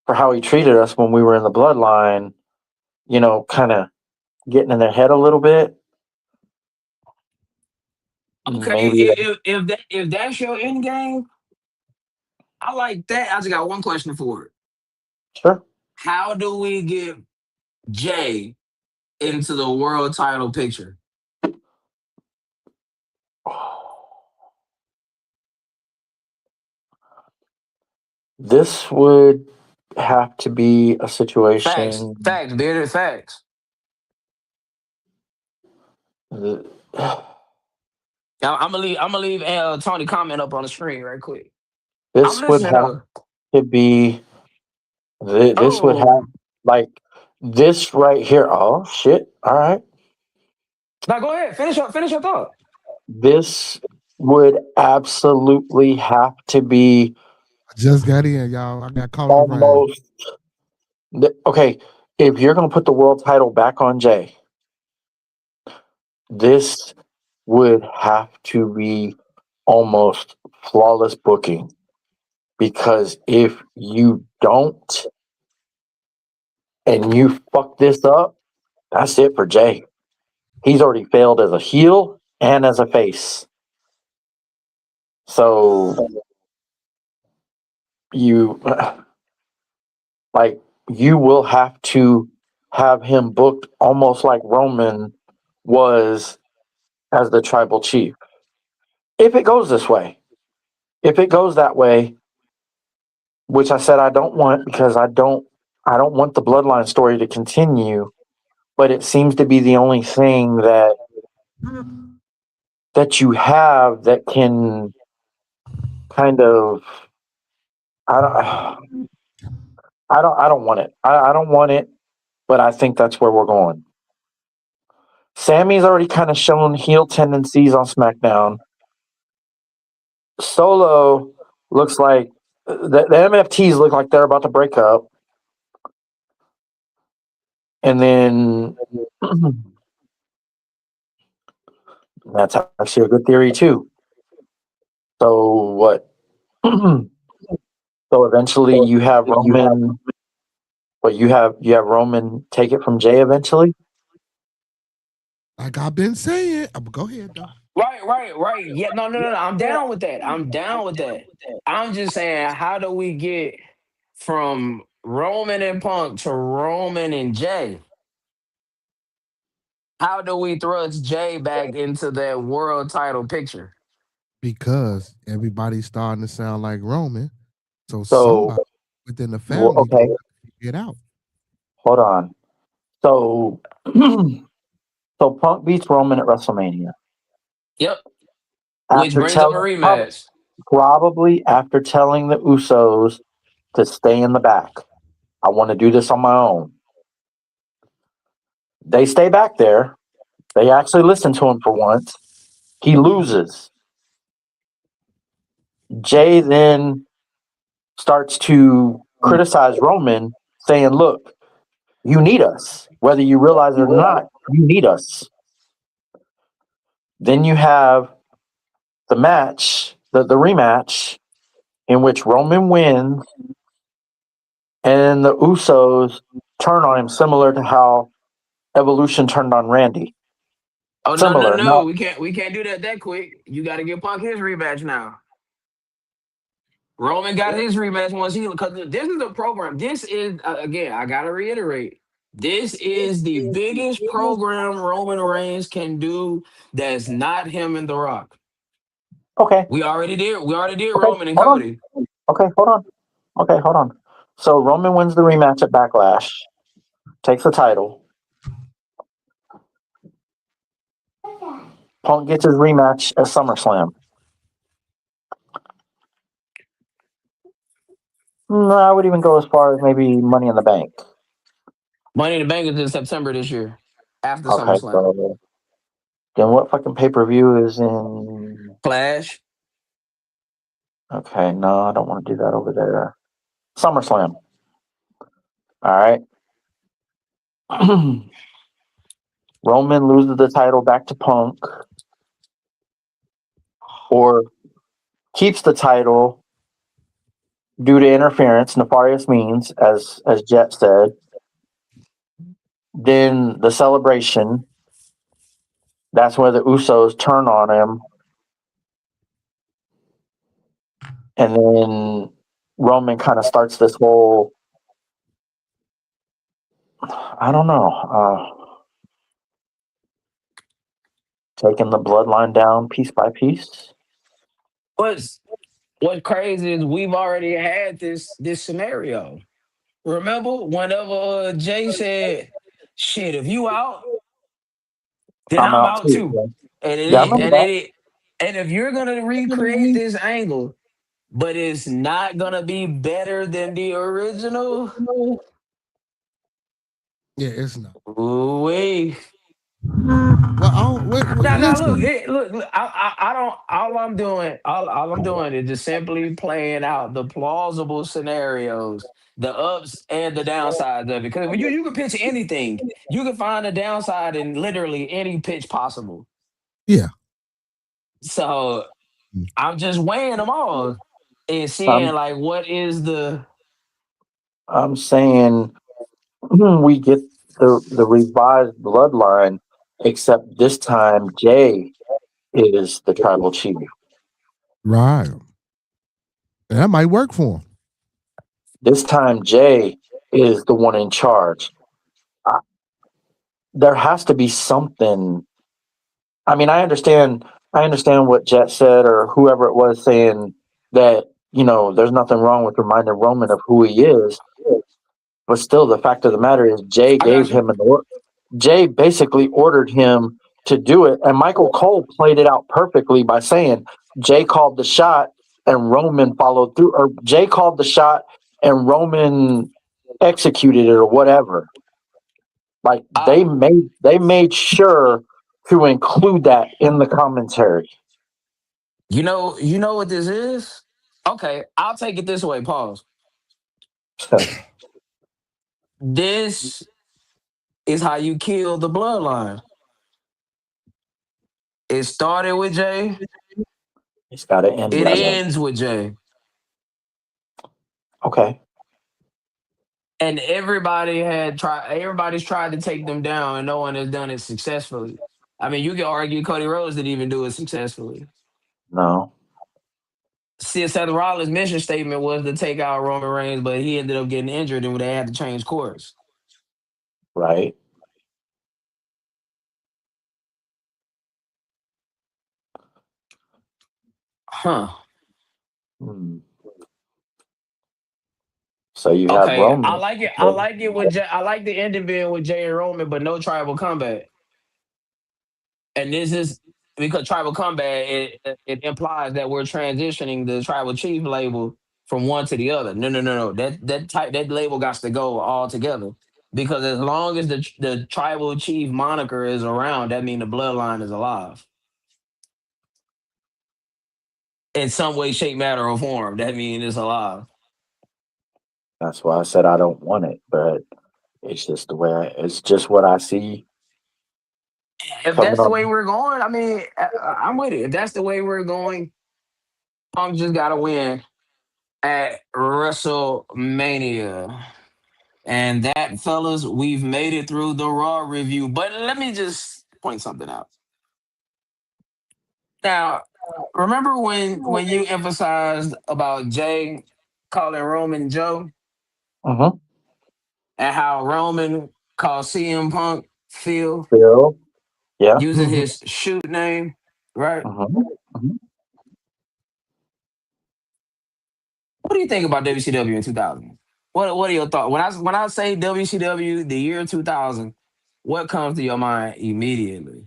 for how he treated us when we were in the bloodline. Kind of getting in their head a little bit. Okay, Maybe if that's your end game, I like that. I just got one question for it. sure. How do we get Jay into the world title picture? This would have to be a Facts, situation. facts, bearded facts. that- Now, I'm gonna leave Tony comment up on the screen right quick. I'm This would listening have though. to be. This would have Oh, like this right here. Oh shit! All right. now go ahead. Finish your thought. this would absolutely have to be I just got in, y'all. I got caught in the rain. almost okay. If you're going to put the world title back on Jay, this would have to be almost flawless booking because if you don't and you fuck this up, that's it for Jay. He's already failed as a heel and as a face. So you like you will have to have him booked almost like Roman was as the tribal chief. If it goes this way, if it goes that way, which I said I don't want because I don't want the bloodline story to continue, but it seems to be the only thing that you have that can kind of I don't I don't want it. I don't want it, but I think that's where we're going. Sammy's already kind of shown heel tendencies on SmackDown. Solo looks like the MFTs look like they're about to break up, and then that's actually a good theory too. So what? So eventually you have Roman, but you have Roman take it from Jay eventually. Like I've been saying. Go ahead though. Right. Yeah, no. I'm down with that. I'm down with that. I'm just saying, how do we get from Roman and Punk to Roman and Jay? How do we thrust Jay back into that world title picture? Because everybody's starting to sound like Roman. So So somebody within the family gonna okay, have to figure it out. hold on. So so Punk beats Roman at WrestleMania Yep. Which after brings up a telling rematch. probably after telling the Usos to stay in the back. I want to do this on my own. They stay back there. They actually listen to him for once. He loses. Jay then starts to criticize Roman, saying, "Look, you need us. Whether you realize it or not, you need us." Then you have the match, the rematch, in which Roman wins and the Usos turn on him, similar to how Evolution turned on Randy. Oh Similar, no. not We can't do that quick. You got to give Punk his rematch now. Roman got his rematch once he because this is a program. This is again. I gotta reiterate. This is the biggest program Roman Reigns can do. That's not him and The Rock. okay. We already did. We already did Okay, Roman and hold on. Cody. Okay, hold on. Okay, hold on. So Roman wins the rematch at Backlash, takes the title. Punk gets his rematch at SummerSlam. I would even go as far as maybe Money in the Bank. Money in the Bank is in September this year, after Okay, SummerSlam. so then what fucking pay per view is in? Clash. Okay, no, I don't want to do that over there. SummerSlam. All right. Roman loses the title back to Punk, or keeps the title due to interference, nefarious means, as Jet said. Then the celebration. That's where the Usos turn on him, and then Roman kind of starts this whole. I don't know. Taking the bloodline down piece by piece. What's what's crazy is we've already had this scenario. Remember whenever Jay said, "Shit, if you out, then I'm I'm out out too. too." Yeah, And it yeah, I is, remember and that. it, and if you're gonna recreate this angle, but it's not gonna be better than the original, Yeah, it's not. ooh, Well, wait, Now, look, listen. look. I don't. All I'm doing is just simply playing out the plausible scenarios, the ups and the downsides of it. Because when you can pitch anything, you can find a downside in literally any pitch possible. Yeah. So I'm just weighing them all and seeing I'm like what is the I'm saying we get the revised bloodline, except this time Jay is the tribal chief. Right. And that might work for him. This time Jay is the one in charge. I, there has to be something. I mean, I understand what Jet said or whoever it was saying that, there's nothing wrong with reminding Roman of who he is, but still the fact of the matter is I got you. Jay basically ordered him to do it, and Michael Cole played it out perfectly by saying Jay called the shot and Roman followed through, or Jay called the shot and Roman executed it or whatever. Like I they made sure to include that in the commentary. you know what this is? Okay, I'll take it this way, pause. This is how you kill the bloodline. It started with Jay, It's got to end it with Jay. ends with Jay. Okay. And everybody's tried to take them down and no one has done it successfully. I mean, you can argue Cody Rhodes didn't even do it successfully. No. See, Seth Rollins' mission statement was to take out Roman Reigns, but he ended up getting injured and they had to change course. Right. Huh. Hmm. So you have Okay, I Roman. like it. I like it with I like the ending being with Jay and Roman, but no tribal combat. And this is because tribal combat it implies that we're transitioning the tribal chief label from one to the other. No. That label got to go all together because as long as the tribal chief moniker is around, that means the bloodline is alive in some way, shape, matter, or form. That means it's alive. That's why I said I don't want it, but it's just it's just what I see If coming that's the up. way we're going, I mean, I'm with it. If that's the way we're going, Punk just got to win at WrestleMania. And that, fellas, we've made it through the Raw review. But let me just point something out. Now, remember when you emphasized about Jay calling Roman Joe Mm-hmm. and how Roman called CM Punk Phil Phil. Yeah. using his shoot name, right? Mm-hmm. Hmm. What do you think about WCW in 2000? What are your thoughts? When I say WCW, the year 2000, what comes to your mind immediately?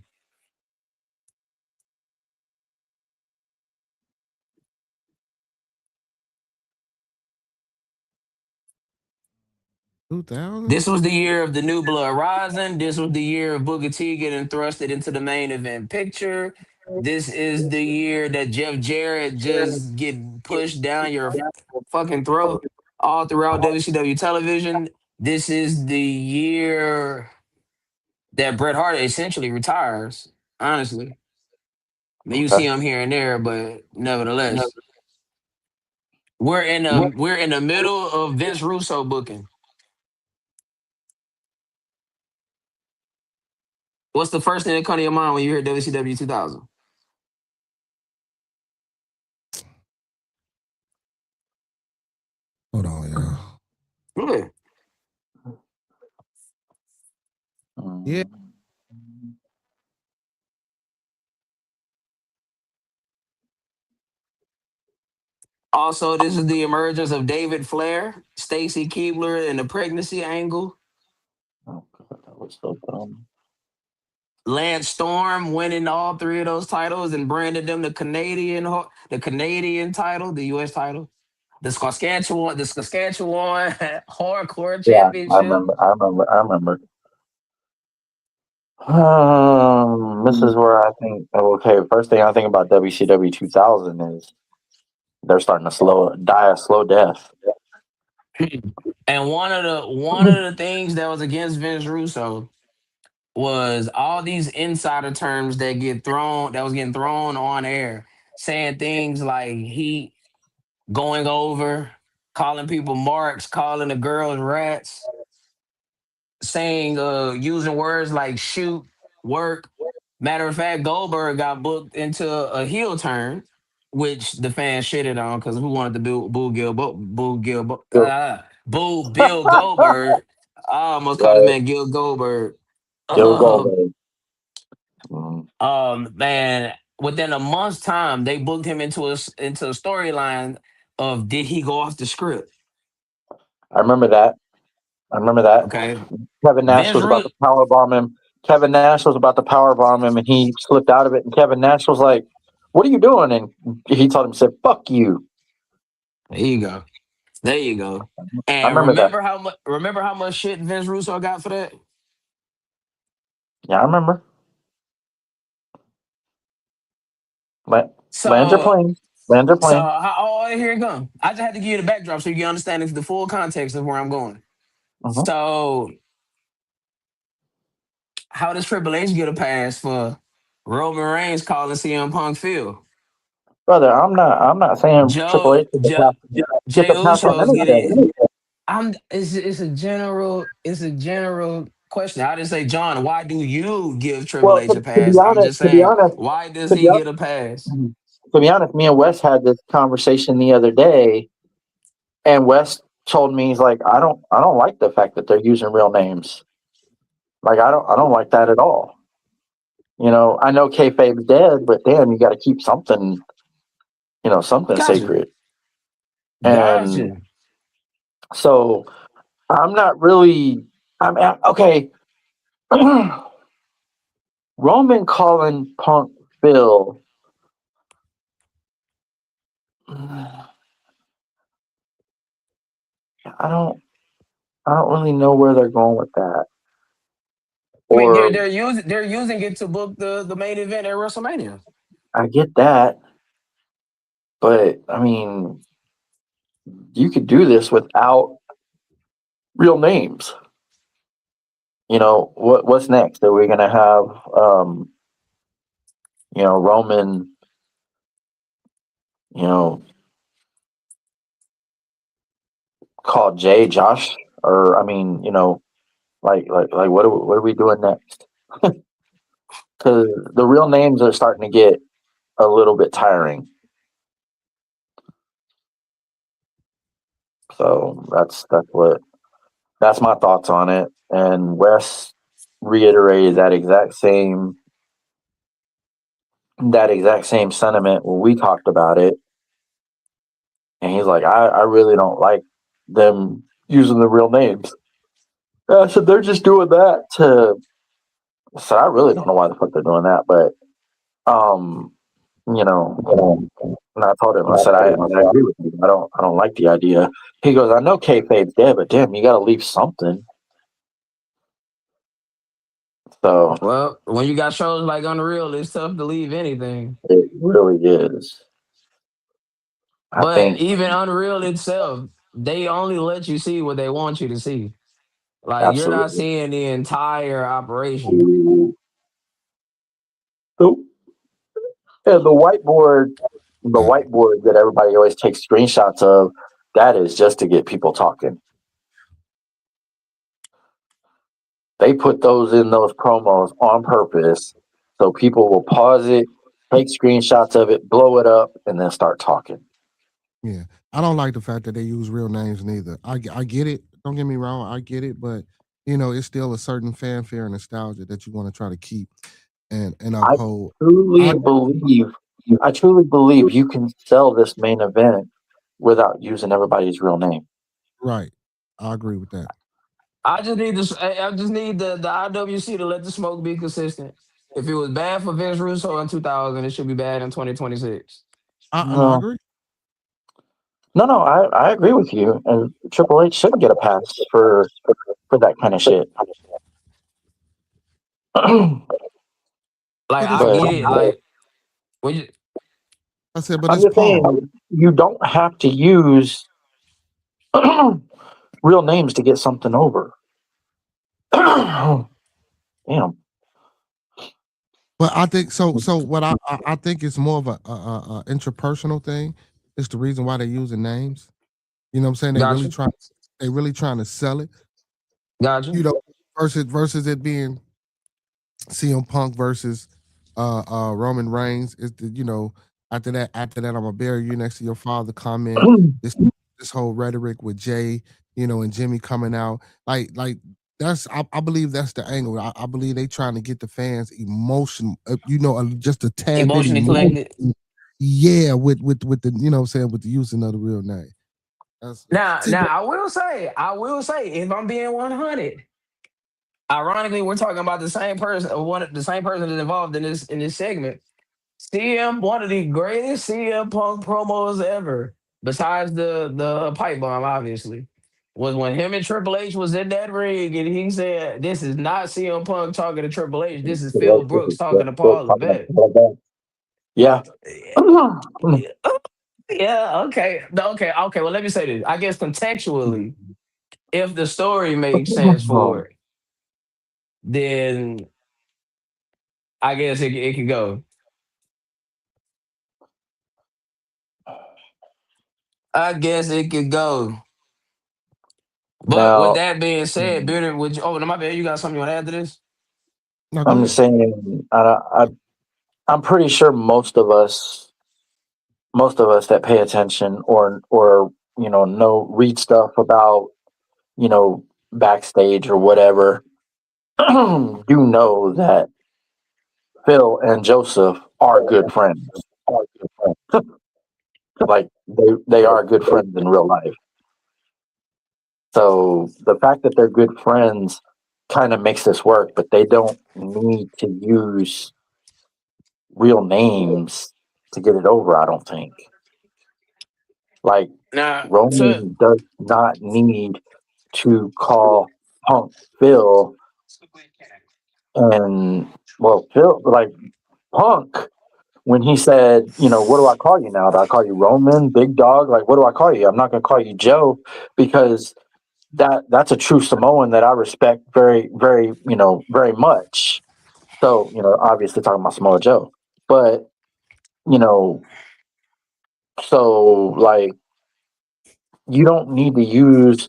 2000. This was the year of the New Blood Rising. This was the year of Booker T getting thrusted into the main event picture. This is the year that Jeff Jarrett just get pushed down your fucking throat all throughout WCW television. This is the year that Bret Hart essentially retires. Honestly, I mean, you see Okay. him here and there, but nevertheless, we're in the middle of Vince Russo booking. What's the first thing that comes to your mind when you hear WCW 2000? Hold on, y'all. Yeah. Yeah. Mm. Also, this is the emergence of David Flair, Stacy Keebler, and the pregnancy angle. Oh God, that was so dumb. Lance Storm winning all three of those titles and branded them the Canadian title, the U.S. title, the Saskatchewan Hardcore Yeah, I Championship. remember. I remember. I remember. This is where I think. Okay, first thing I think about WCW 2000 is they're starting to die a slow death. And one of the things that was against Vince Russo was all these insider terms that was getting thrown on air, saying things like he going over, calling people marks, calling the girls rats, saying using words like shoot, work. Matter of fact, Goldberg got booked into a heel turn, which the fans shitted on because who wanted to boo Bill Goldberg. I almost called his Right. man Gil Goldberg. Gil Um, Goldberg. Mhm. Man, within a month's time, they booked him into a storyline of did he go off the script? I remember that. I remember that. Okay, Kevin Nash Vince was about Russo. to power bomb him. Kevin Nash was about to power bomb him, and he slipped out of it. And Kevin Nash was like, "What are you doing?" And he told him, "Said fuck you." There you go. There you go. I And remember that. remember how much shit Vince Russo got for that? Yeah, I remember. Lands are So playing. Lands are so playing. here it comes. I just had to give you the backdrop so you can understand the full context of where I'm going. Mhm. So how does Triple H get a pass for Roman Reigns calling CM Punk Phil? Brother, I'm not saying Triple H get Jay the pass on Uso's getting. anything. It's a general question. I didn't say, John, why do you give Triple Well, H a to be pass? I'm honest, just saying, why does to be he honest, get a pass? to be honest, me and Wes had this conversation the other day, and Wes told me he's like, I don't like the fact that they're using real names. Like I don't like that at all. I know kayfabe's dead, but damn, you got to keep something, something Gotcha. sacred. And Gotcha. so I'm not really. Okay. Roman calling Punk Phil. I don't. I don't really know where they're going with that. I mean, they're Or they're using they're using it to book the main event at WrestleMania. I get that, but I mean, you could do this without real names. What's next? Are we gonna have Roman, you know, call Jay Josh, or I mean, like what are we doing next? Because the real names are starting to get a little bit tiring. So that's my thoughts on it. And Wes reiterated that exact same sentiment when we talked about it. And he's like, I really don't like them using the real names. I said they're just doing that to. So I really don't know why the fuck they're doing that, but um, you know, and I told him, I said, I agree with you. I don't like the idea. He goes, I know kayfabe's dead, but damn, you got to leave something. So Well, when you got shows like Unreal, it's tough to leave anything. it really is. I But think even Unreal itself, they only let you see what they want you to see. Like you're not absolutely. seeing the entire operation. So, yeah, the whiteboard that everybody always takes screenshots of, that is just to get people talking. They put those in those promos on purpose so people will pause it, take screenshots of it, blow it up, and then start talking. Yeah, I don't like the fact that they use real names neither. I get it. Don't get me wrong, I get it, but it's still a certain fanfare and nostalgia that you want to try to keep and I uphold. truly I believe, I truly believe you can sell this main event without using everybody's real name. right, I agree with that. I just need the IWC to let the smoke be consistent. If it was bad for Vince Russo in 2000, it should be bad in 2026. I No, agree. no, I agree with you. And Triple H shouldn't get a pass for that kind of shit. Like But it's I but get Paul. it. Like when you, I said, but I'm it's just Paul. saying you don't have to use real names to get something over. Damn. But I think so. So what I think it's more of a interpersonal thing. It's the reason why they're using names. You know what I'm saying? gotcha, They really trying to sell it. gotcha. You know, versus it being CM Punk versus Roman Reigns. Is the after that I'm gonna bury you next to your father comment. This whole rhetoric with Jay, and Jimmy coming out. Like that's I believe that's the angle. I believe they trying to get the fans emotion, just a tad bit Emotionally emotion. connected. Yeah, with the what I'm saying, with the using of the real name. That's Now, see, now but I will say, if I'm being 100, ironically, we're talking about the same person, the same person that's involved in this segment. CM, one of the greatest CM Punk promos ever, besides the pipe bomb, obviously, was when him and Triple H was in that ring, and he said, "This is not CM Punk talking to Triple H. This is Phil Brooks talking to Paul Levesque." Yeah. Yeah, yeah, okay, no, okay. Well, let me say this. I guess contextually, if the story makes sense for it, then I guess it could go. I guess it could go. But with Now, that being said, Bearder, would you? Oh, no, my bad. You got something you want to add to this? no, go I'm ahead. just saying, I'm pretty sure most of us that pay attention or know read stuff about you know backstage or whatever do know that Phil and Joseph are good friends. Like they are good friends in real life. So the fact that they're good friends kind of makes this work, but they don't need to use real names to get it over. I don't think. Like Nah, so Roman does not need to call Punk Phil and Phil like Punk when he said, what do I call you now? Do I call you Roman, Big Dog? Like, what do I call you? I'm not going to call you Joe because that's a true Samoan that I respect very, very, very much. So, obviously talking about Samoa Joe, but you know, so like you don't need to use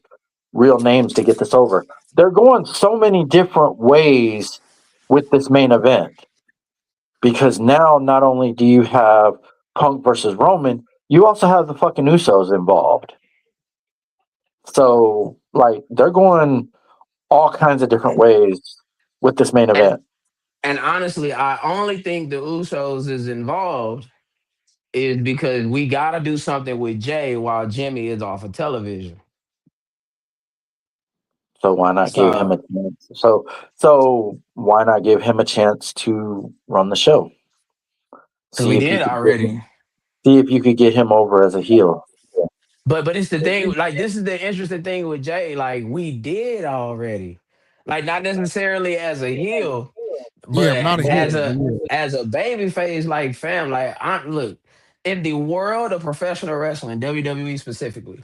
real names to get this over. They're going so many different ways with this main event because now not only do you have Punk versus Roman, you also have the fucking Usos involved. So like they're going all kinds of different ways with this main and event. and honestly, I only think the Usos is involved is because we got to do something with Jay while Jimmy is off of television. So why not give him So, a chance? So why not give him a chance to run the show? because See we if you did could get already. him. See if you could get him over as a heel. But it's the thing, like this is the interesting thing with Jay. Like we did already, like not necessarily as a heel, Yeah, but not a as heel, a but yeah. as a baby face, like fam, like I look in the world of professional wrestling, WWE specifically,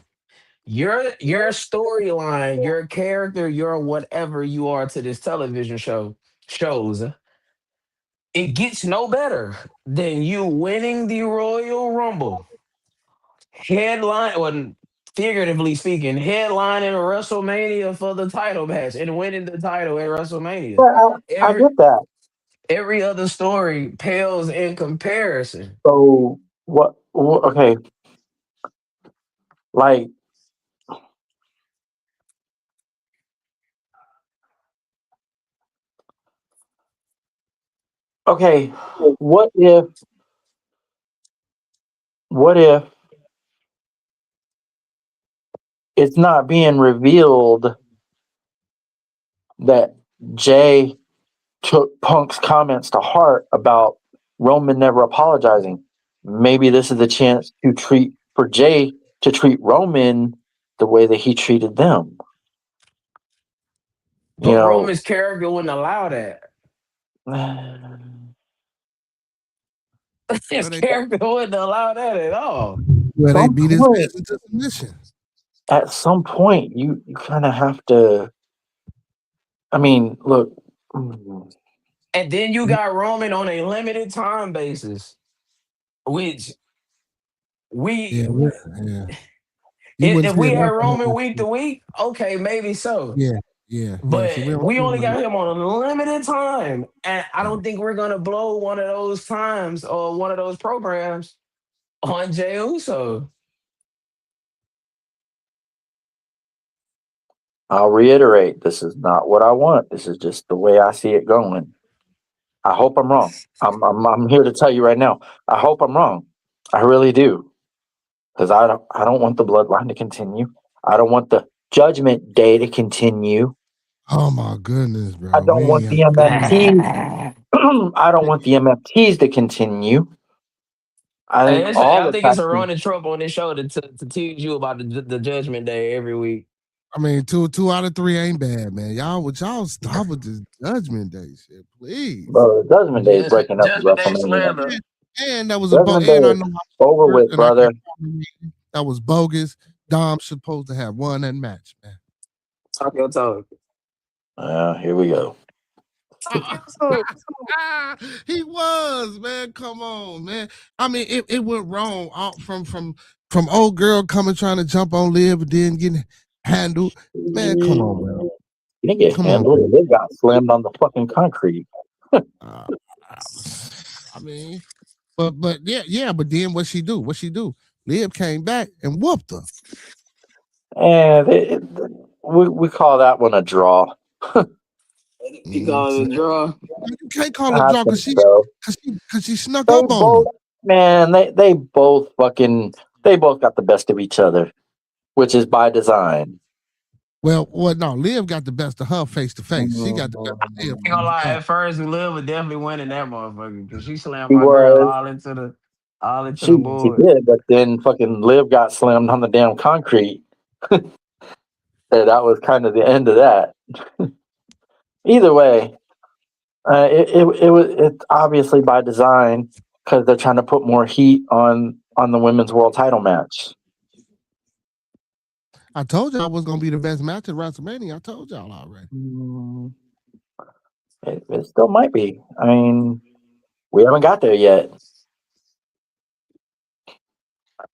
your storyline, your character, your whatever you are to this television shows, it gets no better than you winning the Royal Rumble, headline or figuratively speaking, headlining WrestleMania for the title match and winning the title at WrestleMania. Yeah, I Every get that. every other story pales in comparison. So what? Okay, like okay, what if what if it's not being revealed that Jay took Punk's comments to heart about Roman never apologizing? Maybe this is the chance for Jay to treat Roman the way that he treated them. You But know, Roman's character wouldn't allow that. His Well, they character wouldn't allow that at all. well they some beat his point, ass into submission. at some point, you kind of have to. I mean, look, mm, And then you got Roman on a limited time basis, which we Yeah, yeah. You wouldn't if see we had enough of him. Roman week to week, okay, maybe so. Yeah, yeah. See, we But don't we see him only like got him on a limited time. And I don't think we're gonna blow one of those times or one of those programs on Jey Uso. I'll reiterate, this is not what I want. This is just the way I see it going. I hope I'm wrong. I'm here to tell you right now. I hope I'm wrong. I really do, because I don't want the bloodline to continue. I don't want the Judgment Day to continue. oh my goodness, I bro. don't We want ain't the have to go there. MFTs. I don't want the MFTs to continue. I think all I the think it's tag a team. running trope on this show to tease you about the Judgment Day every week. I mean, two out of three ain't bad, man. Y'all, would y'all stop with this Judgment Day shit, please? Bro, the Judgment Day is breaking up Judgment Day WrestleMania. slander. And that was Judgment Day and I is know over I with, and I can't brother. that was bogus. Dom supposed to have won that match, man. Talk your talk. Here we go. He was, man. Come on, man. I mean, it went wrong out from old girl coming trying to jump on Liv and then getting handled. Man, come on, bro. You didn't get Come on, handled. man. They got slammed on the fucking concrete. Uh, I mean, but yeah. But then what she do? What she do? Liv came back and whooped her. And we call that one a draw. You call See, it a draw. you can't call it I draw think so. cause she snuck They up on both, her. man, they both got the best of each other, which is by design. Well, no, Liv got the best of her face to face. She got the best of Liv. Ain't gonna lie, at first Liv was definitely winning that motherfucker because she slammed She my girl was, all into the she board. did, but then fucking Liv got slammed on the damn concrete. And that was kind of the end of that. Either way, it's obviously by design because they're trying to put more heat on the women's world title match. I told y'all it was gonna be the best match at WrestleMania. I told y'all already. Mm, it still might be. I mean, we haven't got there yet.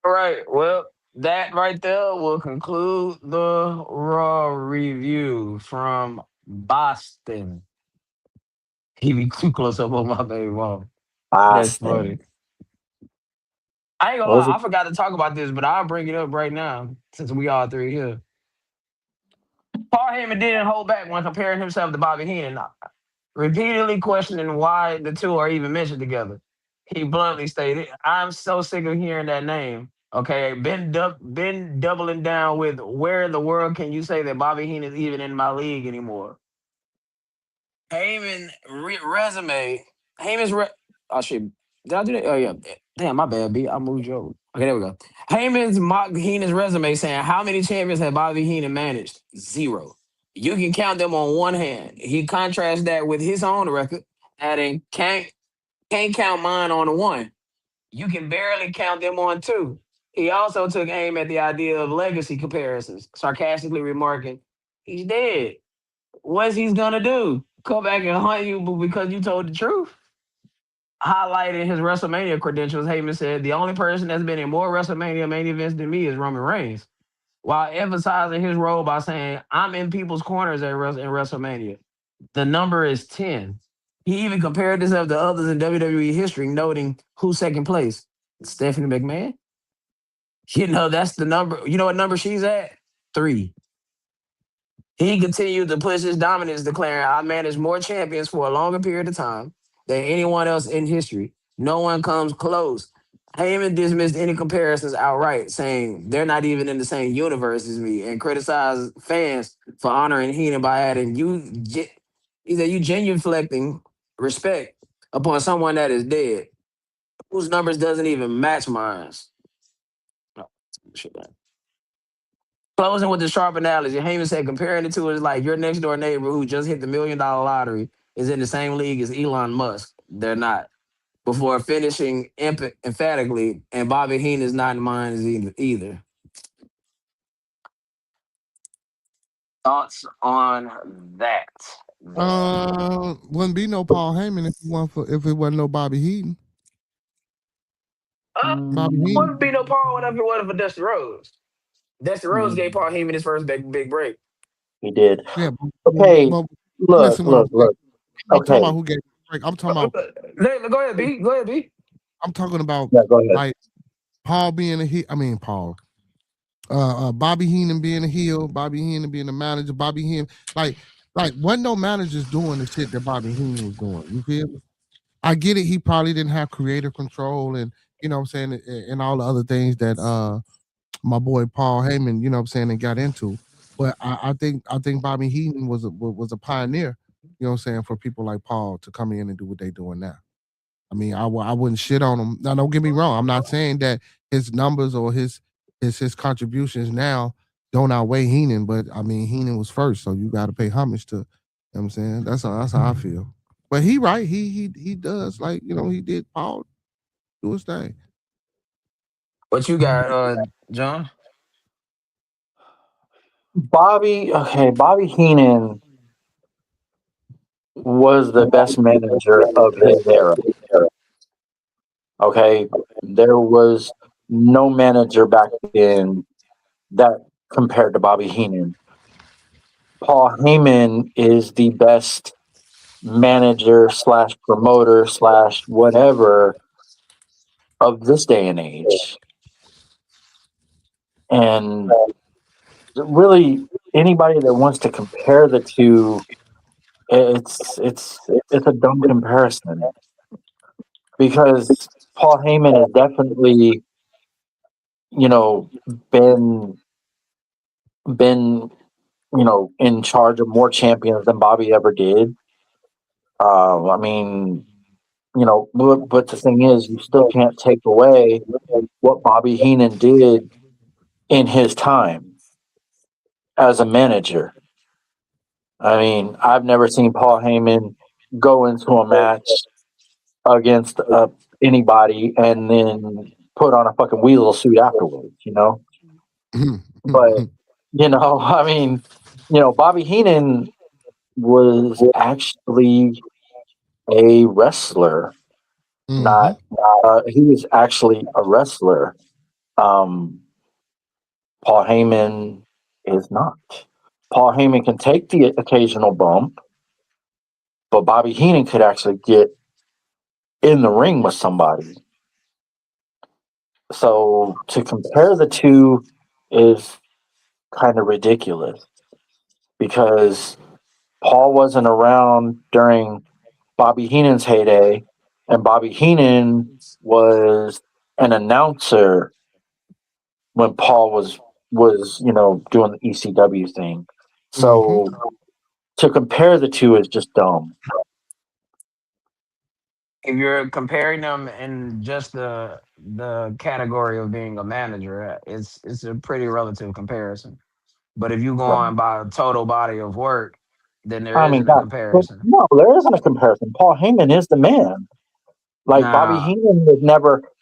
All right, well, that right there will conclude the Raw review from Boston. He be too close up on my baby mom. That's funny. Boston. I ain't gonna What was lie, it? I forgot to talk about this, but I'll bring it up right now since we all three here. Paul Heyman didn't hold back when comparing himself to Bobby Heenan, repeatedly questioning why the two are even mentioned together. He bluntly stated, "I'm so sick of hearing that name." Okay, been doubling down with where in the world can you say that Bobby Heenan is even in my league anymore? Heyman resume. Heyman's oh shit. Did I do that? Oh yeah. Damn, my bad, B. I moved you over. Okay, there we go. Heyman's mocked Heenan's resume saying, how many champions have Bobby Heenan managed? Zero. You can count them on one hand. He contrasts that with his own record, adding, can't count mine on the one. You can barely count them on two. He also took aim at the idea of legacy comparisons, sarcastically remarking, he's dead. What's he's gonna do? Come back and hunt you because you told the truth? Highlighting his WrestleMania credentials, Heyman said, the only person that's been in more WrestleMania main events than me is Roman Reigns, while emphasizing his role by saying, I'm in people's corners in WrestleMania. The number is 10. He even compared himself to others in WWE history, noting who's second place? Stephanie McMahon. You know, that's the number. You know what number she's at? 3. He continued to push his dominance, declaring, I managed more champions for a longer period of time than anyone else in history. No one comes close. Heyman dismissed any comparisons outright, saying they're not even in the same universe as me, and criticized fans for honoring Heenan by adding, he said, you genuflecting respect upon someone that is dead, whose numbers doesn't even match mine. Oh, shit, man. Closing with the sharp analogy, Heyman said, comparing it to is like your next door neighbor who just hit the $1 million lottery is in the same league as Elon Musk. They're not. Before finishing emphatically, and Bobby Heenan is not in mine either. Thoughts on that? There. Wouldn't be no Paul Heyman if it wasn't no Bobby Heaton. Bobby It Heaton. wouldn't be no Paul whatever it wasn't for Dusty Rhodes. Dusty Rhodes gave Paul Heyman his first big break. He did. Yeah. Okay, But look, listen, what I'm look, saying. look. I'm talking about Okay, who gave the break. I'm talking about. Go ahead, B. Go ahead, B. I'm talking about yeah, go ahead. like Paul being a heel. I mean Paul. Bobby Heenan being a heel, Bobby Heenan being a manager, Bobby Heenan like wasn't no managers doing the shit that Bobby Heenan was doing. You feel me? I get it. He probably didn't have creative control, and you know what I'm saying, and all the other things that my boy Paul Heyman, you know what I'm saying, and got into. But I think Bobby Heenan was a pioneer, you know what I'm saying, for people like Paul to come in and do what they doing now. I mean, I wouldn't shit on him. Now, don't get me wrong. I'm not saying that his numbers or his contributions now don't outweigh Heenan, but I mean Heenan was first, so you got to pay homage to. You know what I'm saying, that's how I feel. But he right, he does, like, you know, he did Paul do his thing. What you got, John? Bobby Heenan was the best manager of his era. Okay, there was no manager back then that compared to Bobby Heenan. Paul Heyman is the best manager slash promoter slash whatever of this day and age. And really, anybody that wants to compare the two, it's a dumb comparison because Paul Heyman has definitely, you know, been in charge of more champions than Bobby ever did. I mean, but the thing is, you still can't take away what Bobby Heenan did in his time as a manager. I mean, I've never seen Paul Heyman go into a match against anybody and then put on a fucking weasel suit afterwards, you know? But, I mean, Bobby Heenan was actually a wrestler, Mm-hmm. not, he was actually a wrestler. Um, Paul Heyman is not. Paul Heyman can take the occasional bump, but Bobby Heenan could actually get in the ring with somebody. So to compare the two is kind of ridiculous because Paul wasn't around during Bobby Heenan's heyday, and Bobby Heenan was an announcer when Paul was doing the ECW thing. Mm-hmm. So to compare the two is just dumb. If you're comparing them in just the category of being a manager, it's a pretty relative comparison. But if you go Right. on by total body of work, then there I mean, isn't a God, but comparison. no, there isn't a comparison. Paul Heyman is the man. Like Now,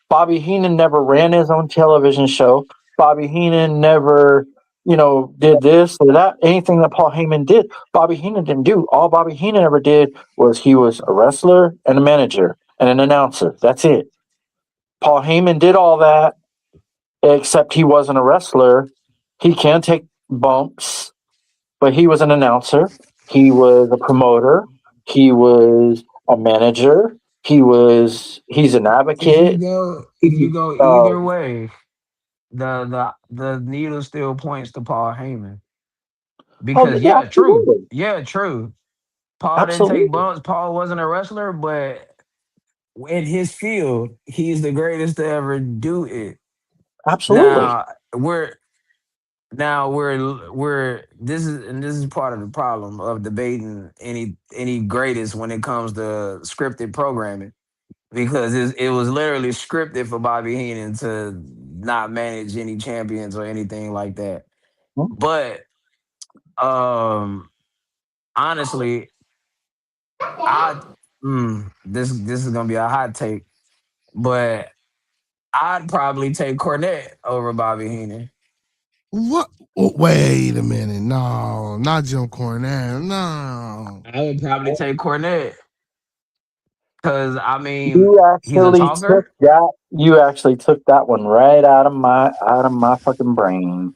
Bobby Heenan never ran his own television show. Bobby Heenan never, did this or that. Anything that Paul Heyman did, Bobby Heenan didn't do. All Bobby Heenan ever did was he was a wrestler and a manager and an announcer. That's it. Paul Heyman did all that, except he wasn't a wrestler. He can take bumps, but he was an announcer. He was a promoter. He was a manager. He's an advocate. if you He, go uh, either way, the needle still points to Paul Heyman oh because yeah, absolutely, yeah, true. Paul didn't take absolutely, bumps. Paul wasn't a wrestler, but in his field, he's the greatest to ever do it. absolutely. Now we're we're this is part of the problem of debating any greatest when it comes to scripted programming because it was literally scripted for Bobby Heenan to not manage any champions or anything like that. Hmm. But um honestly, I this is gonna be a hot take, but I'd probably take Cornette over Bobby Heenan. What? Oh, wait a minute. No, not Jim Cornette. No. I would probably take Cornette because I mean You he's a actually took talker. that. You actually took that one right out of my fucking brain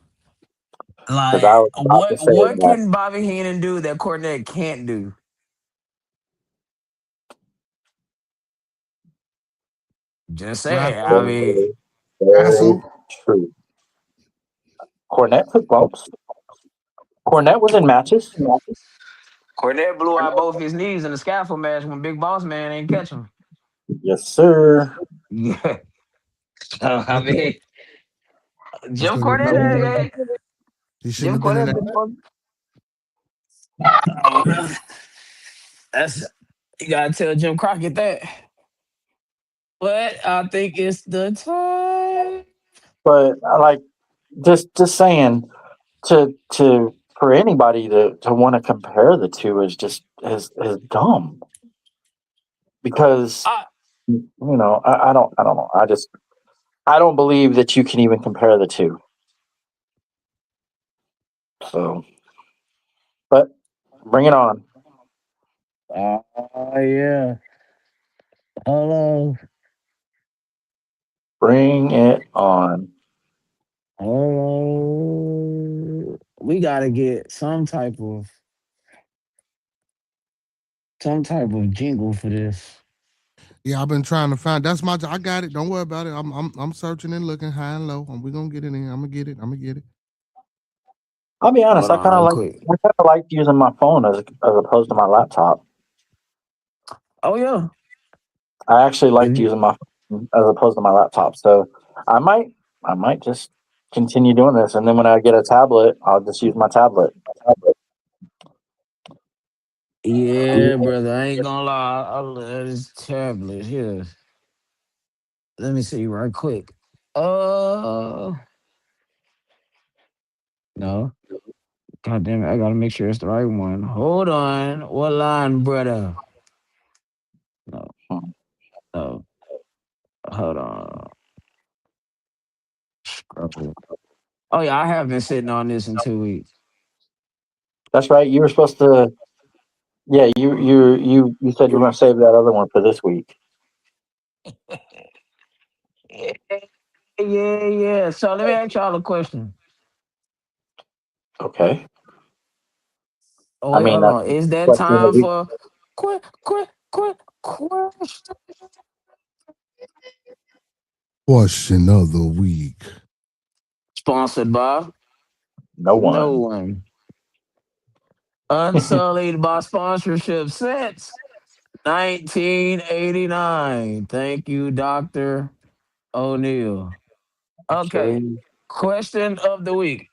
because I Like was about to say what that. can Bobby Heenan do that Cornette can't do? Just saying. I Wrestle. mean, Very, very Wrestle. true. Cornette took bumps. Cornette was in matches. Cornette blew out both his knees in the scaffold match when Big Boss Man ain't catch him. Yes, sir. Yeah. So, I mean, That's Jim gonna be number one. Cornette, He shouldn't Jim have been in Cornette that been match. fucking. Oh, well, that's you gotta tell Jim Crockett that. But I think it's the time. But I like just saying to for anybody to want to compare the two is just is dumb because I, I don't know. I don't believe that you can even compare the two. So, but bring it on. yeah. Hello. Bring it on. Hello. We gotta get some type of jingle for this. Yeah, I've been trying to find. That's my. I got it. Don't worry about it. I'm searching and looking high and low. We're gonna get it in. I'm gonna get it. I'm gonna get it. I'll be honest. Hold on real quick. I kind of like using my phone as opposed to my laptop. Oh yeah. I actually If like you- using my phone as opposed to my laptop. So I might I might just continue doing this, and then when I get a tablet, I'll just use my tablet. Yeah, brother. I ain't gonna lie. I love this tablet here. Let me see right quick. Uh no. God damn it. I gotta make sure it's the right one. Hold on. What line, brother? No, Hmm. no. Hold on. Scroll. Oh yeah, I have been sitting on this in 2 weeks. That's right. You were supposed to. Yeah, you said you were going to save that other one for this week. Yeah, yeah. So let me ask y'all a question. Okay. Oh I wait, mean, hold that's on. the Is that question of the time week. for quick question? Question of the week. Sponsored by No no one. one. Unsullied by sponsorship since 1989. Thank you, Dr. O'Neill. Sure. Okay. Question of the week.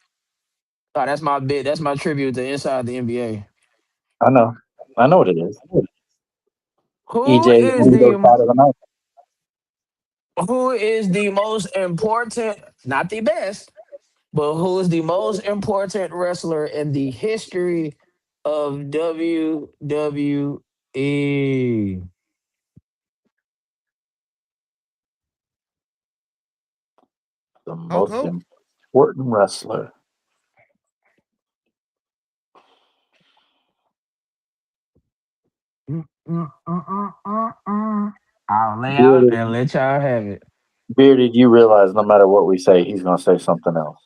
Oh, that's my bit. That's my tribute to Inside the NBA. I know. I know what it is. Who EJ is Lido the side of the night. who is the most important, not the best, but who is the most important wrestler in the history of WWE? The Hulk most Hogan. important wrestler. Mm, mm, mm, mm, mm, mm. I'll lay out Bearded, and let y'all have it. Bearded, you realize no matter what we say, he's going to say something else.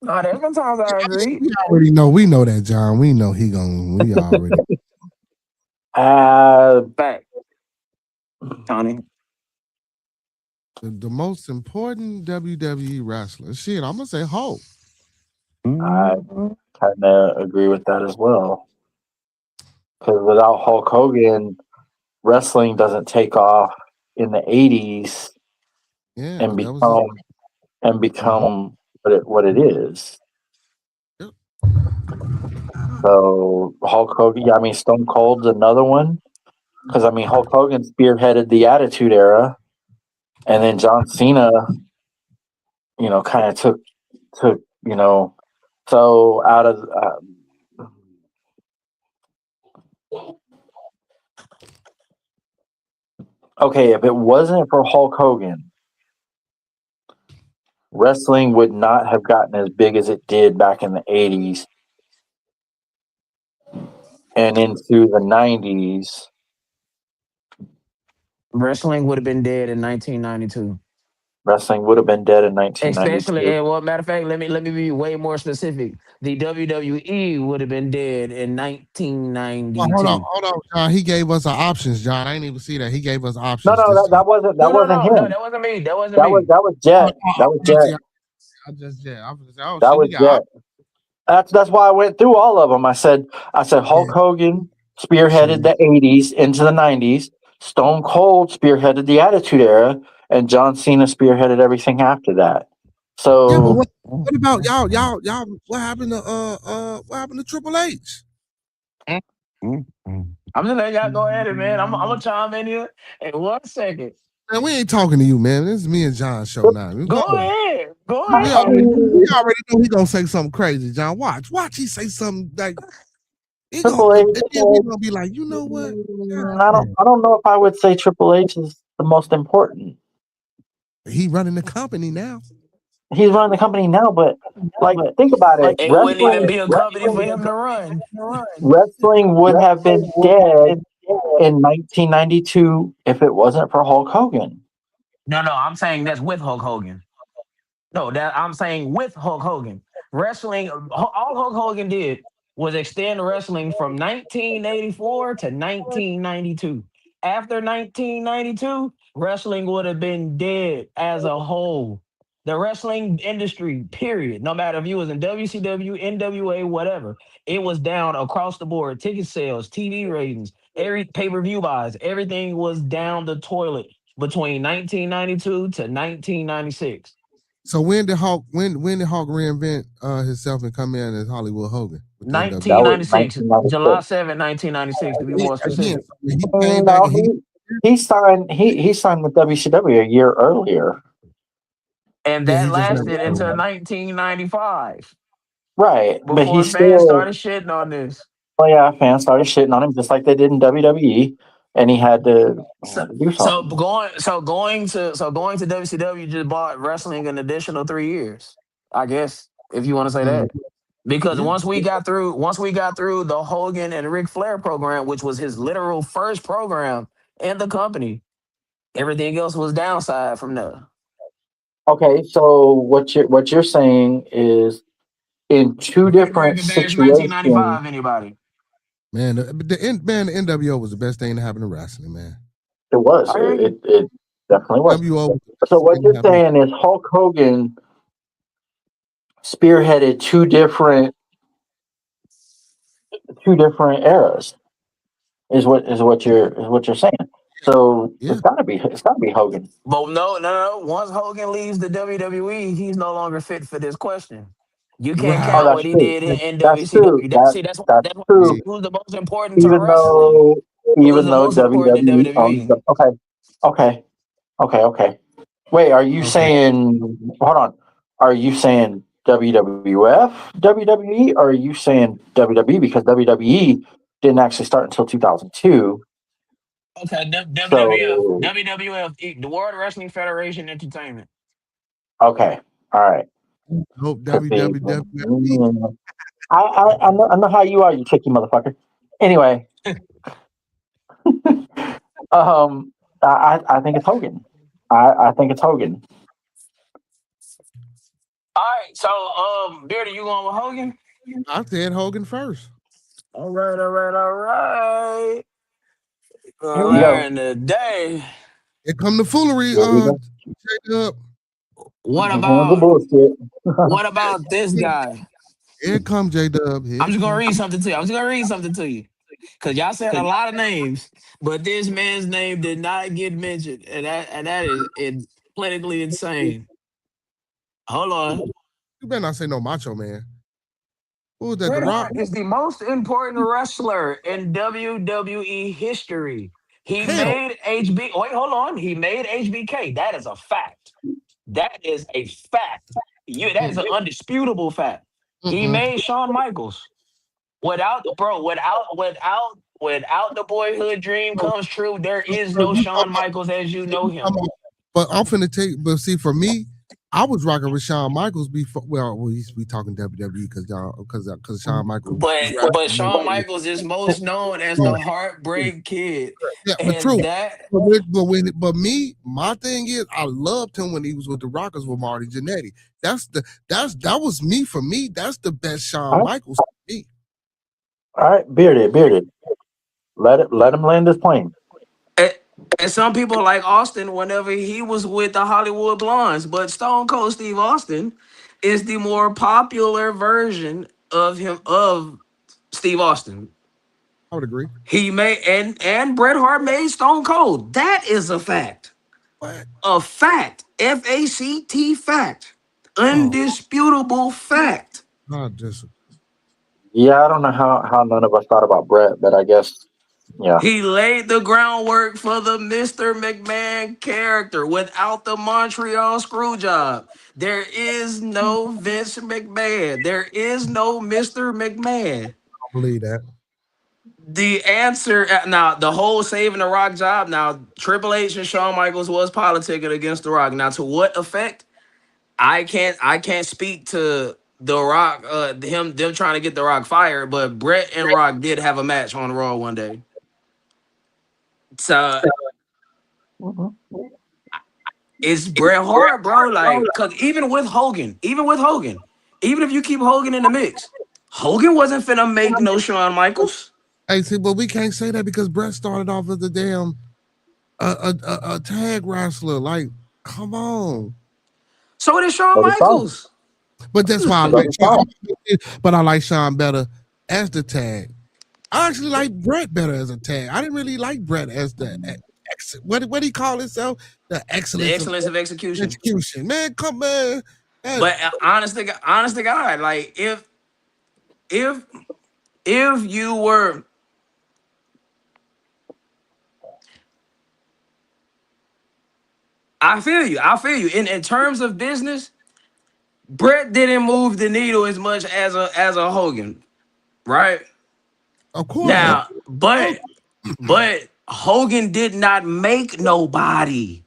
No, there's been times I agree. We already know. We know that, John. We know he gonna. We already. Uh, Fact, Tony. The most important WWE wrestler. Shit, I'm gonna say Hulk. I Mm, kind of agree with that as well. Because without Hulk Hogan, wrestling doesn't take off in the '80s Yeah, and because that was his. become what it is. Yep. So Hulk Hogan, yeah, I mean Stone Cold's another one because I mean Hulk Hogan spearheaded the Attitude Era, and then John Cena, kind of took so out of Okay, if it wasn't for Hulk Hogan, wrestling would not have gotten as big as it did back in the 80s and into the 90s. Wrestling would have been dead in 1992. Wrestling would have been dead in Especially, 1992. and well, matter of fact, let me be way more specific. The WWE would have been dead in Well, hold on, 1992. hold on, John. He gave us our options, John. I didn't even see that. He gave us No, options. no, Just No, that no, wasn't no, no. him. That wasn't me. That wasn't me. That was Jet. That was Jet. I just yeah. I was oh That shit. He was got Jet. That's why I went through all of them. I said Hulk yeah, Hogan spearheaded shoot. the 80s into the 90s. Stone Cold spearheaded the Attitude Era, and John Cena spearheaded everything after that. Yeah, but So what about y'all? What happened to what happened to Triple H? I'm just letting y'all go at it, man. I'm gonna chime in here in 1 second. Man, we ain't talking to you, man. This is me and John show now. We go. Go ahead. Go We ahead. already know he gonna say something crazy, John. Watch he say something like he gonna Triple H, and then we gonna be like, you know what? I don't know if I would say Triple H is the most important. He running the company now. He's running the company now, but like think about it. It wouldn't even be a company for him to run. Wrestling would have been dead in 1992 if it wasn't for Hulk Hogan. No, no, I'm saying that's with Hulk Hogan. No, that I'm saying with Hulk Hogan. Wrestling, all Hulk Hogan did was extend wrestling from 1984 to 1992. After 1992, wrestling would have been dead as a whole. The wrestling industry, period, no matter if you was in WCW, NWA, whatever, it was down across the board. Ticket sales, TV ratings, every pay-per-view buys, everything was down the toilet between 1992 to 1996. So when did Hulk reinvent himself and come in as Hollywood Hogan with the NWA? That was 1996, July 1996. 7, 1996, to be He, more again, specific. he came back No, and he he signed with WCW a year earlier. And yeah that he just never lasted came until back. 1995 Right, but he before fans still, started shitting on this. oh yeah, fans started shitting on him just like they did in WWE, and he So, had to do so something. going so going to WCW just bought wrestling an additional 3 years, I guess, if you want to say Mm, that. Because yeah. once we got through the Hogan and Ric Flair program, which was his literal first program in the company, everything else was downside from there. Okay, so what you're saying is in two Great different American Bash situations. 1995, anybody? Man, the NWO was the best thing to happen to wrestling, man. It was. I hear you. It definitely was. NWO was the So best what thing to you're happen to saying is Hulk Hogan spearheaded two different eras. Is what you're saying. So yeah. it's gotta be Hogan. But no, no, no. Once Hogan leaves the WWE, he's no longer fit for this question. You can't Oh, count Right. that's what he true. did in That's true. WCW. That See, that's that's why I Yeah. say true. who's the most important to Even wrestling? though Who is even the though most important to WWE owns WWE? the okay, okay, okay. Wait, are you Okay. saying hold on. Are you saying WWF, WWE, or are you saying WWE because WWE didn't actually start until 2002? Okay, WWF, So WWF, the World Wrestling Federation Entertainment. okay, all right. Hope Could be. WWF. I know how you are, you tricky motherfucker. Anyway, I think it's Hogan. I think it's Hogan. All right, so Beardy, you going with Hogan? I said Hogan first. All right, all right, all right. Here Gonna we go. learn today. Here come the foolery, Here we go. Jacob. What Here's the about bullshit. what about this guy? Here come J Dub. Here I'm it just gonna come. read something to you. I'm just gonna read something to you. Cause y'all said a lot of names, but this man's name did not get mentioned. And that is politically insane. Hold on. You better not say no Macho Man. Who was that? The Bret Rock? Hart is the most important wrestler in WWE history. He Hell, made HB. Wait, hold on. He made HBK. That is a fact. That is a fact. That is mm, an undisputable fact. He mm-mm. made Shawn Michaels. Without bro, without without the boyhood dream comes true, there is no Shawn Michaels as you know him. But I'm finna take. But see, for me, I was rocking with Shawn Michaels before. Well, we talking WWE because y'all because Shawn Michaels. But Shawn Michaels is most known as the Heartbreak Kid, Yeah, but true. and that But me, my thing is, I loved him when he was with the Rockers with Marty Jannetty. That was me for me. That's the best Shawn All right, Michaels for me. all right, bearded. Let him land this plane. and, and some people like Austin whenever he was with the Hollywood Blondes, but Stone Cold Steve Austin is the more popular version of Steve Austin. I would agree. He made and Bret Hart made Stone Cold. That is a fact. What? A fact. FACT fact. Oh, Undisputable fact. I just Yeah, I don't know how none of us thought about Brett, but I guess yeah. He laid the groundwork for the Mr. McMahon character. Without the Montreal screw job, there is no Vince McMahon. There is no Mr. McMahon. don't believe that. The answer now, the whole saving the Rock job. Now, Triple H and Shawn Michaels was politicking against the Rock. Now, to what effect? I can't speak to the Rock, them trying to get the Rock fired, but Brett and Rock did have a match on Raw one day. So Mhm. it's Bret Hart, bro. Like, cause even if you keep Hogan in the mix, Hogan wasn't finna make no Shawn Michaels. Hey, see, but we can't say that because Brett started off as a damn a tag wrestler. Like, come on. So did Shawn So the song, Michaels. But that's why I so like the Shawn. song. But I like Shawn better as the tag. I actually like Brett better as a tag. I didn't really like Brett as the what he call himself? The The excellence of excellence of execution. execution. Man, come on. That, But honest to God, like if if you were, I feel you. I feel you. In terms of business, Brett didn't move the needle as much as a Hogan, right? of course. Now, but Hogan did not make nobody.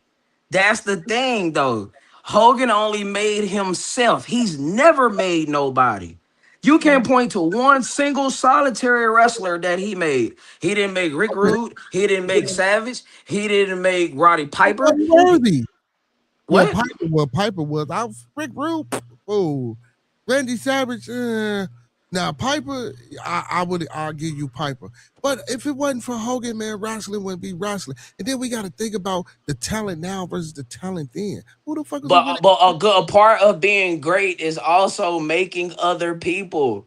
That's the thing, though. Hogan only made himself. He's never made nobody. You can't point to one single solitary wrestler that he made. He didn't make Rick Rude. He didn't make Savage. He didn't make Roddy He Piper. wasn't worthy. What? Piper was. I was Rick Rude. Oh, Randy Savage. Now Piper, I'll give you Piper. But if it wasn't for Hogan, man, wrestling wouldn't be wrestling. And then we got to think about the talent now versus the talent then. Who the fuck is But really? a part of being great is also making other people.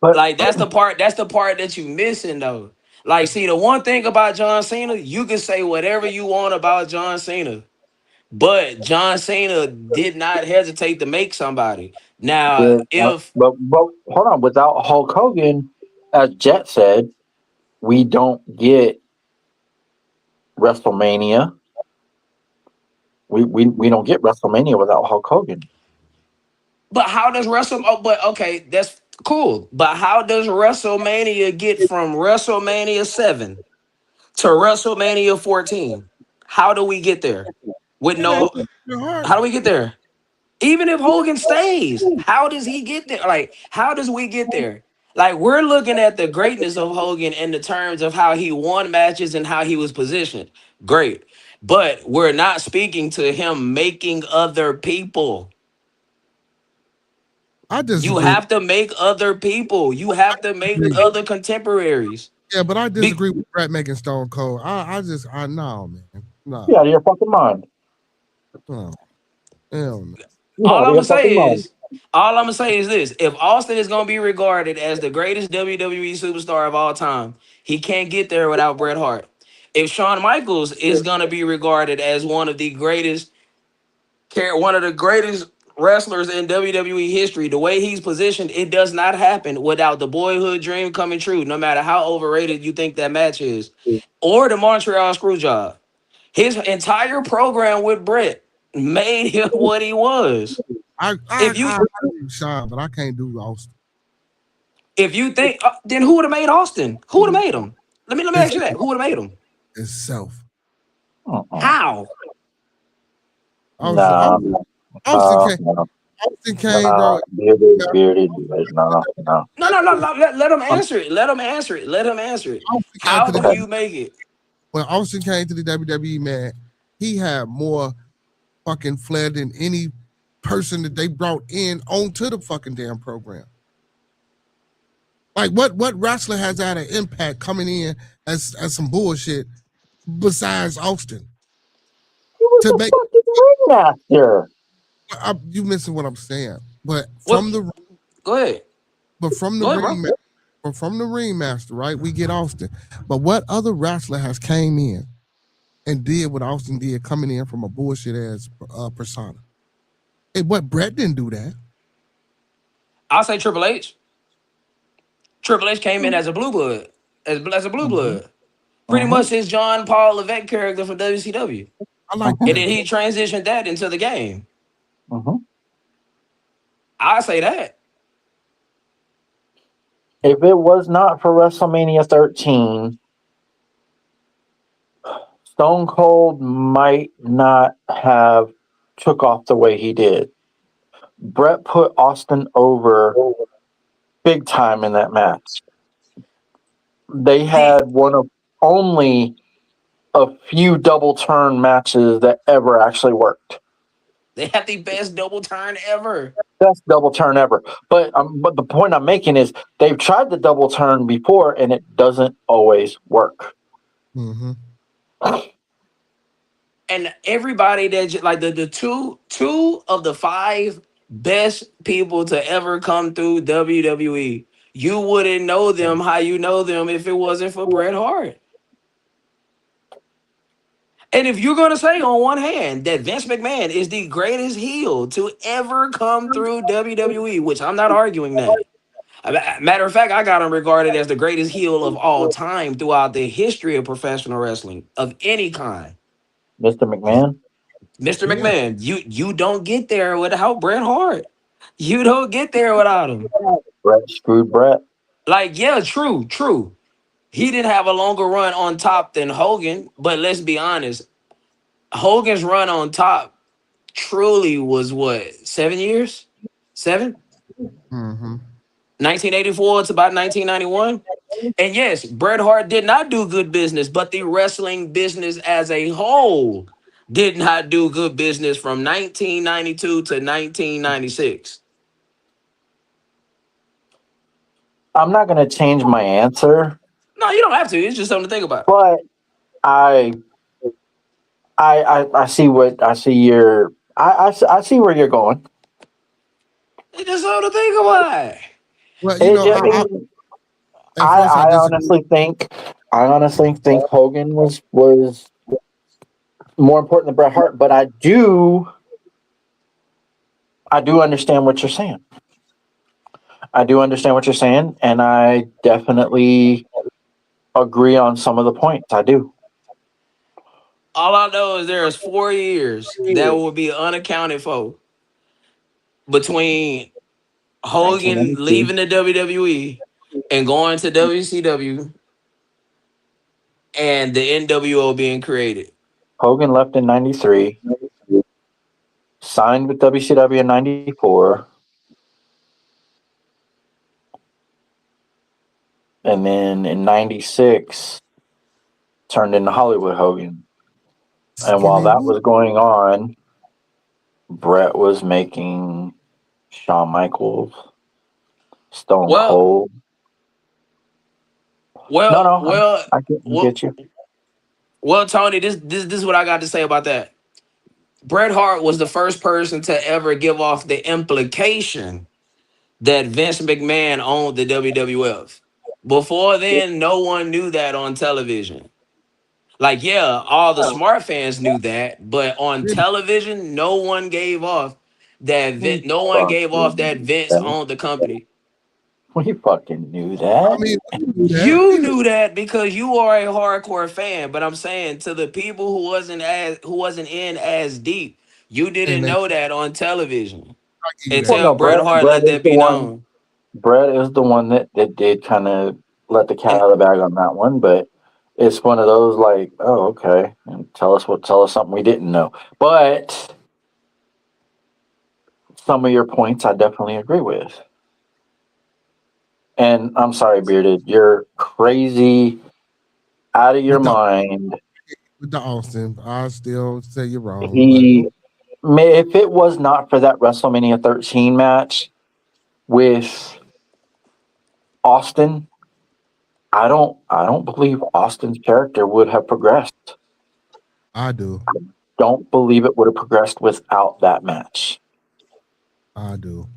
But Like that's the part that you missing though. Like, see, the one thing about John Cena, you can say whatever you want about John Cena, but John Cena did not hesitate to make somebody. Now, yeah, if but hold on. Without Hulk Hogan, as Jet said, we don't get WrestleMania. We don't get WrestleMania without Hulk Hogan. but how does Wrestle? Oh, but okay, that's cool. But how does WrestleMania get from WrestleMania 7 to WrestleMania 14? How do we get there? With It ain't no, your heart. how do we get there? Even if Hogan stays, how does he get there? Like, how does we get there? Like, we're looking at the greatness of Hogan in the terms of how he won matches and how he was positioned. Great. But we're not speaking to him making other people. I You disagree. have to make other people. You have to make other contemporaries. Yeah, but I Be- disagree with Brett making Stone Cold. I know, man. You No, out of your fucking mind. no, hell no. You all out of I'm your gonna say fucking mind. is, all I'm gonna say is this: if Austin is gonna be regarded as the greatest WWE superstar of all time, he can't get there without Bret Hart. If Shawn Michaels is gonna be regarded as one of the greatest wrestlers in WWE history, the way he's positioned, it does not happen without the boyhood dream coming true. No matter how overrated you think that match is, or the Montreal Screwjob, his entire program with Bret made him what he was. If you I do Sean, but I can't do Austin. If you think, then who would have made Austin? Who would have made him? Let me His ask you that. Who would have made him? himself. Uh-uh. How? Austin, Nah, Austin no, came. no, Austin came, bro. no. Bearded, boys. No, no. No. Let him Um, answer it. Let him answer it. Let him answer it. Austin came How to do the okay. you make it? when Austin came to the WWE, man, he had more fucking flair than any person that they brought in onto the fucking damn program. Like what wrestler has had an impact coming in as some bullshit besides Austin He was to the make fucking ringmaster. you missing what I'm saying. What? Go ahead. But from the Go ahead, bro. ringmaster, right? We get Austin. But what other wrestler has came in and did what Austin did, coming in from a bullshit ass persona? And what Brett didn't do that. I'll say Triple H. Triple H came in as a blue blood, as a blue Mm-hmm. blood. Pretty Mm-hmm. much his John Paul Levesque character from WCW. I like And that. then he transitioned that into the game. Mm-hmm. I say that. If it was not for WrestleMania 13, Stone Cold might not have took off the way he did. Brett put Austin over big time in that match. They The had one of only a few double turn matches that ever actually worked. They had the best double turn ever. Best double turn ever. But the point I'm making is they've tried the double turn before and it doesn't always work. Mm-hmm. And everybody like the two of the five best people to ever come through WWE, you wouldn't know them how you know them if it wasn't for Bret Hart. And if you're gonna say on one hand that Vince McMahon is the greatest heel to ever come through WWE, which I'm not arguing that. Matter of fact, I got him regarded as the greatest heel of all time throughout the history of professional wrestling of any kind. Mr. McMahon, Mr. Yeah. McMahon, you don't get there without Bret Hart. You don't get there without him. Brett screwed Brett. Like, yeah, true. He didn't have a longer run on top than Hogan, but let's be honest. Hogan's run on top truly was what, 7 years? 7? Mm-hmm. 1984 to about 1991. And yes, Bret Hart did not do good business, but the wrestling business as a whole did not do good business from 1992 to 1996. I'm not going to change my answer, No, you don't have to. It's just something to think about. but I I see what I see your I see where you're going. It's just something to think about. Well, I mean, at first I I disagree. honestly think Hogan was more important than Bret Hart, but I do understand what you're saying. I do understand what you're saying, and I definitely agree on some of the points. I do. All I know is there's 4 years that will be unaccounted for between Hogan 1992. leaving the WWE and going to WCW and the NWO being created. Hogan left in '93, signed with WCW in '94, and then in '96 turned into Hollywood Hogan. And while Skinny that Lou. was going on, Brett was making Shawn Michaels, Stone Well, Cold. No, well, no, well, I get well, you. well, Tony, this is what I got to say about that. Bret Hart was the first person to ever give off the implication that Vince McMahon owned the WWF. Before then, no one knew that on television. Like, yeah, all the smart fans knew that, but on television, We No one gave off fucking that knew Vince that. owned the company. We fucking knew I that. mean, we knew that. You We knew. knew that because you are a hardcore fan. But I'm saying to the people who wasn't in as deep, you And didn't they know that on television give you that. Well, until no, Bret Hart Brett let is that the be one. known. Brett is the one that did kind of let the cat And out of the bag on that one. But it's one of those like, oh, okay, and tell us something we didn't know. But some of your points I definitely agree with. And I'm sorry, Bearded, you're crazy out of your With the mind. Austin, I still say you're wrong, but He if it was not for that WrestleMania 13 match with Austin, I don't believe Austin's character would have progressed. I do. Don't believe it would have progressed without that match. I do.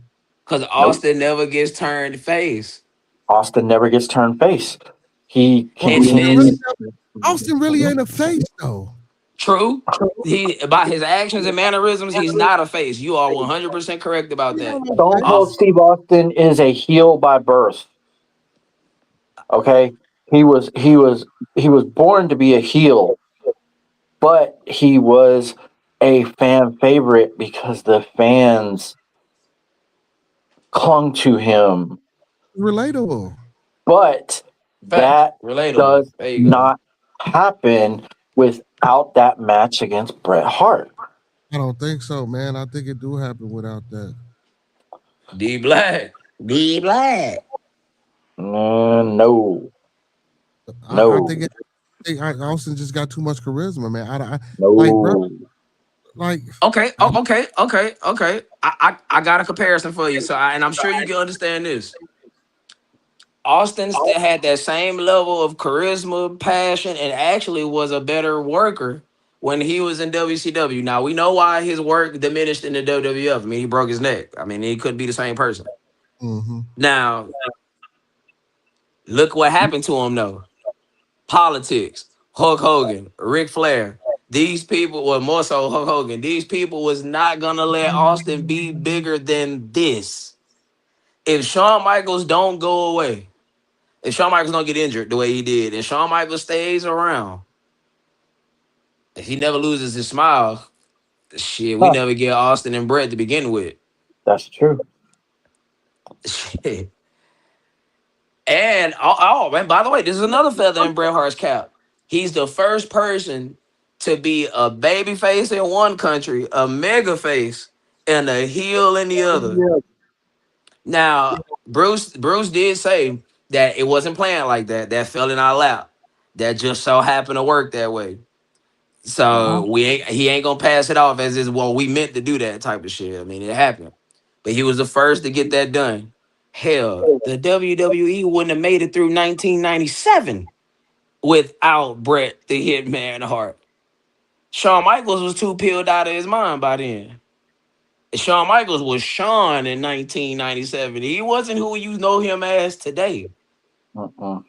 Because Nope. Austin never gets turned face. Austin never gets turned face. He Well, And continues. Austin really ain't a face though. true, he by his actions and mannerisms, he's not a face. You are 100% correct about He that. ain't no Stone face. Cold Steve Austin is a heel by birth. Okay, he was born to be a heel, but he was a fan favorite because the fans clung to him. Relatable. But Facts. that Relatable. does There you go. not happen without that match against Bret Hart. I don't think so, man. I think it do happen without that. D Black. D Black. No, I no, think Austin just got too much charisma, man. Like, bro, no. like, Okay, I, okay. I got a comparison for you. And I'm sure you can understand this. Austin still had that same level of charisma, passion, and actually was a better worker when he was in WCW. Now we know why his work diminished in the WWF. I mean, he broke his neck. I mean, he couldn't be the same person. mm-hmm. Now, look what happened to him though. Politics, Hulk Hogan, Ric Flair. These people, well, more so Hulk Hogan. These people was not gonna let Austin be bigger than this. If Shawn Michaels don't go away, if Shawn Michaels don't get injured the way he did, and Shawn Michaels stays around, if he never loses his smile, shit, we Huh, never get Austin and Brett to begin with. that's true. Shit. And man, by the way, this is another feather in Bret Hart's cap. He's the first person to be a baby face in one country, a mega face, and a heel in the other. Now, Bruce did say that it wasn't planned like that. That fell in our lap. That just so happened to work that way. Uh-huh. So he ain't gonna pass it off as is well, we meant to do that type of shit. I mean, it happened. But he was the first to get that done. Hell, the WWE wouldn't have made it through 1997 without Bret the Hitman Hart. Shawn Michaels was too peeled out of his mind by then. Shawn Michaels was Shawn in 1997. He wasn't who you know him as today. Mm-mm.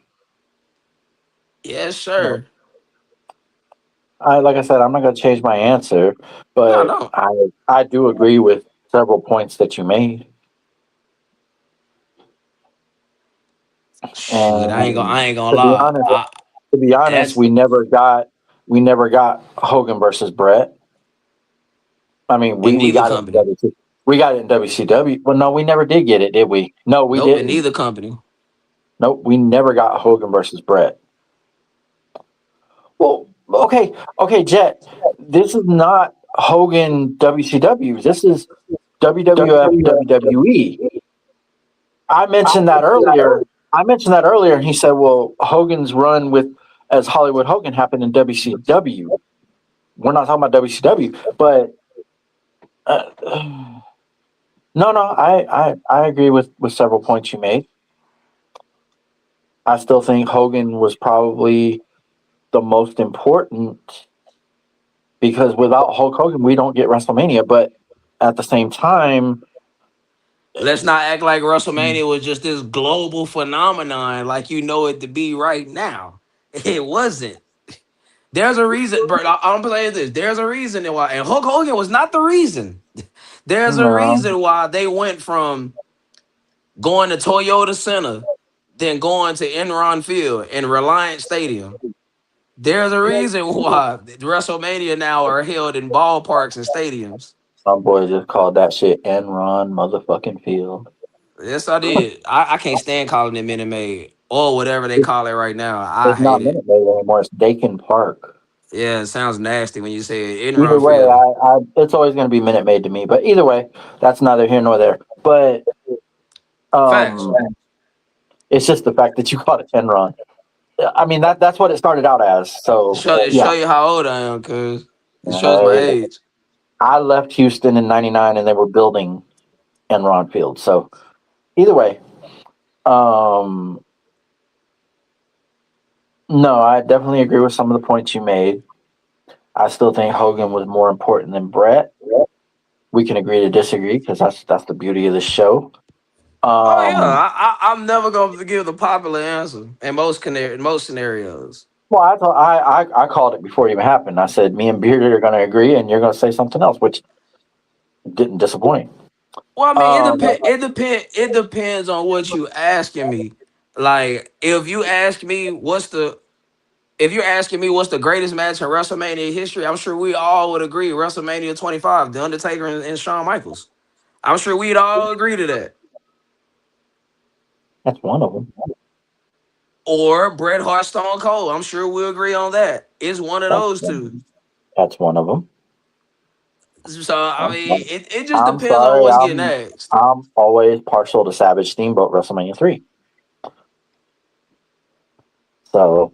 Yes, No. sir. Like I said, I'm not going to change my answer, No, but no. I do agree with several points that you made. Shit, And I ain't gonna to be lie. honest, to be honest, That's we never got Hogan versus Brett. I mean, in we neither got it in company. We got it in WCW. Well, no, we never did get it, did we? No, we Nope, in didn't. neither company. Nope, we never got Hogan versus Brett. Well, okay, Jet. This is not Hogan WCW. This is WWF WWE. I mentioned that earlier. And he said, "Well, Hogan's run with as Hollywood Hogan happened in WCW. We're not talking about WCW, but uh, no, I agree with several points you made. I still think Hogan was probably the most important because without Hulk Hogan, we don't get WrestleMania. But at the same time, Let's not act like WrestleMania was just this global phenomenon like you know it to be right now. It wasn't. There's a reason, bro. I'm saying this. There's a reason why, and Hulk Hogan was not the reason. There's a no, reason why they went from going to Toyota Center, then going to Enron Field and Reliant Stadium. There's a reason why WrestleMania now are held in ballparks and stadiums. some boys just called that shit Enron motherfucking Field. Yes, I did. I can't stand calling it Minute Maid. or whatever they call it right now. I It's not hate it. Minute Maid anymore. It's Dakin Park. Yeah, it sounds nasty when you say it. Either Enron way, Field. it's always going to be Minute Maid to me. But either way, that's neither here nor there. But Facts. um, it's just the fact that you called it Enron. I mean that's what it started out as. So Show yeah, you how old I am, cause it shows my hey, age. I left Houston in '99, and they were building Enron Field. So either way, um, no, I definitely agree with some of the points you made. I still think Hogan was more important than Brett. We can agree to disagree because that's the beauty of the show. Oh yeah, Um, I'm never gonna give the popular answer in most scenarios. well, I called it before it even happened. I said me and Bearded are going to agree, and you're going to say something else, which didn't disappoint. Well, I mean, it Um, depend. It depends on what you asking me. Like, if you ask me if you're asking me what's the greatest match in WrestleMania history, I'm sure we all would agree WrestleMania 25, The Undertaker and Shawn Michaels. I'm sure we'd all agree to that. that's one of them. Or Bret Hart, Stone Cold. I'm sure we'll agree on that. It's one of That's those two. one. That's one of them. So I mean, it just I'm depends on sorry. what's getting asked. I'm always partial to Savage Steamboat WrestleMania 3. So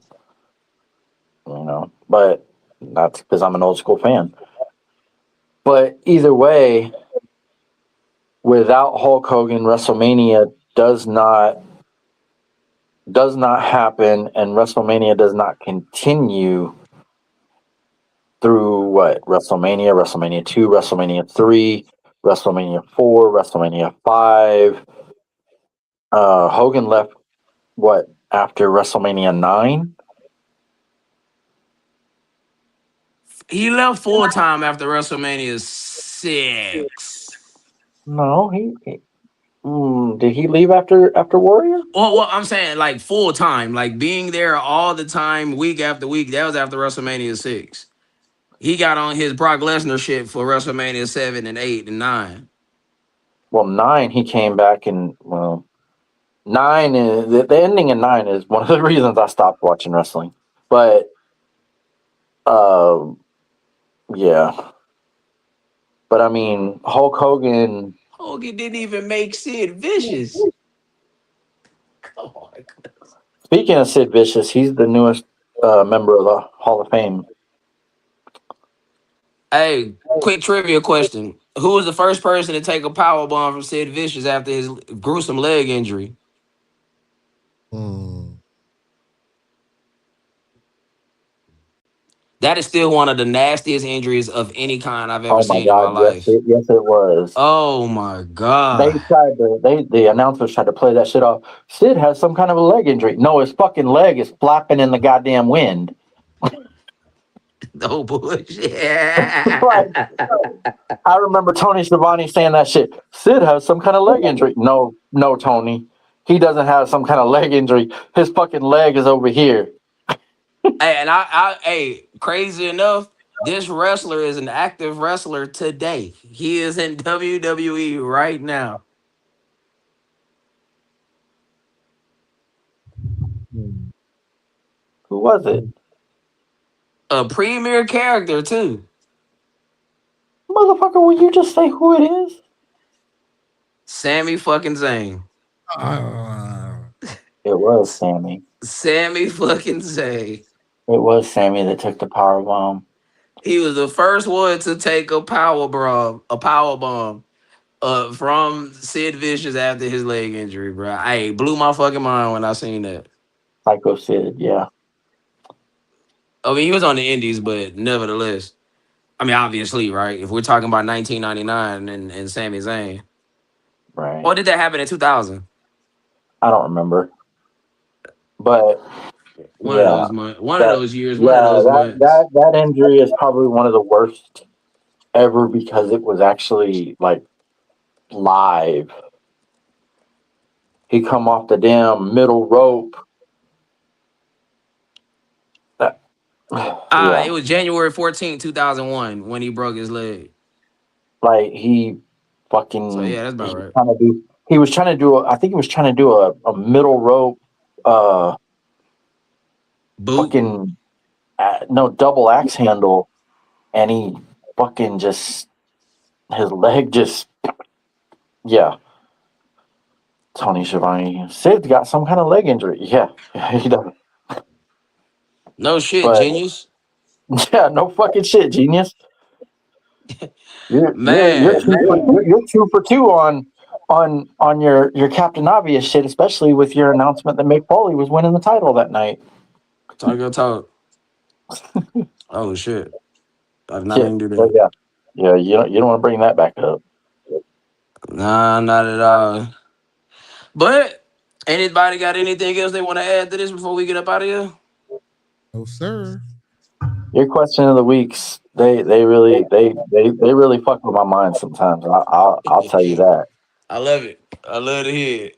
but that's because I'm an old school fan. But either way, without Hulk Hogan, WrestleMania does not happen, and WrestleMania does not continue through what WrestleMania 2, WrestleMania 3, WrestleMania 4, WrestleMania 5. Hogan left what after WrestleMania 9? He left full time after WrestleMania 6. No, did he leave after Warrior? Well, I'm saying like full time, like being there all the time, week after week. That was after WrestleMania 6. He got on his Brock Lesnar shit for WrestleMania 7 and 8 and 9. Well, 9 he came back and well, 9 is the ending in 9 is one of the reasons I stopped watching wrestling. But uh, yeah. But I mean, Hulk Hogan. Hogan didn't even make Sid vicious. Come on. Speaking of Sid Vicious, he's the newest member of the Hall of Fame. Hey, quick trivia question. Who was the first person to take a power bomb from Sid Vicious after his gruesome leg injury? Hmm. That is still one of the nastiest injuries of any kind I've ever Oh my seen in my God! Yes, life. yes, it was. Oh my They God. the announcers tried to play that shit off. Sid has some kind of a leg injury. No, his fucking leg is flapping in the goddamn wind. No bullshit. Like, I remember Tony Schiavone saying that shit. Sid has some kind of leg injury. No, no, Tony. He doesn't have some kind of leg injury. His fucking leg is over here. Hey, and hey, crazy enough, this wrestler is an active wrestler today. He is in WWE right now. Who was it? A premier character too. Motherfucker, will you just say who it is? Sammy fucking Zayn. Uh, It was Sammy. Sammy fucking Zayn. It was Sammy that took the power bomb. He was the first one to take a power bomb from Sid Vicious after his leg injury, bro. I blew my fucking mind when I seen that. Psycho Sid, yeah. I mean, he was on the Indies, but nevertheless, I mean, obviously, right? If we're talking about 1999 and Sami Zayn, Right. or did that happen in 2000? I don't remember. But One of yeah. those months, one of That those years, one of yeah, those that months. that that injury is probably one of the worst ever because it was actually like live. He come off the damn middle rope. That, It yeah, was January 14th, 2001 when he broke his leg. like he So fucking yeah, that's he about was right. trying to do. He was trying to do. I think he was trying to do a middle rope uh Boot. fucking no double axe handle, and he fucking just his leg just yeah. Tony Schiavone. Sid's got some kind of leg injury. Yeah, he does. No shit, But genius. yeah, no fucking shit, genius. You're Man, you're 2 for 2 on your Captain Obvious shit, especially with your announcement that Mick Foley was winning the title that night. talk your talk. Oh shit. I did not Yeah, mean to do but that. yeah, yeah. You don't want to bring that back up. Nah, not at all. But anybody got anything else they want to add to this before we get up out of here? No, sir. Your question of the weeks, they really fuck with my mind sometimes. I'll tell you that. I love it. I love to hear it.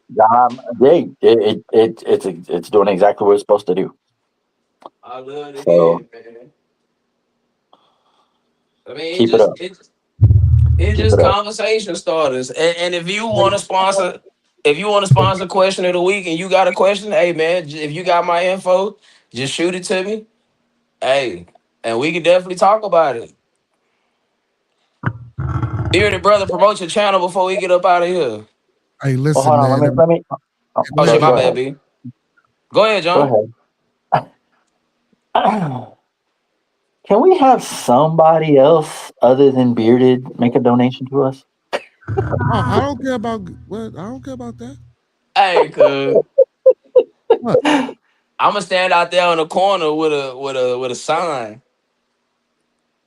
They it's doing exactly what it's supposed to do. I love to hear So it, man. I mean, keep it up. it's Keep just it up. conversation starters. And if you want to sponsor, if you want to sponsor question of the week, and you got a question, hey man, if you got my info, just shoot it to me. Hey, and we can definitely talk about it. Bearded brother, promote your channel before we get up out of here. Hey, Well, listen, hold on. man. Let me. Oh Wait, shit, my Go bad, ahead. B. Go ahead, John. Go ahead. Can we have somebody else other than Bearded make a donation to us? I don't care about what. I don't care about that. Hey, cuz What? I'ma stand out there on the corner with a sign.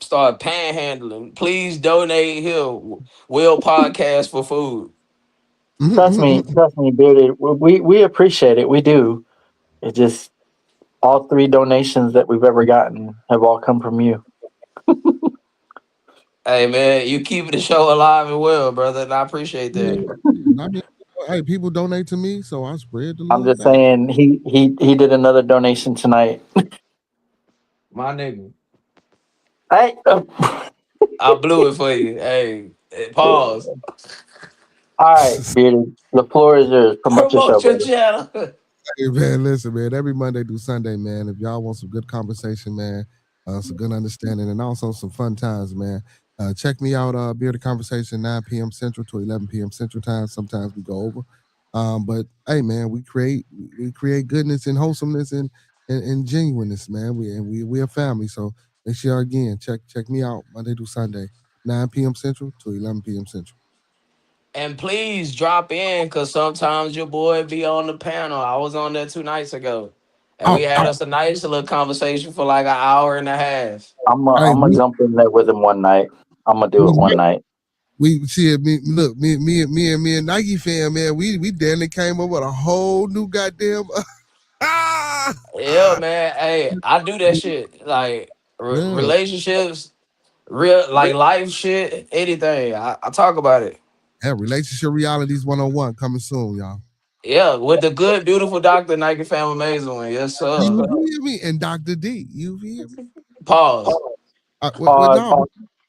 Start panhandling. Please donate here. Will podcast for food. Trust me, Bearded. We appreciate it. We do. It just all 3 donations that we've ever gotten have all come from you. Hey man, you keeping the show alive and well, brother, and I appreciate Yeah, that. I mean, hey, people donate to me, so I spread the I'm love just back. saying he did another donation tonight. My nigga. Hey, I blew it for you. Hey, pause. all right, Bearded. The floor is yours. Promote your show, Promote your brother. channel. Hey, man, listen, man. Every Monday through Sunday, man. If y'all want some good conversation, man, some good understanding, and also some fun times, man. Check me out. Beer the Conversation, 9 p.m. Central to 11 p.m. Central Time. Sometimes we go over. But hey, man, we create goodness and wholesomeness and genuineness, man. We a family. So make sure again check me out Monday through Sunday, 9 p.m. Central to 11 p.m. Central. And please drop in because sometimes your boy be on the panel. I was on there 2 nights ago. And we Oh, had us a nice little conversation for like an hour and a half. hey, I'm gonna jump in there with him one night. I'm gonna do it one we, night. we see it. Me, look, me and Nike fan, man. We damn near came up with a whole new goddamn. Yeah, man. Hey, I do that shit. Like Yeah, relationships, real like life shit, anything. I talk about it. yeah. Relationship realities 101 coming soon, y'all. Yeah, with the good, beautiful doctor, Nike Fam Amazing one. Yes, You sir. hear me? And Dr. D, you hear me? Pause. Pause.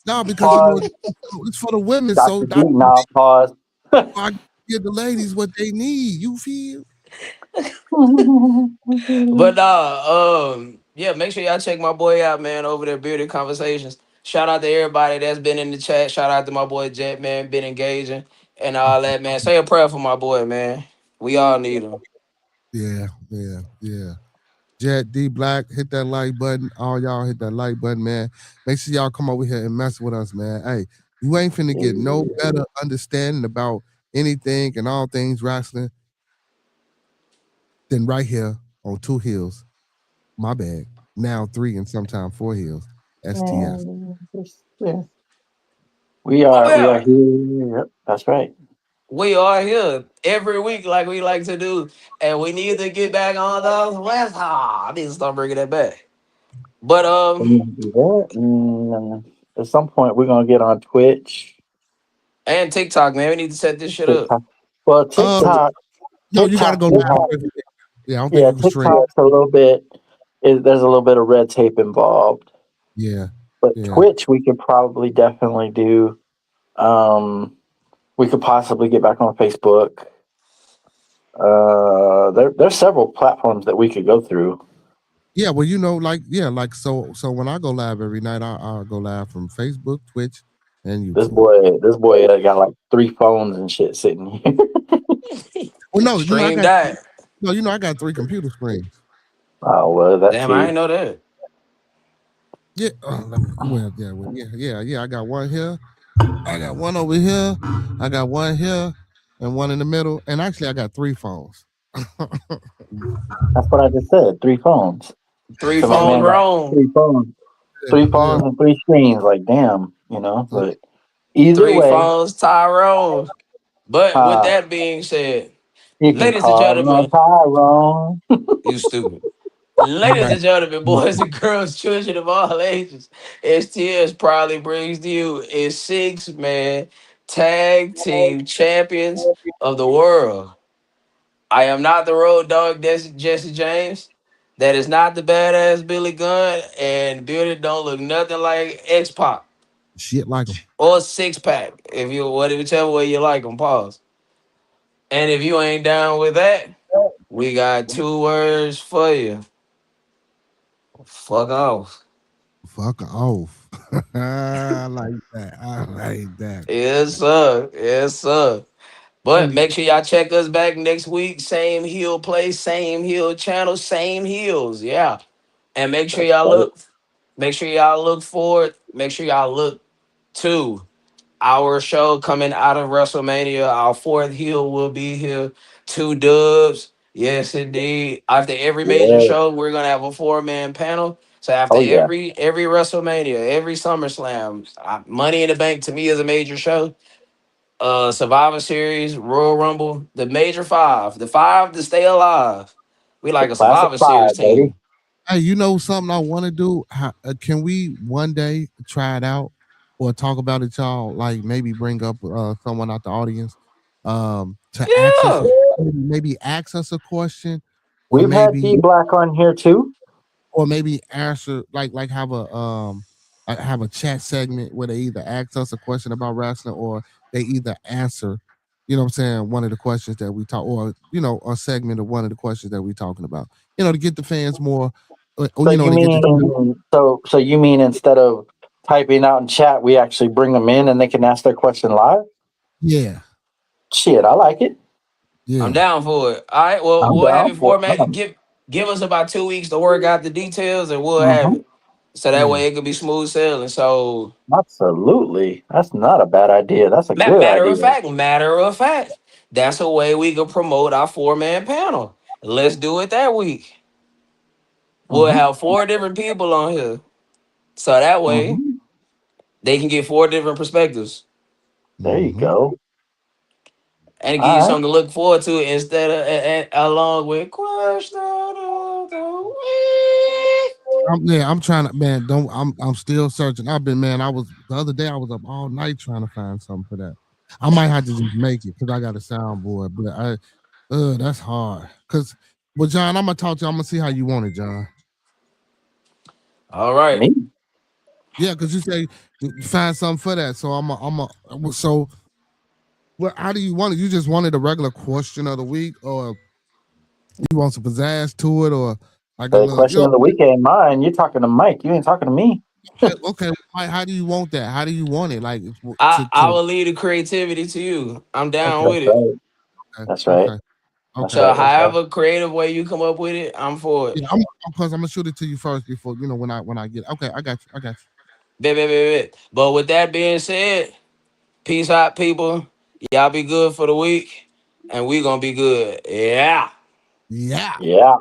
No, because Pause. it's for the women. So Dr. D, Dr. D, now pause. I give the ladies what they need. You feel? But yeah, make sure y'all check my boy out, man, over there, Bearded Conversations. Shout out to everybody that's been in the chat. Shout out to my boy Jet, man, been engaging and all that, man. Say a prayer for my boy, man. We all need him. Yeah. Jet D Black, hit that like button. All y'all hit that like button, man. Make sure y'all come over here and mess with us, man. Hey, you ain't finna get no better understanding about anything and all things wrestling than right here on 2 Hills. My bad. Now 3 and sometimes 4 Hills. STS. Yeah. Oh We are yeah. here. Yep, that's right. We are here every week like we like to do. And we need to get back on those West. I need to start bringing that back. But We need to do that. And at some point, we're gonna get on Twitch, and TikTok, man. We need to set this shit up. TikTok. Well, Uh no, you gotta TikTok, go live first. Yeah, I don't think yeah, you can stream. TikTok's a little bit. There's a little bit of red tape involved, Yeah, but yeah. Twitch we could probably definitely do. Um, we could possibly get back on Facebook. There's several platforms that we could go through. Yeah, well, like so when I go live every night, I go live from Facebook, Twitch, and YouTube. This boy got like 3 phones and shit sitting here. Well, no, Stream that. I got 3 computer screens. Oh well, that Damn, I too. ain't know that. Yeah, yeah. I got one here. I got one over here. I got one here, and one in the middle. And actually, I got 3 phones. That's what I just said. 3 phones. Three So my phones man got wrong. 3 phones, Yeah, three yeah, phones and 3 screens. Like damn, yeah. But either Three way, phones, Tyrone. But with uh, that being said, you can ladies and call him a gentlemen, Tyrone. you stupid. Ladies Right. and gentlemen, boys and girls, children of all ages, STS proudly brings to you its 6-man tag team champions of the world. I am not the road dog, Jesse James. That is not the badass Billy Gunn, and Billy don't look nothing like X Pac Shit like them. or Six Pack. If you whichever way you like them, pause. And if you ain't down with that, we got 2 words for you. Fuck off. Fuck off. I like that. I like that. Yes, sir. Yes, sir. But make sure y'all check us back next week. Same heel place, same heel channel, same heels. Yeah. And That's right. make sure y'all look forward. Make sure y'all look to our show coming out of WrestleMania. Our fourth heel will be here. 2 dubs. Yes, indeed. After every major Yeah. show, we're gonna have a 4-man panel. So after Oh yeah. every WrestleMania, every SummerSlam, Money in the Bank to me is a major show. Survivor Series, Royal Rumble, the major five, the five to stay alive. We The like a classic Survivor Series five, baby. team. Hey, you know something I want to do? Can we one day try it out or talk about it, y'all? Like maybe bring up someone out the audience to ask us, Yeah. maybe ask us a question, or We've had maybe D Black on here too. answer like have a chat segment where they either ask us a question about wrestling or they either answer, what I'm saying, one of the questions that we talk, or a segment of one of the questions that we talking about, to get the fans more, or So you to get the mean so you mean instead of typing out in chat, we actually bring them in and they can ask their question live? yeah, Shit, I like it. I'm yeah. down for it. All right. Well, I'm we'll have down it for formatted. it. Give us about 2 weeks to work out the details, and we'll have Mm-hmm. it. So that Yeah. way it could be smooth sailing. So Absolutely. That's not a bad idea. That's a good idea. matter of fact, that's a way we could promote our 4-man panel. Let's do it that week. We'll Mm-hmm. have 4 different people on here. So that way Mm-hmm. they can get 4 different perspectives There you Hmm. go. and give you All right. something to look forward to instead of along with question of the week. I'm trying to, man. Don't I'm still searching. I was the other day. I was up all night trying to find something for that. I might have to just make it because I got a soundboard, but that's hard. Cause, well, John, I'm gonna talk to you. I'm gonna see how you want it, John. All right. Me? Yeah, cause you say find something for that. So so what? How do you want it? You just wanted a regular question of the week, or you want some pizzazz to it, or like a The little, question of the week ain't mine. You're talking to Mike. You ain't talking to me. okay, Mike, how do you want that? How do you want it? Like I will lead the creativity to you. I'm down okay, with That's it. right. okay, That's right. okay, That's okay. So right. That's right. however creative way you come up with it, I'm for it. Yeah, I'm gonna shoot it to you first before when I get. Okay, I got you. I got you. But with that being said, peace out, people. Y'all be good for the week, and we gonna be good. Yeah. Yeah. Yeah.